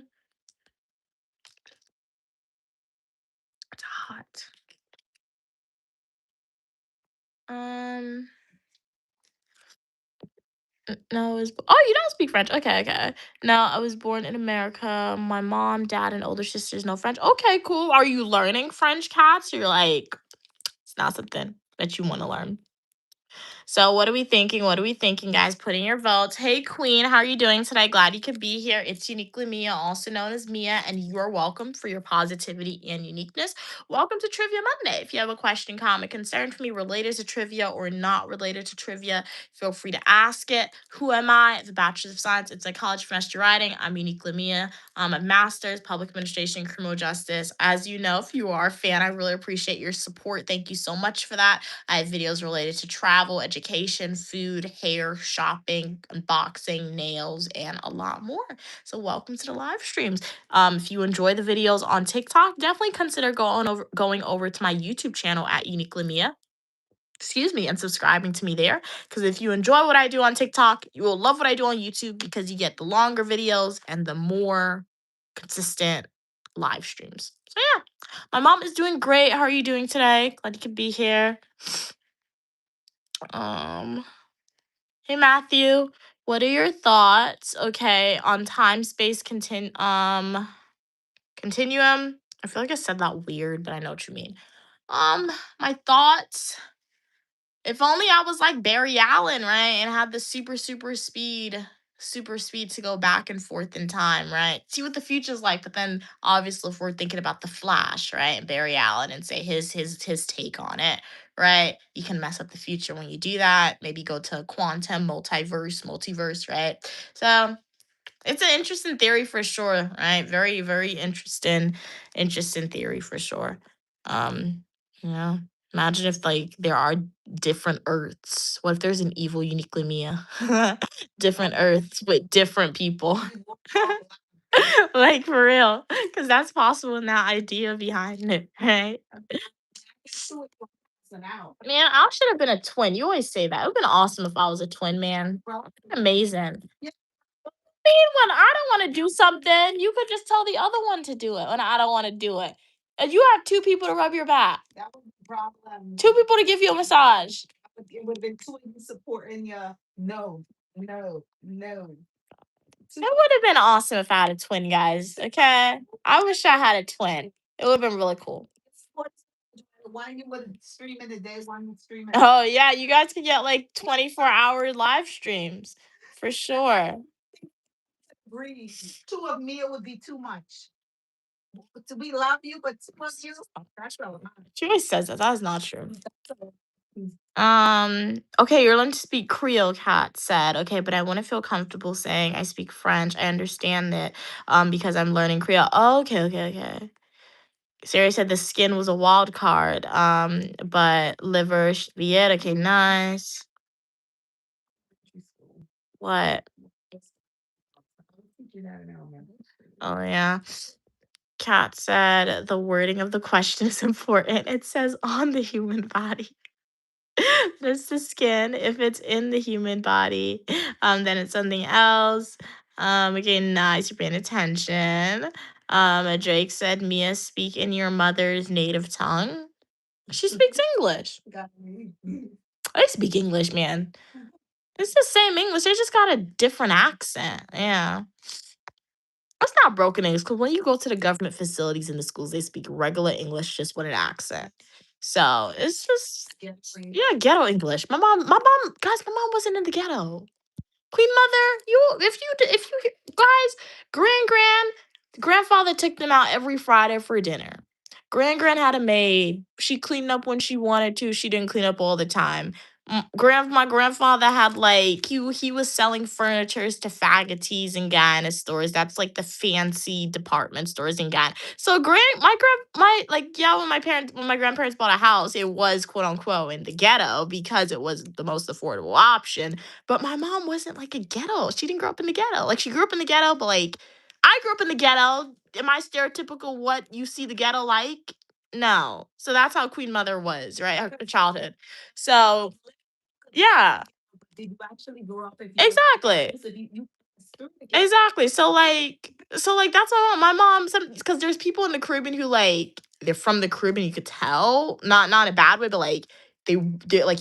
It's hot. Um, no, oh, you don't speak French. Okay, okay. No, I was born in America. My mom, dad, and older sisters know French. Okay, cool. Are you learning French, Cats? Or you're like, it's not something that you want to learn. So what are we thinking? What are we thinking, guys? Put in your votes. Hey, Queen, how are you doing today? Glad you could be here. It's Uniquely Mia, also known as Mia, and you're welcome for your positivity and uniqueness. Welcome to Trivia Monday. If you have a question, comment, concern for me related to trivia or not related to trivia, feel free to ask it. Who am I? The Bachelor of Science in Psychology from Master Writing. I'm Uniquely Mia. I'm a master's, public administration, criminal justice. As you know, if you are a fan, I really appreciate your support. Thank you so much for that. I have videos related to travel, education, food, hair, shopping, unboxing, nails, and a lot more. So welcome to the live streams. If you enjoy the videos on TikTok, definitely consider going over to my YouTube channel at Uniquely Mia. Excuse me, and subscribing to me there. Because if you enjoy what I do on TikTok, you will love what I do on YouTube because you get the longer videos and the more consistent live streams. So yeah, my mom is doing great. How are you doing today? Glad you could be here. Um, hey Matthew, what are your thoughts? Okay, on time space continuum. I feel like I said that weird, but I know what you mean. My thoughts. If only I was like Barry Allen, right? And had the super speed to go back and forth in time, right? See what the future's like. But then obviously if we're thinking about the Flash, right? And Barry Allen and say his take on it, right? You can mess up the future when you do that. Maybe go to quantum, multiverse, right? So it's an interesting theory for sure, right? Very, very interesting theory for sure. Um, yeah. Imagine if like there are different Earths. What if there's an evil uniquely Mia? Different Earths with different people. Like for real. Because that's possible in that idea behind it, right? Man, I should have been a twin. You always say that. It would have been awesome if I was a twin, man. Amazing. Mean when I don't want to do something, you could just tell the other one to do it when I don't want to do it. And you have two people to rub your back. Two people to give you a massage. would have been two of you supporting ya. No, no, no. It would have been awesome if I had a twin, guys. Okay. I wish I had a twin. It would have been really cool. One you would stream in the day, one would stream at Oh yeah, you guys could get like 24-hour live streams for sure. breathe. Two of Mia would be too much. We love you, but two of you, that's a lot. She always says that. That's not true. Okay, you're learning to speak Creole, Kat said. Okay, but I want to feel comfortable saying I speak French. I understand that because I'm learning Creole. Oh, okay. Sari said the skin was a wild card. But liver should be it. Okay, nice. What? Oh yeah. Kat said the wording of the question is important. It says on the human body. That's the skin. If it's in the human body, then it's something else. Again, nice, you're paying attention. Drake said, Mia, speak in your mother's native tongue. She speaks English. I speak English, man. It's the same English. They just got a different accent. Yeah. It's not broken English because when you go to the government facilities in the schools, they speak regular English just with an accent. So it's just yeah, ghetto English. My mom wasn't in the ghetto. Queen Mother, if you guys, grandfather took them out every Friday for dinner. Grand had a maid. She cleaned up when she wanted to. She didn't clean up all the time. My grandfather had like he was selling furnitures to faggoties and Guyana stores. That's like the fancy department stores in Guyana. So when my grandparents bought a house, it was quote unquote in the ghetto because it was the most affordable option. But my mom wasn't like a ghetto. She didn't grow up in the ghetto. Like she grew up in the ghetto, but like I grew up in the ghetto. Am I stereotypical what you see the ghetto like? No. So that's how Queen Mother was, right? Her childhood. So yeah. Did you actually grow up? Exactly. Exactly. So like that's all my mom because there's people in the Caribbean who like they're from the Caribbean, you could tell. Not in a bad way, but like they're like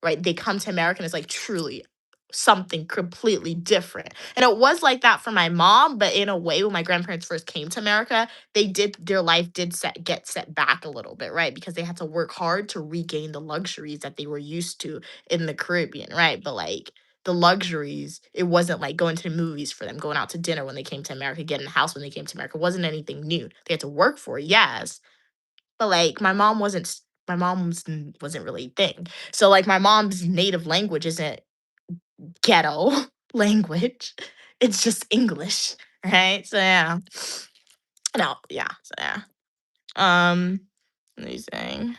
right? They come to America and it's like truly something completely different. And it was like that for my mom, but in a way when my grandparents first came to America, their life did get set back a little bit, right? Because they had to work hard to regain the luxuries that they were used to in the Caribbean, right? But like the luxuries, it wasn't like going to the movies for them, going out to dinner when they came to America, getting a house when they came to America. It wasn't anything new. They had to work for it, yes. But like my wasn't really a thing. So like my mom's native language isn't ghetto language. It's just English, right? So yeah. No, yeah. So yeah. Let me see.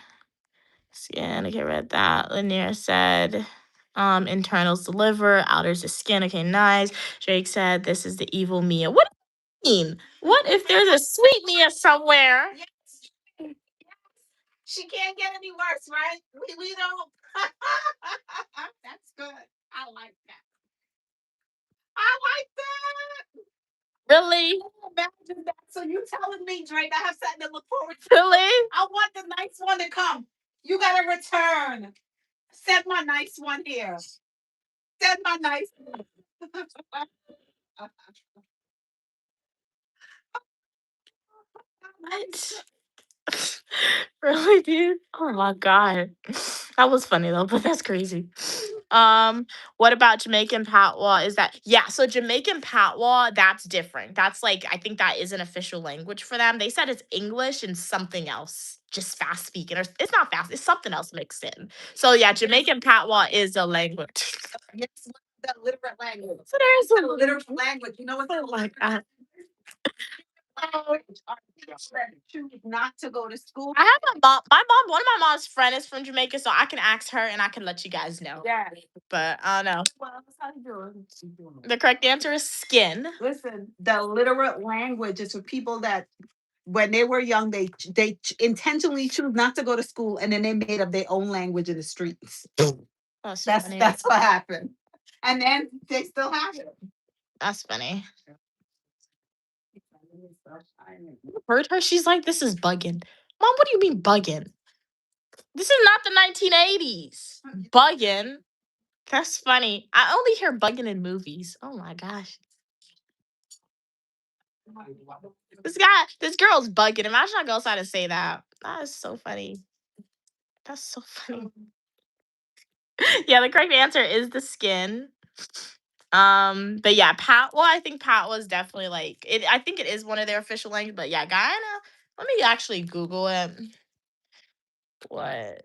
Skin. Okay, read that. Lanier said, internals the liver, outers the skin. Okay, nice. Drake said, this is the evil Mia. What do you mean? What if there's a sweet Mia somewhere? Yes. She can't get any worse, right? We don't. That's good. I like that. I like that. Really? Imagine that. So you telling me, Drake, I have something to look forward to. Really? I want the nice one to come. You gotta return. Send my nice one here. Send my nice one. What? Really, dude? Oh my god. That was funny though, but that's crazy. What about Jamaican patois? Is that yeah, so Jamaican patois, that's different. That's like I think that is an official language for them. They said it's English and something else. Just fast speaking. Or it's not fast, it's something else mixed in. So yeah, Jamaican patois is a language. Yes, the literate language. So there's The a literate language. You know what's oh my god. choose not to go to school. I have one of my mom's friend is from Jamaica, so I can ask her and I can let you guys know. Yeah. But I don't know. Well, how you doing? The correct answer is skin. Listen, the literate language is for people that when they were young, they intentionally choose not to go to school, and then they made up their own language in the streets. That's That's what happened, and then they still have it. That's funny. Heard her? She's like, this is bugging. Mom, what do you mean bugging? This is not the 1980s. Bugging. That's funny. I only hear bugging in movies. Oh my gosh. This girl's bugging. Imagine I go outside and say that. That is so funny. That's so funny. Yeah, the correct answer is the skin. But yeah, I think Pat was definitely like it. I think it is one of their official language. But yeah, Guyana. Let me actually Google it. What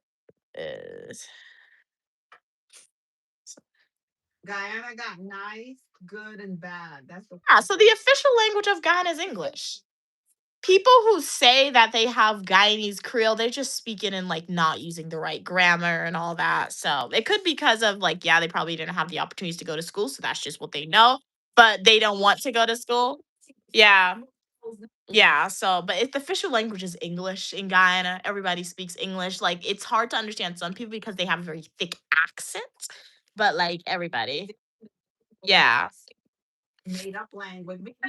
is Guyana got nice, good, and bad. That's the yeah? So the official language of Guyana is English. People who say that they have Guyanese Creole, they just speak it in like not using the right grammar and all that. So it could be because of like, yeah, they probably didn't have the opportunities to go to school, so that's just what they know. But they don't want to go to school. Yeah. Yeah. So, but if the official language is English in Guyana, everybody speaks English. Like it's hard to understand some people because they have a very thick accent. But like everybody. Yeah. made up language. But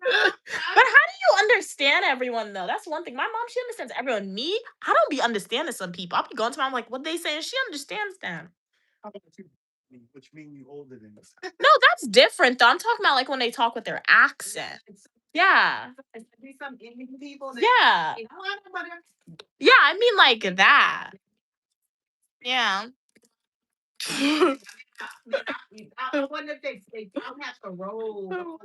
how do you understand everyone though? That's one thing. My mom, she understands everyone. Me, I don't be understanding some people. I'll be going to my mom like, what they saying? She understands them. Which mean you older than us. No, that's different though. I'm talking about like when they talk with their accent. Yeah. Be some Indian people. Yeah. You know what? Yeah, I mean like that. Yeah. I wonder if they don't have to roll.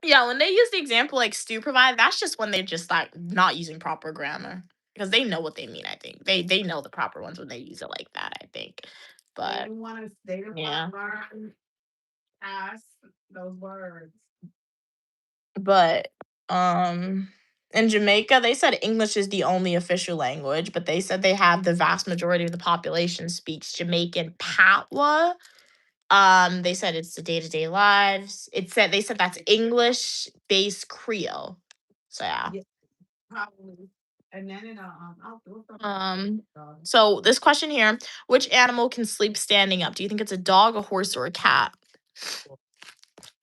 Yeah, when they use the example like Stu provided, that's just when they're just like not using proper grammar because they know what they mean. I think they know the proper ones when they use it like that. I think, They but didn't want to. They didn't yeah, want to learn past those words. but in Jamaica they said English is the only official language, but they said they have the vast majority of the population speaks Jamaican Patois. They said it's the day-to-day lives. They said that's English based Creole. So yeah. Yeah, probably. And then I'll do something. So this question here, which animal can sleep standing up? Do you think it's a dog, a horse, or a cat?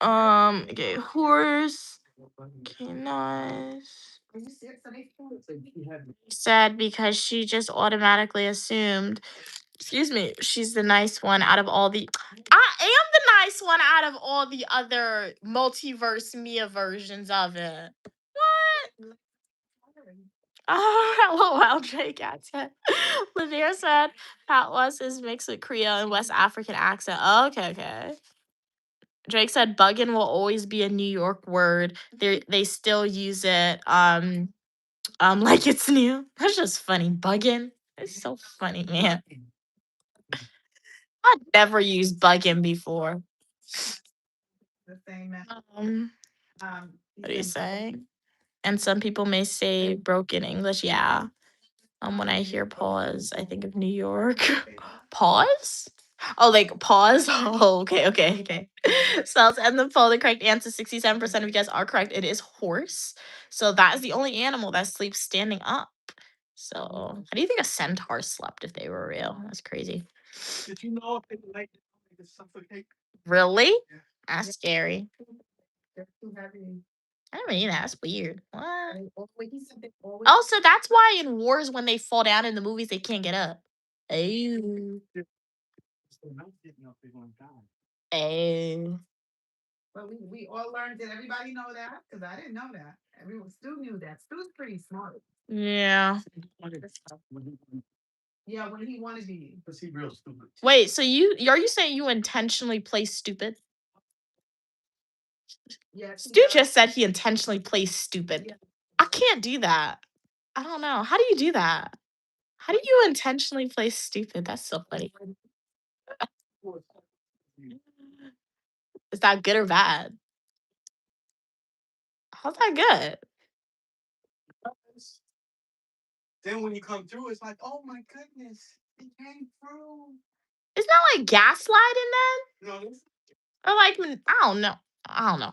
Okay, horse. Okay, nice. Are you serious? So Said because she just automatically assumed, excuse me, she's the nice one out of all the. I am the nice one out of all the other multiverse Mia versions of it. What? Oh, LOL, Drake said. Lanier said Patois is mixed with Creole and West African accent. Oh, okay. Drake said buggin' will always be a New York word. They still use it like it's new. That's just funny. Buggin'. It's so funny, man. I've never used buggin' before. the same. What are you saying? And some people may say broken English. Yeah. When I hear pause, I think of New York. Pause? Oh, like pause? Oh, okay. So let's end the poll. The correct answer, 67% of you guys are correct. It is horse. So that is the only animal that sleeps standing up. So how do you think a centaur slept if they were real? That's crazy. Did you know if they like to suffocate? Really? Yeah. That's scary. They're too heavy. I don't mean that's weird. What? Wait, he said they always. Oh, so that's why in wars when they fall down in the movies they can't get up. Oh. So not getting up, they're gonna die. Oh. But we all learned. Did everybody know that? Because I didn't know that. Everyone Stu knew that. Stu's pretty smart. Yeah. Yeah, when he wanted to be. Because he real stupid. Wait, so are you saying you intentionally play stupid? Yeah. Stu just said he intentionally plays stupid. I can't do that. I don't know. How do you do that? How do you intentionally play stupid? That's so funny. Is that good or bad? How's that good? Then when you come through, it's like, oh my goodness, it came through. Isn't that like gaslighting then? No, this Or like I don't know.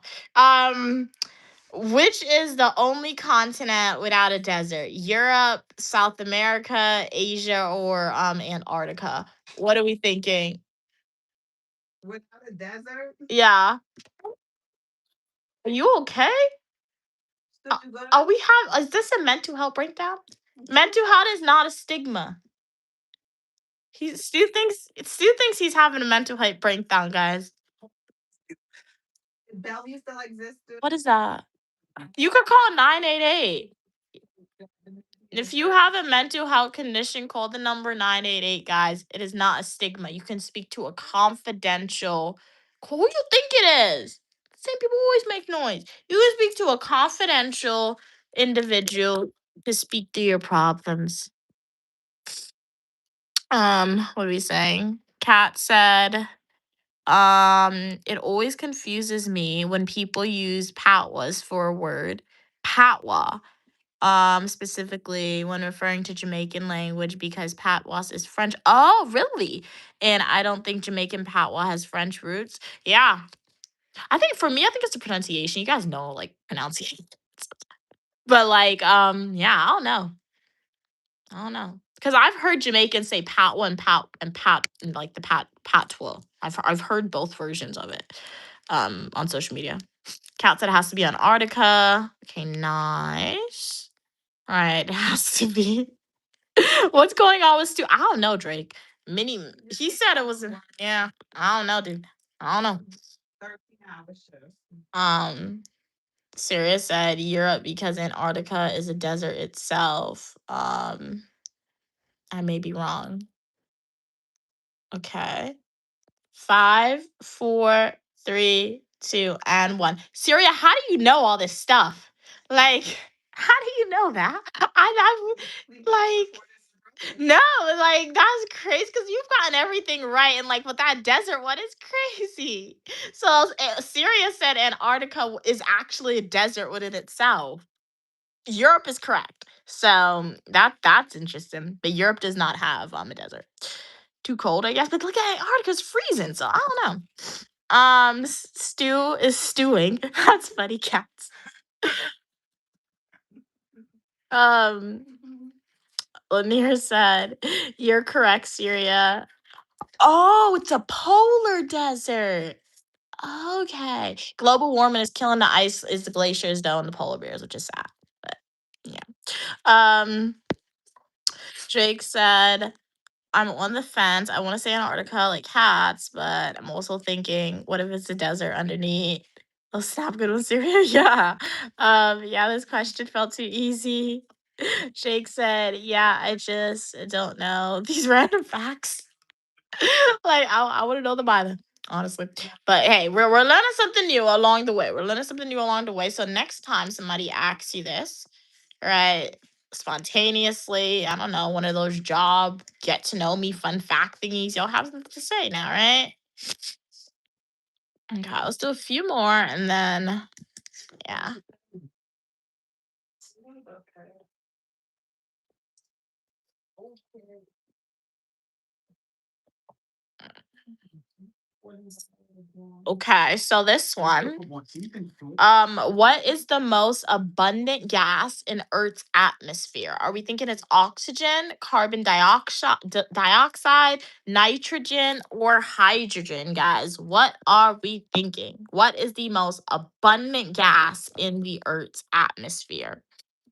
Which is the only continent without a desert? Europe, South America, Asia, or Antarctica? What are we thinking? Without a desert. Yeah. Are you okay? Are we have? Is this a mental health breakdown? Mental health is not a stigma. Stu thinks he's having a mental health breakdown, guys. Bellevue still exists. What is that? You could call 988. If you have a mental health condition, call the number 988, guys. It is not a stigma. You can speak to a confidential. Who you think it is? Same people always make noise. You can speak to a confidential individual to speak to your problems. What are we saying? Kat said, it always confuses me when people use patwas for a word. Patwa. Specifically when referring to Jamaican language because patois is French. Oh, really? And I don't think Jamaican patois has French roots. Yeah. I think for me, I think it's the pronunciation. You guys know like pronunciation. But like, yeah, I don't know. Because I've heard Jamaicans say patois and like the patois. I've heard both versions of it on social media. Kat said it has to be Antarctica. Okay, nice. All right, it has to be. What's going on with Stu? I don't know, Drake. He said it was. Yeah, I don't know, dude. I don't know. 13-hour shift. Sirius said Europe because Antarctica is a desert itself. I may be wrong. Okay. 5, 4, 3, 2, and 1. Syria, how do you know all this stuff? Like, how do you know that? I like. No, like that's crazy because you've gotten everything right, and like with that desert one, it's crazy. So Syria said Antarctica is actually a desert within itself. Europe is correct. So that's interesting. But Europe does not have a desert. Too cold, I guess. But look at Antarctica's freezing, so I don't know. Stew is stewing. That's funny, cats. Um, Lanier said, "You're correct, Syria." Oh, it's a polar desert. Okay. Global warming is killing the ice, is the glaciers though, and the polar bears, which is sad. But yeah. Drake said, I'm on the fence. I want to say Antarctica like cats, but I'm also thinking, what if it's a desert underneath? Oh, snap, good one, Syria. Yeah. Yeah, this question felt too easy. Jake said, yeah, I just don't know these random facts. Like I wouldn't know them either, honestly. But hey, we're learning something new along the way. We're learning something new along the way. So next time somebody asks you this, right? Spontaneously, I don't know, one of those job get to know me fun fact thingies. Y'all have something to say now, right? Okay, let's do a few more and then yeah. Okay, so this one. What is the most abundant gas in Earth's atmosphere? Are we thinking it's oxygen, carbon dioxide, nitrogen, or hydrogen, guys? What are we thinking? What is the most abundant gas in the Earth's atmosphere?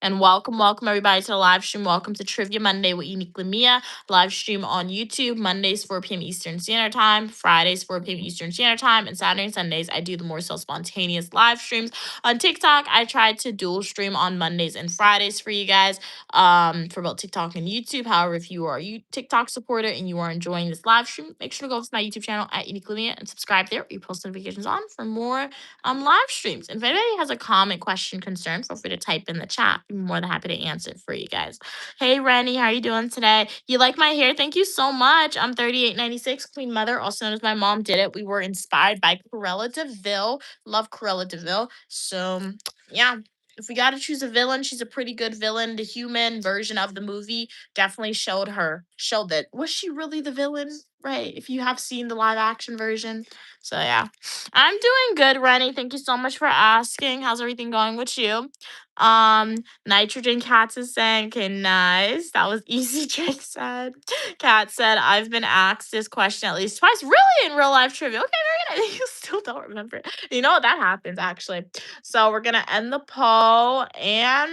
And welcome everybody to the live stream. Welcome to Trivia Monday with Uniquely Mia. Live stream on YouTube, Mondays 4 p.m. Eastern Standard Time, Fridays 4 p.m. Eastern Standard Time, and Saturday and Sundays I do the more so spontaneous live streams. On TikTok, I tried to dual stream on Mondays and Fridays for you guys for both TikTok and YouTube. However, if you are a TikTok supporter and you are enjoying this live stream, make sure to go to my YouTube channel at Uniquely Mia and subscribe there. We post notifications on for more live streams. And if anybody has a comment, question, concern, feel free to type in the chat. I'm more than happy to answer it for you guys. Hey Rennie, how are you doing today? You like my hair? Thank you so much. I'm 3896, Queen Mother, also known as my mom did it. We were inspired by Cruella DeVille. Love Cruella DeVille. So yeah. If we got to choose a villain, she's a pretty good villain. The human version of the movie definitely showed that. Was she really the villain? Right. If you have seen the live action version. So yeah. I'm doing good, Rennie. Thank you so much for asking. How's everything going with you? Nitrogen Cats is saying, okay, nice. That was easy, Drake said. Cat said, I've been asked this question at least twice. Really in real life trivia. Okay, very nice. still don't remember it. You know what? That happens actually. So we're gonna end the poll, and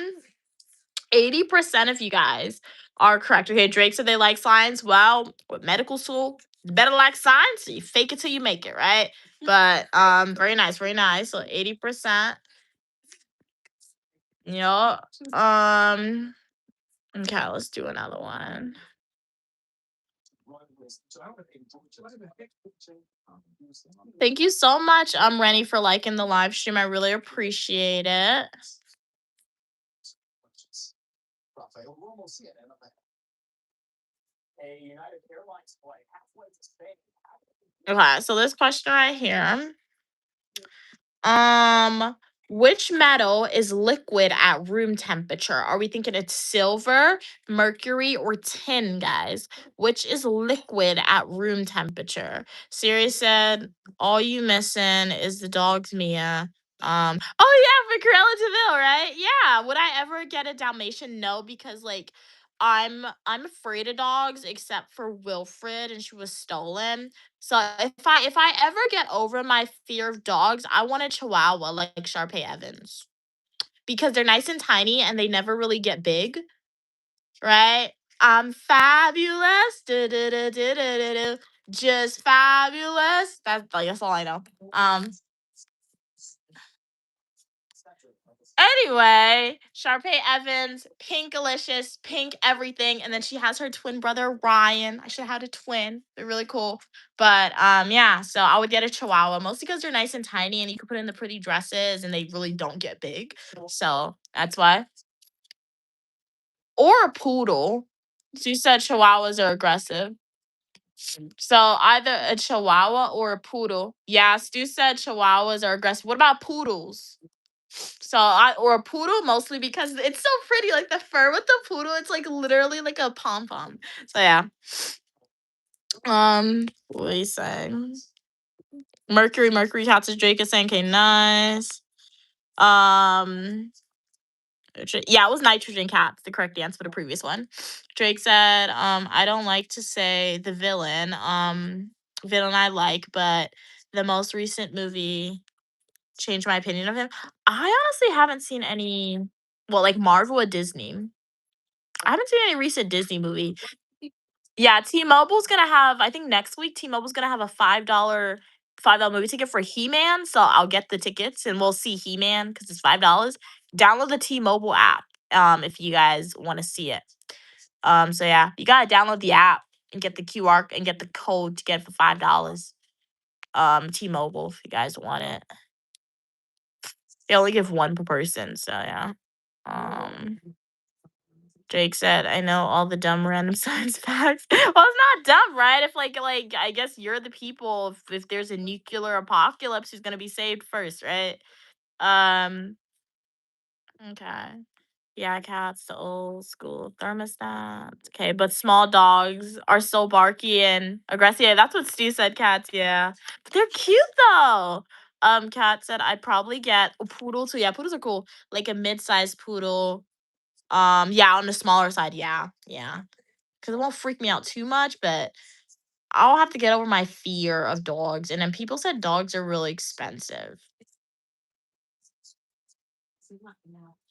80% of you guys are correct. Okay, Drake said they like science. Well, with medical school, you better like science. So you fake it till you make it, right? But very nice, very nice. So 80%. You know, okay, let's do another one. Thank you so much, Rennie, for liking the live stream. I really appreciate it. Okay, so this question right here. Which metal is liquid at room temperature? Are we thinking it's silver, mercury, or tin, guys? Which is liquid at room temperature? Siri said, all you missing is the dog's Mia. Oh yeah, for Cruella DeVille, right? Yeah. Would I ever get a Dalmatian? No, because like I'm afraid of dogs except for Wilfred, and she was stolen. So if I ever get over my fear of dogs, I want a Chihuahua like Sharpay Evans, because they're nice and tiny and they never really get big, right? I'm fabulous, do, just fabulous. That's all I know. Anyway, Sharpay Evans, pink delicious, pink everything, and then she has her twin brother Ryan. I should have had a twin. They're really cool. But yeah, so I would get a Chihuahua mostly because they're nice and tiny, and you can put in the pretty dresses, and they really don't get big. So that's why. Or a poodle. She said Chihuahuas are aggressive. So either a Chihuahua or a poodle. Yeah, Stu said Chihuahuas are aggressive. What about poodles? So or a poodle, mostly because it's so pretty, like the fur with the poodle, it's like literally like a pom pom. So yeah. What are you saying? Mercury Cats is Drake is saying, okay, nice. Yeah, it was Nitrogen Cats, the correct answer for the previous one. Drake said, I don't like to say the villain. Villain I like, but the most recent movie changed my opinion of him. I honestly haven't seen any, well, like Marvel or Disney. I haven't seen any recent Disney movie. Yeah, T-Mobile's gonna have, I think next week, T-Mobile's gonna have a $5 movie ticket for He-Man. So I'll get the tickets and we'll see He-Man because it's $5. Download the T-Mobile app if you guys want to see it. So yeah, you gotta download the app and get the QR and get the code to get it for $5. T-Mobile if you guys want it. They only give one per person, so yeah. Jake said, "I know all the dumb random science facts." Well, it's not dumb, right? If like I guess you're the people. If there's a nuclear apocalypse, who's gonna be saved first, right? Okay. Yeah, cats, the old school thermostat. Okay, but small dogs are so barky and aggressive. Yeah, that's what Stu said. Cats, yeah, but they're cute though. Cat said I'd probably get a poodle too. Yeah, poodles are cool. Like a mid-sized poodle. Yeah, on the smaller side, yeah. Because it won't freak me out too much, but I'll have to get over my fear of dogs. And then people said dogs are really expensive.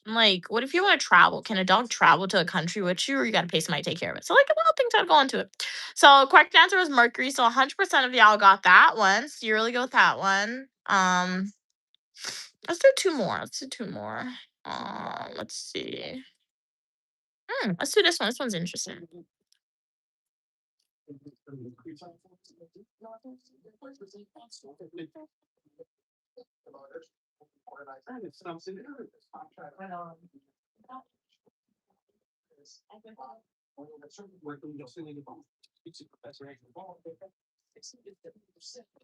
I'm like, what if you want to travel? Can a dog travel to a country with you, or you got to pay somebody to take care of it? So, like, a lot of things that go into it. So, correct answer was Mercury. So, 100% of y'all got that one. So, you really go with that one. Let's do two more. Let's see. Let's do this one. This one's interesting.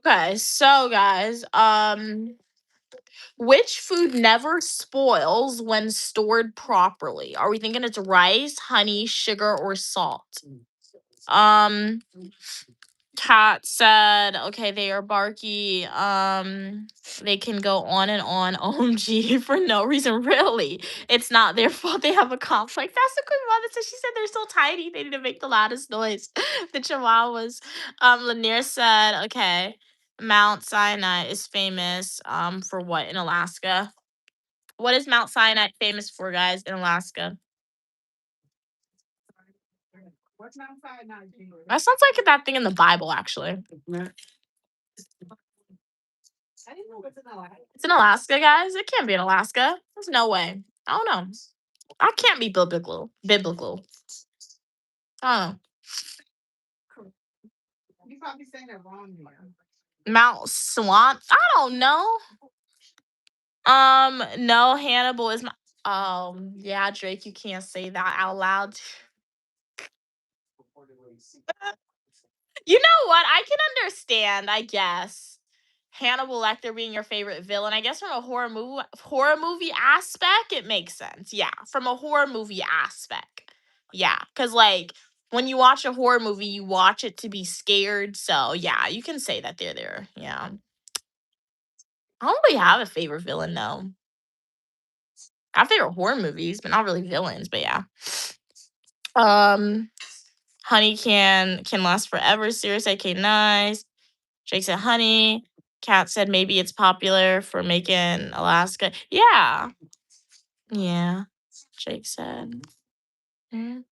Okay, so guys, which food never spoils when stored properly? Are we thinking it's rice, honey, sugar, or salt? Cat said, okay, they are barky. They can go on and on. OMG, for no reason, really. It's not their fault they have a conflict. That's the queen mother said. She said they're so tiny, they need to make the loudest noise. The chihuahuas. Lanier said, okay, Mount Sinai is famous for what in Alaska? What is Mount Sinai famous for, guys, in Alaska? What's outside now, Gina? That sounds like that thing in the Bible, actually. I didn't know it's in Alaska. It's in Alaska, guys. It can't be in Alaska. There's no way. I don't know. I can't be biblical. Biblical. I don't know. You probably saying it wrong here. Mount Swamp. I don't know. No, Hannibal is my. Yeah, Drake, you can't say that out loud. You know what? I can understand, I guess. Hannibal Lecter being your favorite villain. I guess from a horror movie aspect, it makes sense. Yeah, from a horror movie aspect. Yeah, because like when you watch a horror movie, you watch it to be scared. So yeah, you can say that they're there. Yeah. I don't really have a favorite villain though. I have favorite horror movies, but not really villains. But yeah. Um, Honey can last forever. Serious, AK nice. Jake said honey. Kat said maybe it's popular for making Alaska. Yeah. Yeah. Jake said. Mm.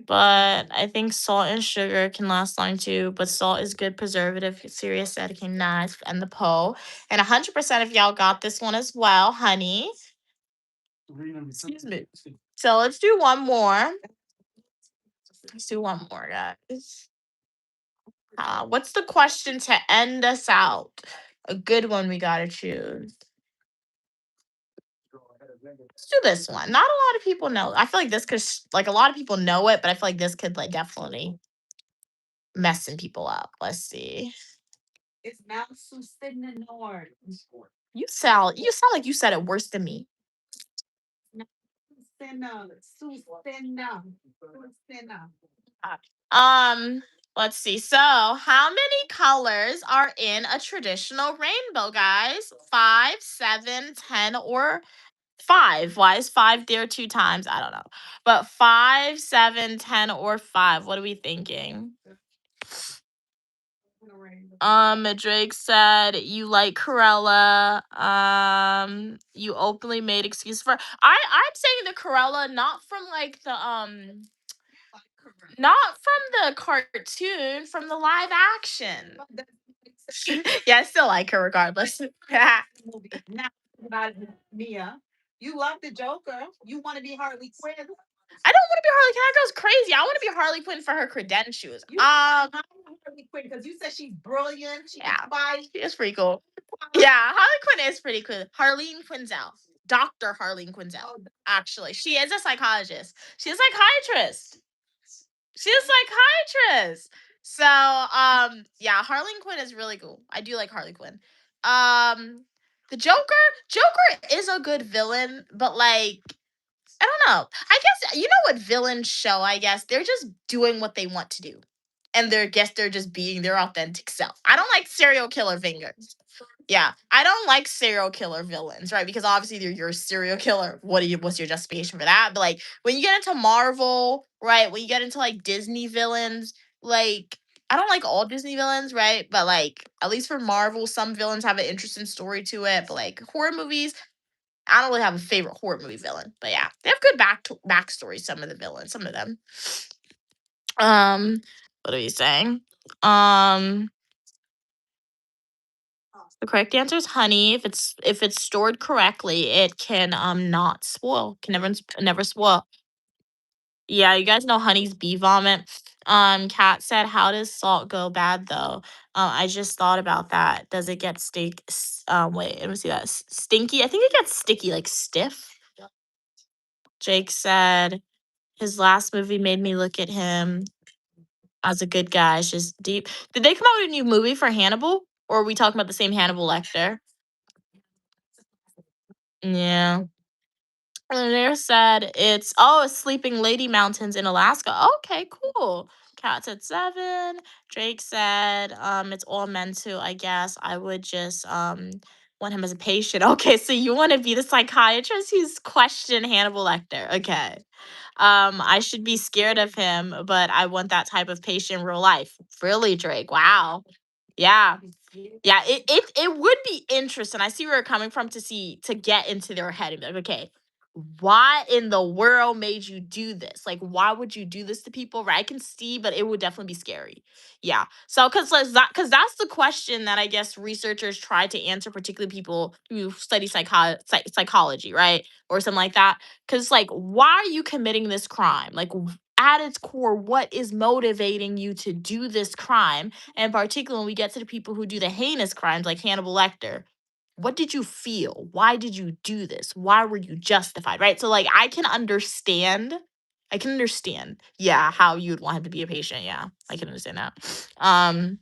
But I think salt and sugar can last long too. But salt is good preservative. Serious said okay, nice. And the poll. And 100% of y'all got this one as well, honey. Excuse me. So let's do one more. Let's do one more, guys. What's the question to end us out? A good one we gotta choose. Let's do this one. Not a lot of people know. I feel like this could, like, a lot of people know it, but I feel like this could, like, definitely messing people up. Let's see. It's Mount Susinor. You sound like you said it worse than me. Susena. Let's see. So, how many colors are in a traditional rainbow, guys? 5, 7, 10, or 5? Why is 5 there 2 times? I don't know. But 5, 7, 10, or 5. What are we thinking? Drake said you like Corella. You openly made excuse for. I'm saying the Corella, not from like the not from the cartoon, from the live action. Yeah, I still like her regardless. I Now about Mia. You love the Joker. You want to be Harley Quinn. don't want to be Harley Quinn. That goes crazy. I want to be Harley Quinn for her credentials. Harley Quinn because you said she's brilliant. She Yeah. can fight. She is pretty cool. Yeah, Harley Quinn is pretty cool. Harleen Quinzel. Dr. Harleen Quinzel. Actually, she is a psychologist. She's a psychiatrist. She's a psychiatrist. So, yeah, Harleen Quinn is really cool. I do like Harley Quinn. The Joker is a good villain, but like, I don't know. I guess you know what villains show. I guess they're just doing what they want to do, and they're just being their authentic self. I don't like serial killer fingers. Yeah, I don't like serial killer villains, right? Because obviously you're a serial killer. What's your justification for that? But like when you get into Marvel, right? When you get into like Disney villains, like I don't like all Disney villains, right? But like at least for Marvel, some villains have an interesting story to it. But like horror movies, I don't really have a favorite horror movie villain. But yeah, they have good backstories. Some of the villains, some of them. What are we saying? The correct answer is honey. If it's stored correctly, it can not spoil. Can never spoil. Yeah, you guys know honey's bee vomit. Kat said, "How does salt go bad though?" I just thought about that. Does it get wait, let me see that. Stinky. I think it gets sticky, like stiff. Jake said, "His last movie made me look at him as a good guy. It's just deep." Did they come out with a new movie for Hannibal, or are we talking about the same Hannibal Lecter? Yeah. And there said it's Sleeping Lady Mountains in Alaska. Okay, cool. Cat said 7. Drake said it's all meant to, I guess. I would just want him as a patient. Okay, so you want to be the psychiatrist who's questioned Hannibal Lecter. Okay. I should be scared of him, but I want that type of patient in real life. Really, Drake. Wow. Yeah. Yeah, it would be interesting. I see where you're coming from to get into their head and be like, okay, why in the world made you do this? Like, why would you do this to people? Right? I can see, but it would definitely be scary. Yeah. So, because that's the question that I guess researchers try to answer, particularly people who study psychology, right, or something like that. Because, like, why are you committing this crime? Like, at its core, what is motivating you to do this crime? And particularly when we get to the people who do the heinous crimes like Hannibal Lecter, what did you feel? Why did you do this? Why were you justified? Right? So like I can understand, yeah, how you'd want him to be a patient. Yeah, I can understand that. Um,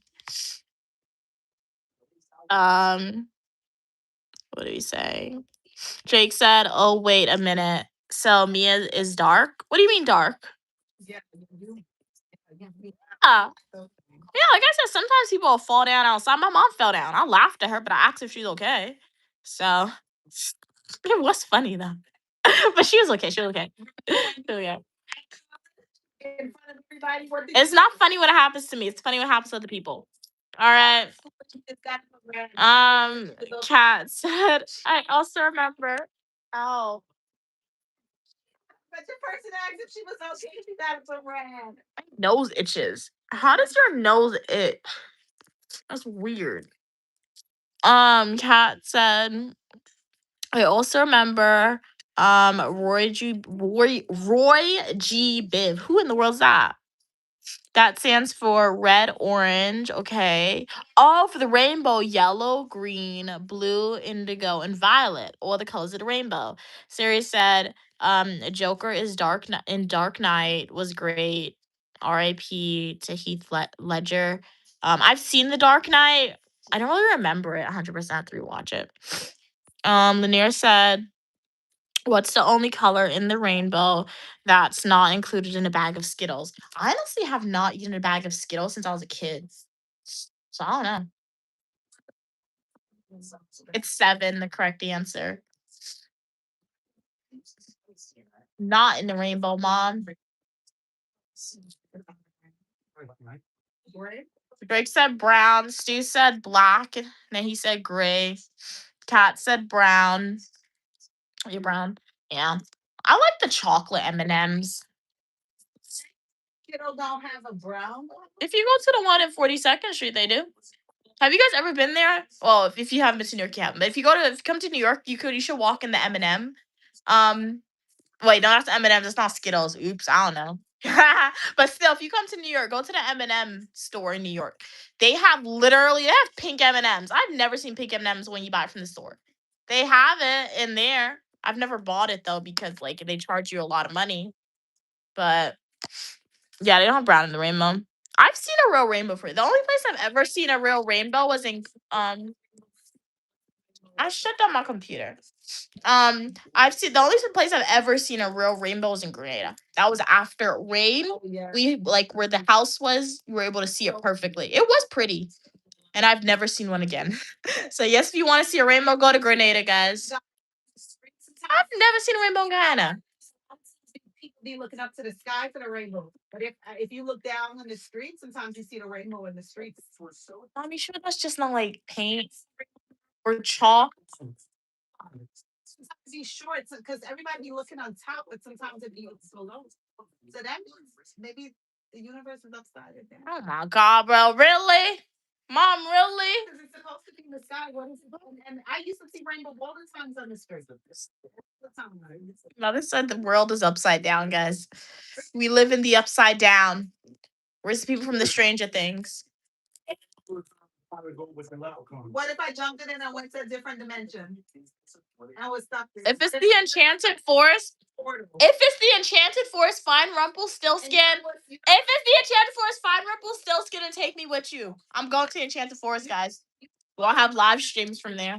what did he say? Jake said, "Oh, wait a minute. So Mia is dark? What do you mean dark?" Yeah. Yeah. Yeah, like I said, sometimes people will fall down outside. My mom fell down. I laughed at her, but I asked if she's okay. So it was funny though. But she was okay. She was okay. So yeah. In front of everybody. What did It's you not funny when it happens to me. It's funny when it happens to other people. All right. Kat said, I also remember. Oh, But the person asked if she was okay. She got it from Rand. my nose itches. How does your nose itch? That's weird. Kat said, I also remember Roy G. Biv. Who in the world's that? That stands for red, orange. Okay. Oh, for the rainbow, yellow, green, blue, indigo, and violet. All the colors of the rainbow. Siri said, Joker is in Dark Knight was great. R.I.P. to Heath Ledger. I've seen The Dark Knight. I don't really remember it 100% to rewatch it. Lanier said, what's the only color in the rainbow that's not included in a bag of Skittles? I honestly have not eaten a bag of Skittles since I was a kid. So I don't know. It's 7, the correct answer. Not in the rainbow, Mom. Drake said brown. Stu said black. And then he said gray. Kat said brown. You're brown. Yeah. I like the chocolate M&Ms. Kiddo don't have a brown one. If you go to the one in 42nd Street, they do. Have you guys ever been there? Well, if you haven't been to New York, you haven't. But if you come to New York, you should walk in the M&M. Wait, no, that's M&M's. It's not Skittles. Oops, I don't know. But still, if you come to New York, go to the M&M store in New York. They have pink M&Ms. I've never seen pink M&Ms when you buy it from the store. They have it in there. I've never bought it though because like they charge you a lot of money. But yeah, they don't have brown in the rainbow. I've seen a real rainbow for the only place I've ever seen a real rainbow was in I shut down my computer. I've seen the only place I've ever seen a real rainbow was in Grenada. That was after rain. Oh, yeah. We like where the house was, you were able to see it perfectly. It was pretty. And I've never seen one again. So yes, if you want to see a rainbow, go to Grenada, guys. I've never seen a rainbow in Guyana. People be looking up to the sky for the rainbow, but if you look down on the street, sometimes you see the rainbow in the streets. Mom, you sure that's just not like paint or chalk? Sometimes you short because everybody be looking on top, but sometimes it be below. So that means maybe the universe is upside down. Oh my god, bro. Really? Mom, really? Because it's supposed to be in the sky. What is it? And I used to see rainbow all the times on the street. Mother said the world is upside down, guys. We live in the upside down. Where's the people from the Stranger Things? What if I jumped in and I went to a different dimension? I was stuck there. If it's the Enchanted Forest, find Rumpelstiltskin. If it's the Enchanted Forest, find Rumpelstiltskin and take me with you. I'm going to the Enchanted Forest, guys. We'll have live streams from there.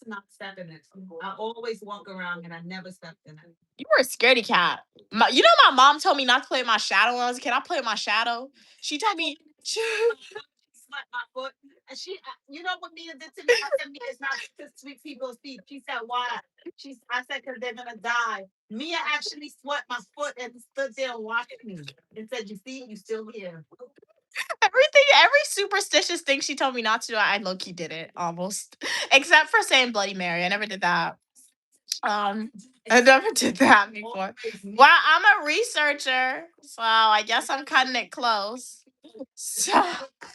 Not step in it. I always walk around and I never stepped in it. You were a scaredy cat. You know my mom told me not to play with my shadow when I was a kid. I play with my shadow. She told me. She slapped my foot, and you know what Mia did to me? I said, Mia is not to sweep people's feet. She said, why? I said, because they're gonna die. Mia actually swept my foot and stood there and watched me and said, you see, you still here. every superstitious thing she told me not to do, I low key did it almost, except for saying Bloody Mary. I never did that. I never did that before. Well, I'm a researcher, so I guess I'm cutting it close. So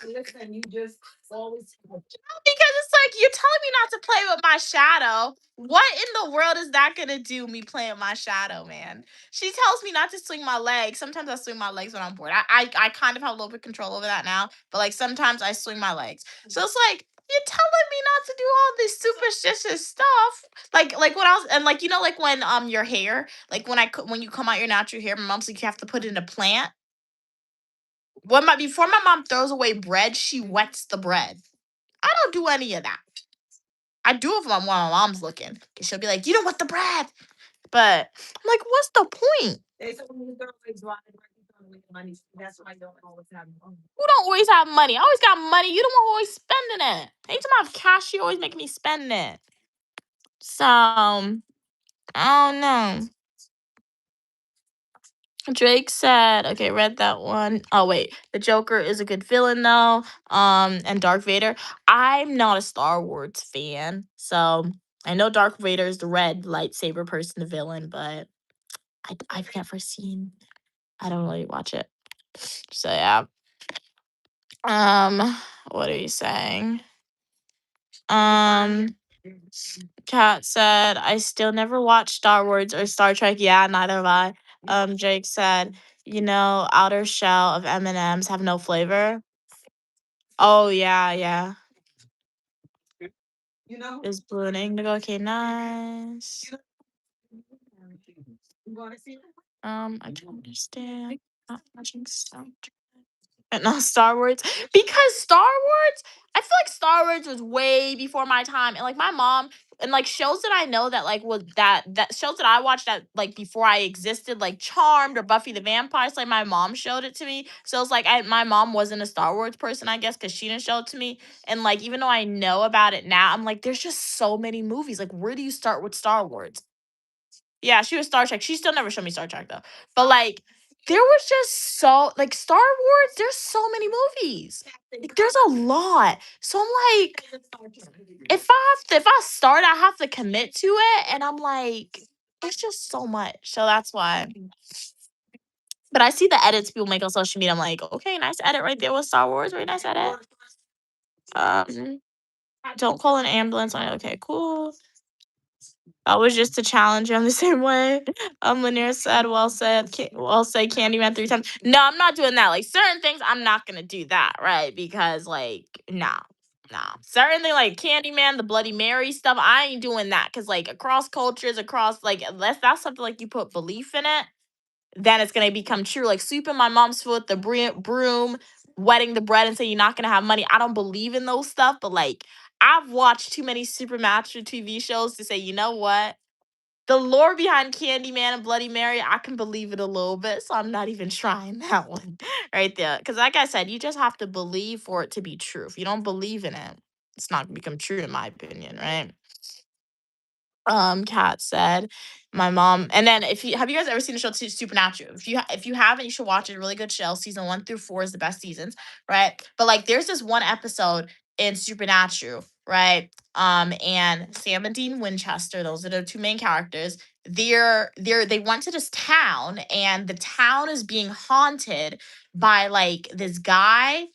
Listen, you just always. because it's like you're telling me not to play with my shadow. What in the world is that gonna do? Me playing with my shadow, man. She tells me not to swing my legs. Sometimes I swing my legs when I'm bored. I kind of have a little bit of control over that now, but like sometimes I swing my legs. So it's like you're telling me not to do all this superstitious stuff. Like when I was and like like when your hair like when you come out your natural hair, my mom's like you have to put it in a plant. Before my mom throws away bread, she wets the bread. I don't do any of that. I do it when my mom's looking. 'Cause she'll be like, you don't want the bread. But I'm like, what's the point? They said when you throw away dry, you throw away money. That's why you don't always have money. Who don't always have money? I always got money. You don't always spending it. Anytime I have cash, you always making me spend it. So I don't know. Drake said, okay, read that one. Oh wait, the Joker is a good villain though. And Darth Vader. I'm not a Star Wars fan, so I know Darth Vader is the red lightsaber person, the villain, but I've never seen. I don't really watch it. So yeah. What are you saying? Kat said, I still never watched Star Wars or Star Trek. Yeah, neither have I. Jake said, outer shell of M&Ms have no flavor. Oh yeah, yeah. You know? Is blue and indigo. Okay, nice. You want to see? I don't understand. Not watching Star Trek. And not Star Wars. Because Star Wars, I feel like Star Wars was way before my time. And like my mom and like shows that I know that like was that shows that I watched that like before I existed, like Charmed or Buffy the Vampire Slayer, my mom showed it to me. So it's like my mom wasn't a Star Wars person, I guess, because she didn't show it to me. And like even though I know about it now, I'm like, there's just so many movies. Like, where do you start with Star Wars? Yeah, she was Star Trek. She still never showed me Star Trek though. But like there was just so like Star Wars, there's so many movies. Like there's a lot. So I'm like, if I start, I have to commit to it. And I'm like, there's just so much. So that's why. But I see the edits people make on social media. I'm like, okay, nice edit right there with Star Wars. Very nice edit. Don't call an ambulance. Okay, cool. That was just a challenge. I'm the same way. Lanier said, well said. Well say Candyman 3 times. No, I'm not doing that. Like certain things, I'm not gonna do that, right? Because like, nah. Certain thing like Candyman, the Bloody Mary stuff, I ain't doing that. Cause like across cultures, across like that's something like you put belief in it, then it's gonna become true. Like sweeping my mom's foot, the broom, wetting the bread, and say you're not gonna have money. I don't believe in those stuff, but like I've watched too many Supernatural TV shows to say, you know what? The lore behind Candyman and Bloody Mary, I can believe it a little bit, so I'm not even trying that one right there. Because, like I said, you just have to believe for it to be true. If you don't believe in it, it's not gonna become true, in my opinion, right? Kat said, my mom. And then if you have you guys ever seen the show Supernatural? If you haven't, you should watch it. Really good show. Season 1 through 4 is the best seasons, right? But like there's this one episode in Supernatural, right? And Sam and Dean Winchester, those are the two main characters. They went to this town, and the town is being haunted by like this guy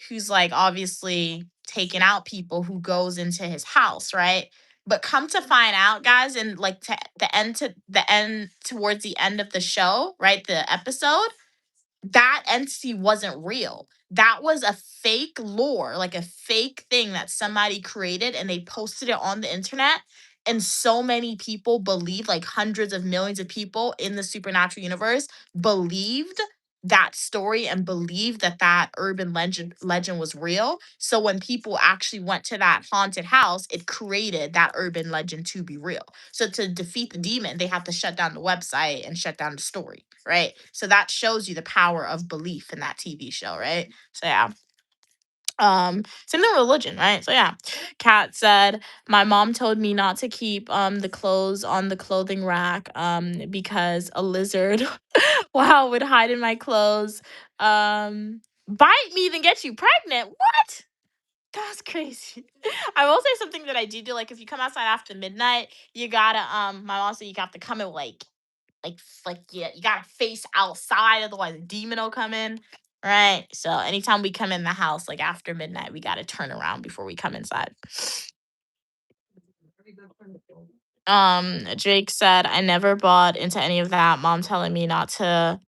who's like obviously taking out people who goes into his house, right? But come to find out, guys, and like the end towards the end of the show, right? The episode, that entity wasn't real. That was a fake lore, like a fake thing that somebody created and they posted it on the internet. And so many people believed, like hundreds of millions of people in the supernatural universe believed that story and believed that that urban legend was real. So when people actually went to that haunted house, it created that urban legend to be real. So to defeat the demon, they have to shut down the website and shut down the story, right? So that shows you the power of belief in that TV show, right? So yeah. Same thing with religion, right? So yeah. Kat said, my mom told me not to keep the clothes on the clothing rack because a lizard wow would hide in my clothes. bite me than get you pregnant. What? That's crazy. I will say something that I do, like if you come outside after midnight, you gotta my mom said you got to come in yeah, you gotta face outside, otherwise a demon will come in. Right. So anytime we come in the house like after midnight, we gotta turn around before we come inside. Jake said, I never bought into any of that. Mom telling me not to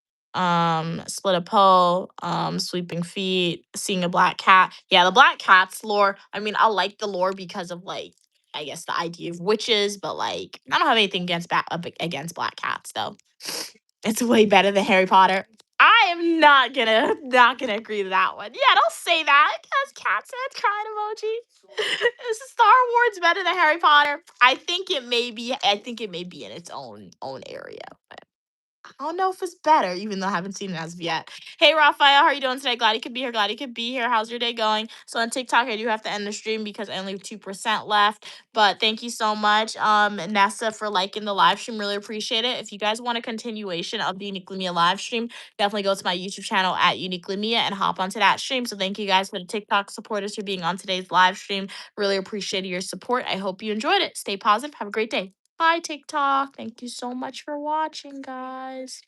split a pole, sweeping feet, seeing a black cat. Yeah, the black cat's lore. I mean, I like the lore because of like I guess the idea of witches, but like I don't have anything against black cats though. It's way better than Harry Potter. I am not gonna agree to that one. Yeah, don't say that. Because cat said crying emoji. Is Star Wars better than Harry Potter? I think it may be. I think it may be in its own area. I don't know if it's better, even though I haven't seen it as of yet. Hey, Raphael, how are you doing today? Glad you could be here. Glad you could be here. How's your day going? So on TikTok, I do have to end the stream because I only have 2% left. But thank you so much, Nessa, for liking the live stream. Really appreciate it. If you guys want a continuation of the Uniquely Mia live stream, definitely go to my YouTube channel at Uniquely Mia and hop onto that stream. So thank you guys for the TikTok supporters for being on today's live stream. Really appreciated your support. I hope you enjoyed it. Stay positive. Have a great day. Bye, TikTok. Thank you so much for watching, guys.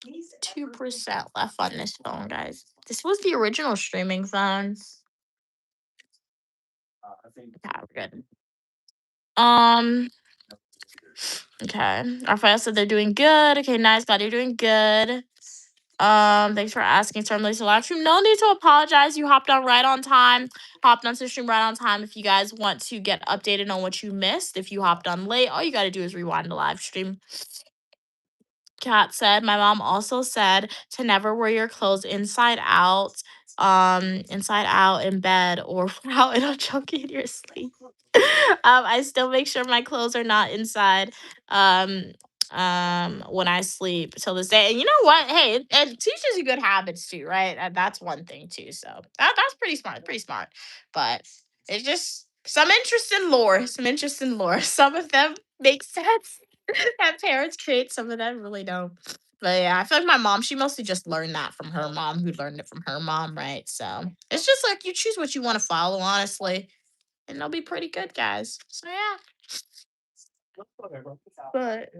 2% left on this phone, guys. This was the original streaming phone. Yeah, we're good. Okay. Raphael said they're doing good. Okay, nice. Glad you're doing good. Thanks for asking. So I'm late to live stream. No need to apologize. You hopped on right on time. Hopped onto the stream right on time. If you guys want to get updated on what you missed, if you hopped on late, all you gotta do is rewind the live stream. Kat said, my mom also said to never wear your clothes inside out in bed or out it'll choke you in your sleep. I still make sure my clothes are not inside when I sleep till this day. And you know what? Hey, it teaches you good habits too, right? That's one thing too. So that's pretty smart, pretty smart. But it's just some interest in lore, some interest in lore. Some of them make sense that parents create, some of them really don't. But yeah, I feel like my mom, she mostly just learned that from her mom, who learned it from her mom, right? So it's just like you choose what you want to follow, honestly, and they'll be pretty good, guys. So yeah. But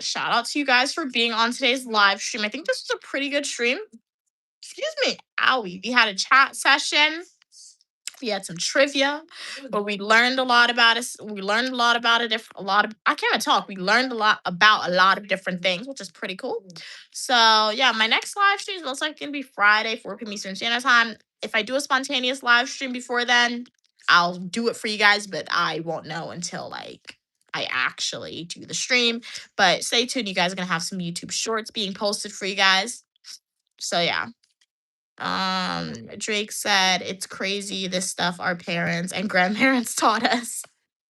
shout out to you guys for being on today's live stream. I think this was a pretty good stream. Excuse me. Owie. We had a chat session. We had some trivia, but we learned a lot about us. We learned a lot about it. A lot of I can't even talk. We learned a lot about a lot of different things, which is pretty cool. So yeah, my next live stream is most likely gonna be Friday, 4 p.m. Eastern Standard Time. If I do a spontaneous live stream before then, I'll do it for you guys, but I won't know until like I actually do the stream. But stay tuned. You guys are gonna have some YouTube shorts being posted for you guys. So yeah. Drake said it's crazy this stuff our parents and grandparents taught us.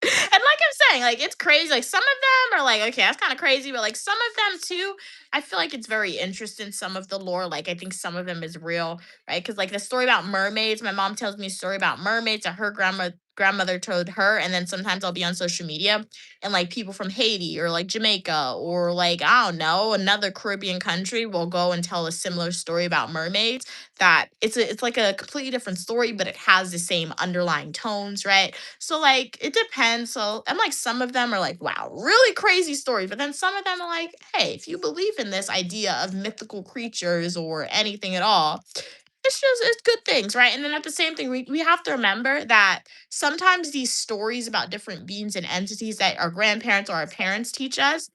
And like I'm saying, like it's crazy. Like some of them are like, okay, that's kind of crazy, but like some of them too, I feel like it's very interesting. Some of the lore, like I think some of them is real, right? Because like the story about mermaids, my mom tells me a story about mermaids that her grandmother told her, and then sometimes I'll be on social media and like people from Haiti or like Jamaica or like I don't know another Caribbean country will go and tell a similar story about mermaids. That it's like a completely different story, but it has the same underlying tones, right? So like it depends. So I'm like some of them are like, wow, really crazy stories. But then some of them are like, hey, if you believe in this idea of mythical creatures or anything at all, it's good things, right? And then at the same thing, we have to remember that sometimes these stories about different beings and entities that our grandparents or our parents teach us,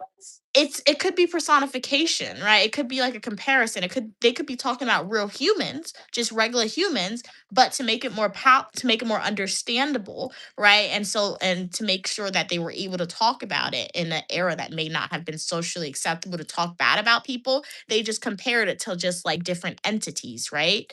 it could be personification, right? It could be like a comparison. They could be talking about real humans, just regular humans, but to make it to make it more understandable, right? And to make sure that they were able to talk about it in an era that may not have been socially acceptable to talk bad about people, they just compared it to just like different entities, right?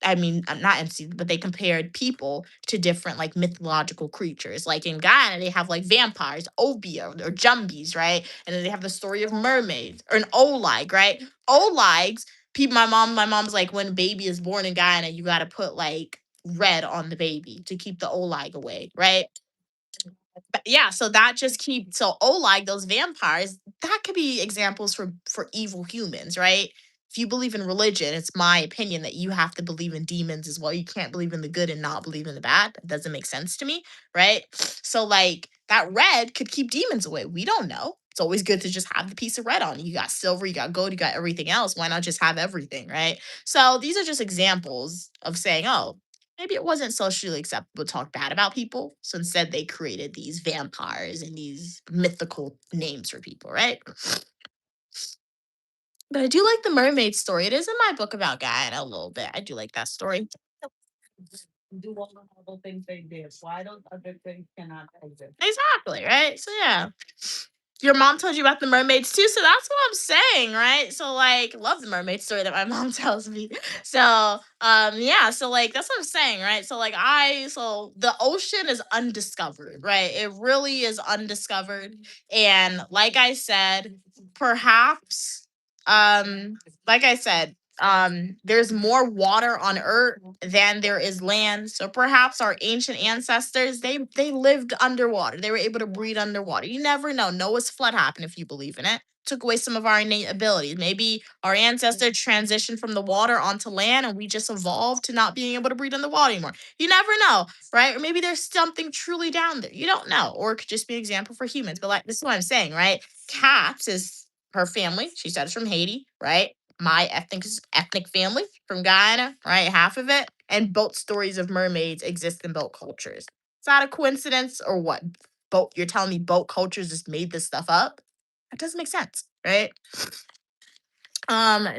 I mean, not entities, but they compared people to different like mythological creatures. Like in Guyana, they have like vampires, Obia or Jumbies, right? And then they have the story of mermaids or an Olag, right? Olags, people, my mom's like, when a baby is born in Guyana, you got to put like red on the baby to keep the Olag away, right? But yeah, so that just those vampires, that could be examples for evil humans, right? if you believe in religion, it's my opinion that you have to believe in demons as well. You can't believe in the good and not believe in the bad. That doesn't make sense to me, right? So like that red could keep demons away. We don't know. It's always good to just have the piece of red on. You got silver, you got gold, you got everything else. Why not just have everything, right? So these are just examples of saying, oh, maybe it wasn't socially acceptable to talk bad about people. So instead, they created these vampires and these mythical names for people, right? But I do like the mermaid story. It is in my book about Gaia a little bit. I do like that story. Do all the horrible things they did. Why those other things cannot exist? Exactly, right? So yeah. Your mom told you about the mermaids too, so that's what I'm saying, right? So like love the mermaid story that my mom tells me. So yeah, so like that's what I'm saying, right? So like so the ocean is undiscovered, right? It really is undiscovered. And perhaps like I said, there's more water on earth than there is land. So perhaps our ancient ancestors, they lived underwater. They were able to breathe underwater. You never know. Noah's flood happened, if you believe in it. Took away some of our innate abilities. Maybe our ancestors transitioned from the water onto land and we just evolved to not being able to breathe underwater anymore. You never know, right? Or maybe there's something truly down there. You don't know. Or it could just be an example for humans. But like this is what I'm saying, right? Cats is her family. She said it's from Haiti, right? My ethnic family from Guyana, right? Half of it. And boat stories of mermaids exist in boat cultures. Is that a coincidence or what? Boat, you're telling me boat cultures just made this stuff up? That doesn't make sense, right?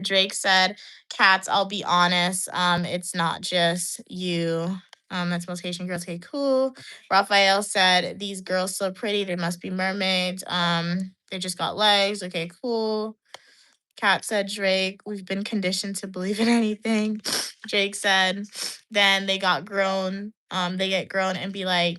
Drake said, cats, I'll be honest. It's not just you. That's most Haitian girls. Okay, cool. Raphael said, these girls so pretty, they must be mermaids. They just got legs. Okay, cool. Kat said, Drake, we've been conditioned to believe in anything. Jake said, then they got grown. They get grown and be like,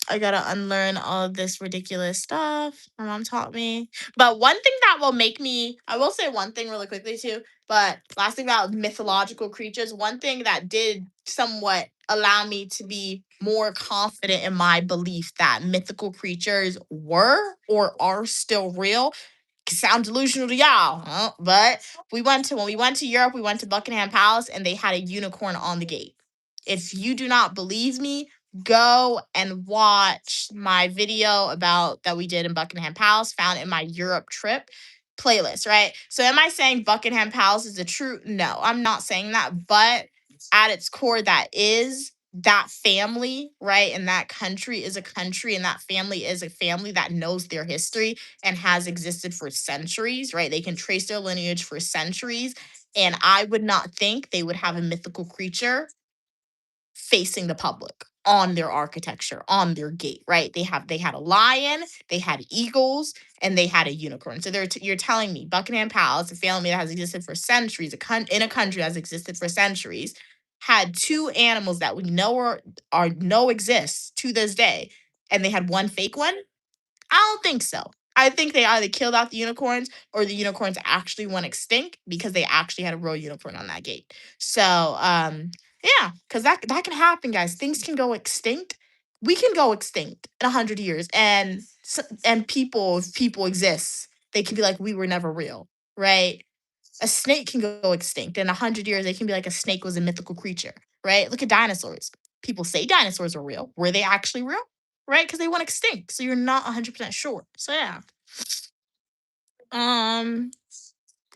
I gotta unlearn all of this ridiculous stuff my mom taught me. But one thing that will make me, I will say one thing really quickly too. But last thing about mythological creatures, one thing that did somewhat allow me to be more confident in my belief that mythical creatures were or are still real sound delusional to y'all, huh? But when we went to Europe, we went to Buckingham Palace and they had a unicorn on the gate. If you do not believe me, go and watch my video about that we did in Buckingham Palace, found in my Europe trip playlist, right? So am I saying Buckingham Palace is the true? No, I'm not saying that, but at its core, that family, right? And that country is a country, and that family is a family that knows their history and has existed for centuries, right? They can trace their lineage for centuries. And I would not think they would have a mythical creature facing the public on their architecture, on their gate, right? They had a lion, they had eagles, and they had a unicorn. So you're telling me Buckingham Palace, a family that has existed for centuries, in a country that has existed for centuries, had two animals that we know are know exist to this day, and they had one fake one? I don't think so. I think they either killed out the unicorns or the unicorns actually went extinct because they actually had a real unicorn on that gate. So, yeah, because that can happen, guys. Things can go extinct. We can go extinct in 100 years, and if people exist, they can be like we were never real, right? A snake can go extinct in 100 years. They can be like a snake was a mythical creature, right? Look at dinosaurs. People say dinosaurs are real. Were they actually real? Right? Because they went extinct. So you're not 100% sure. So yeah. Um,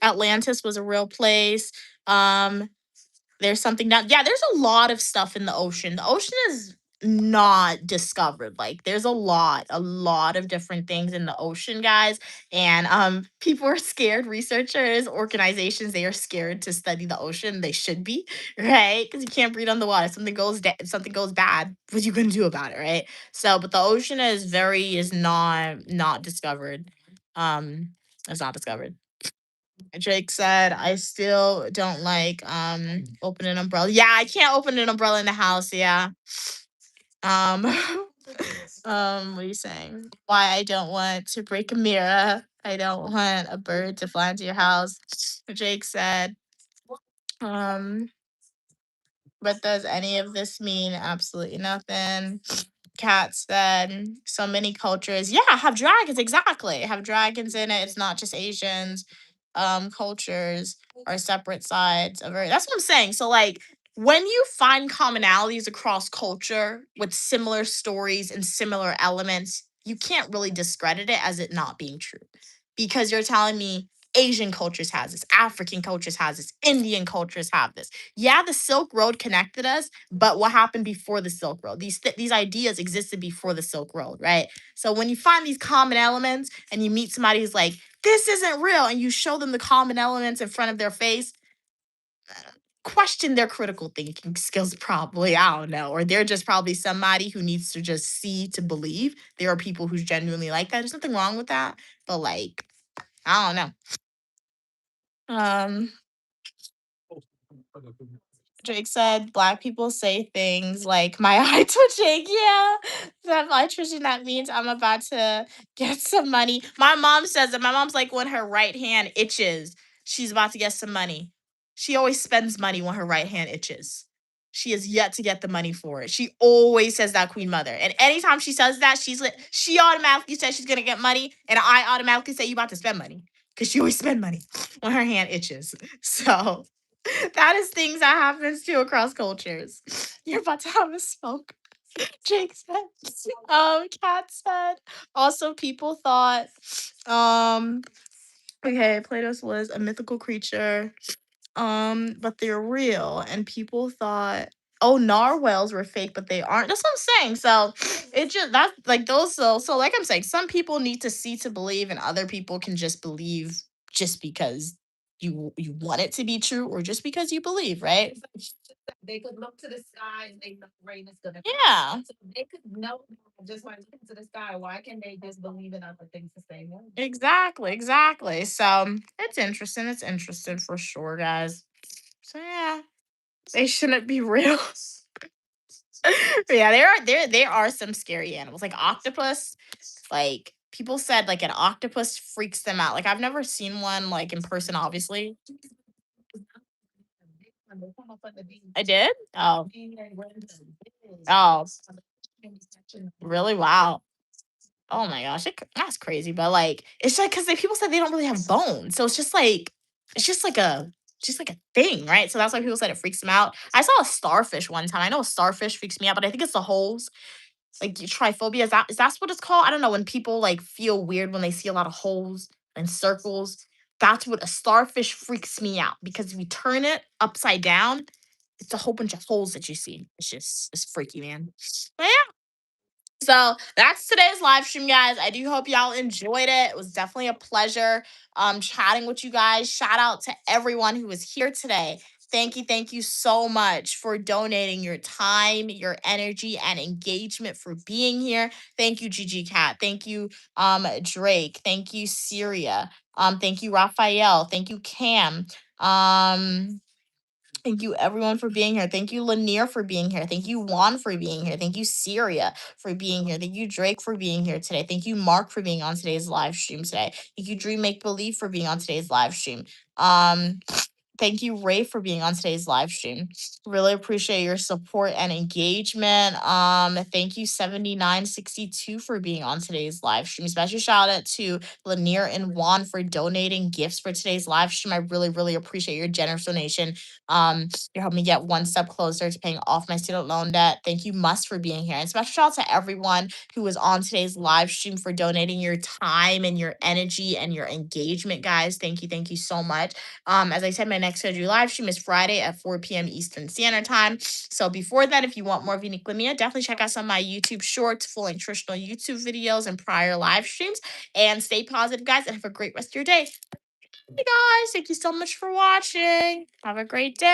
Atlantis was a real place. There's something down. Yeah, there's a lot of stuff in the ocean. The ocean is not discovered. Like there's a lot of different things in the ocean, guys. And people are scared, researchers, organizations, they are scared to study the ocean. They should be, right? Because you can't breathe on the water. If something goes bad, what are you gonna do about it, right? So, but the ocean is not discovered. It's not discovered. Drake said, I still don't like opening an umbrella. Yeah, I can't open an umbrella in the house. Yeah. Um what are you saying? Why I don't want to break a mirror. I don't want a bird to fly into your house. Jake said, um, what does any of this mean? Absolutely nothing. Cat said, so many cultures. Yeah, have dragons, exactly. Have dragons in it. It's not just Asians. cultures are separate sides of that's what I'm saying. So like when you find commonalities across culture with similar stories and similar elements, you can't really discredit it as it not being true. Because you're telling me Asian cultures has this, African cultures has this, Indian cultures have this. Yeah, the Silk Road connected us, but what happened before the Silk Road? These ideas existed before the Silk Road, right? So when you find these common elements and you meet somebody who's like, this isn't real, and you show them the common elements in front of their face, question their critical thinking skills, probably. I don't know. Or they're just probably somebody who needs to just see to believe. There are people who's genuinely like that. There's nothing wrong with that. But like, I don't know. Um, Jake said black people say things like my eye twitching. Yeah. That eye twitching, that means I'm about to get some money. My mom says that. My mom's like when her right hand itches, she's about to get some money. She always spends money when her right hand itches. She has yet to get the money for it. She always says that, Queen Mother. And anytime she says that, she automatically says she's gonna get money. And I automatically say you about to spend money. Because she always spend money when her hand itches. So that is things that happens too across cultures. You're about to have a smoke. Jake said. Kat said. Also, people thought, okay, Plato's was a mythical creature, but they're real, and people thought, oh, narwhals were fake, but they aren't. That's what I'm saying. So it just that's like those. So like I'm saying, some people need to see to believe, and other people can just believe just because you want it to be true, or just because you believe, right? They could look to the sky and they know rain is gonna come. Yeah. So they could know just by looking to the sky. Why can they just believe in other things the same way? Exactly, exactly. So it's interesting. It's interesting for sure, guys. So yeah, they shouldn't be real. But yeah, there are some scary animals like octopus. Like people said, like an octopus freaks them out. Like I've never seen one like in person, obviously. When they come up on the beach, I did. Oh, and they run to the beach, oh, and catching them. really? Wow. Oh my gosh, that's crazy. But like, it's like because people said they don't really have bones, so it's just like a thing, right? So that's why people said it freaks them out. I saw a starfish one time. I know a starfish freaks me out, but I think it's the holes. Like tryphobia, is that what it's called? I don't know. When people like feel weird when they see a lot of holes and circles, that's what a starfish freaks me out because if you turn it upside down, it's a whole bunch of holes that you see. It's freaky, man. But yeah, so that's today's live stream, guys. I do hope y'all enjoyed it. It was definitely a pleasure chatting with you guys. Shout out to everyone who was here today. Thank you so much for donating your time, your energy, and engagement for being here. Thank you, Gigi Cat. Thank you, Drake. Thank you, Syria. Thank you, Raphael. Thank you, Cam. Thank you everyone for being here. Thank you Lanier for being here. Thank you Juan for being here. Thank you Syria for being here. Thank you Drake for being here today. Thank you Mark for being on today's live stream today. Thank you Dream Make Believe for being on today's live stream. Um Thank you, Ray, for being on today's live stream. Really appreciate your support and engagement. Thank you, 7962, for being on today's live stream. Special shout out to Lanier and Juan for donating gifts for today's live stream. I really appreciate your generous donation. You're helping me get one step closer to paying off my student loan debt. Thank you, Must, for being here. And special shout out to everyone who was on today's live stream for donating your time and your energy and your engagement, guys. Thank you so much. As I said, my next scheduled live stream is Friday at 4 p.m. Eastern Standard Time. So before that, if you want more of Unique Lamia, definitely check out some of my YouTube shorts, full nutritional YouTube videos, and prior live streams. And stay positive, guys, and have a great rest of your day. Hey guys, thank you so much for watching. Have a great day.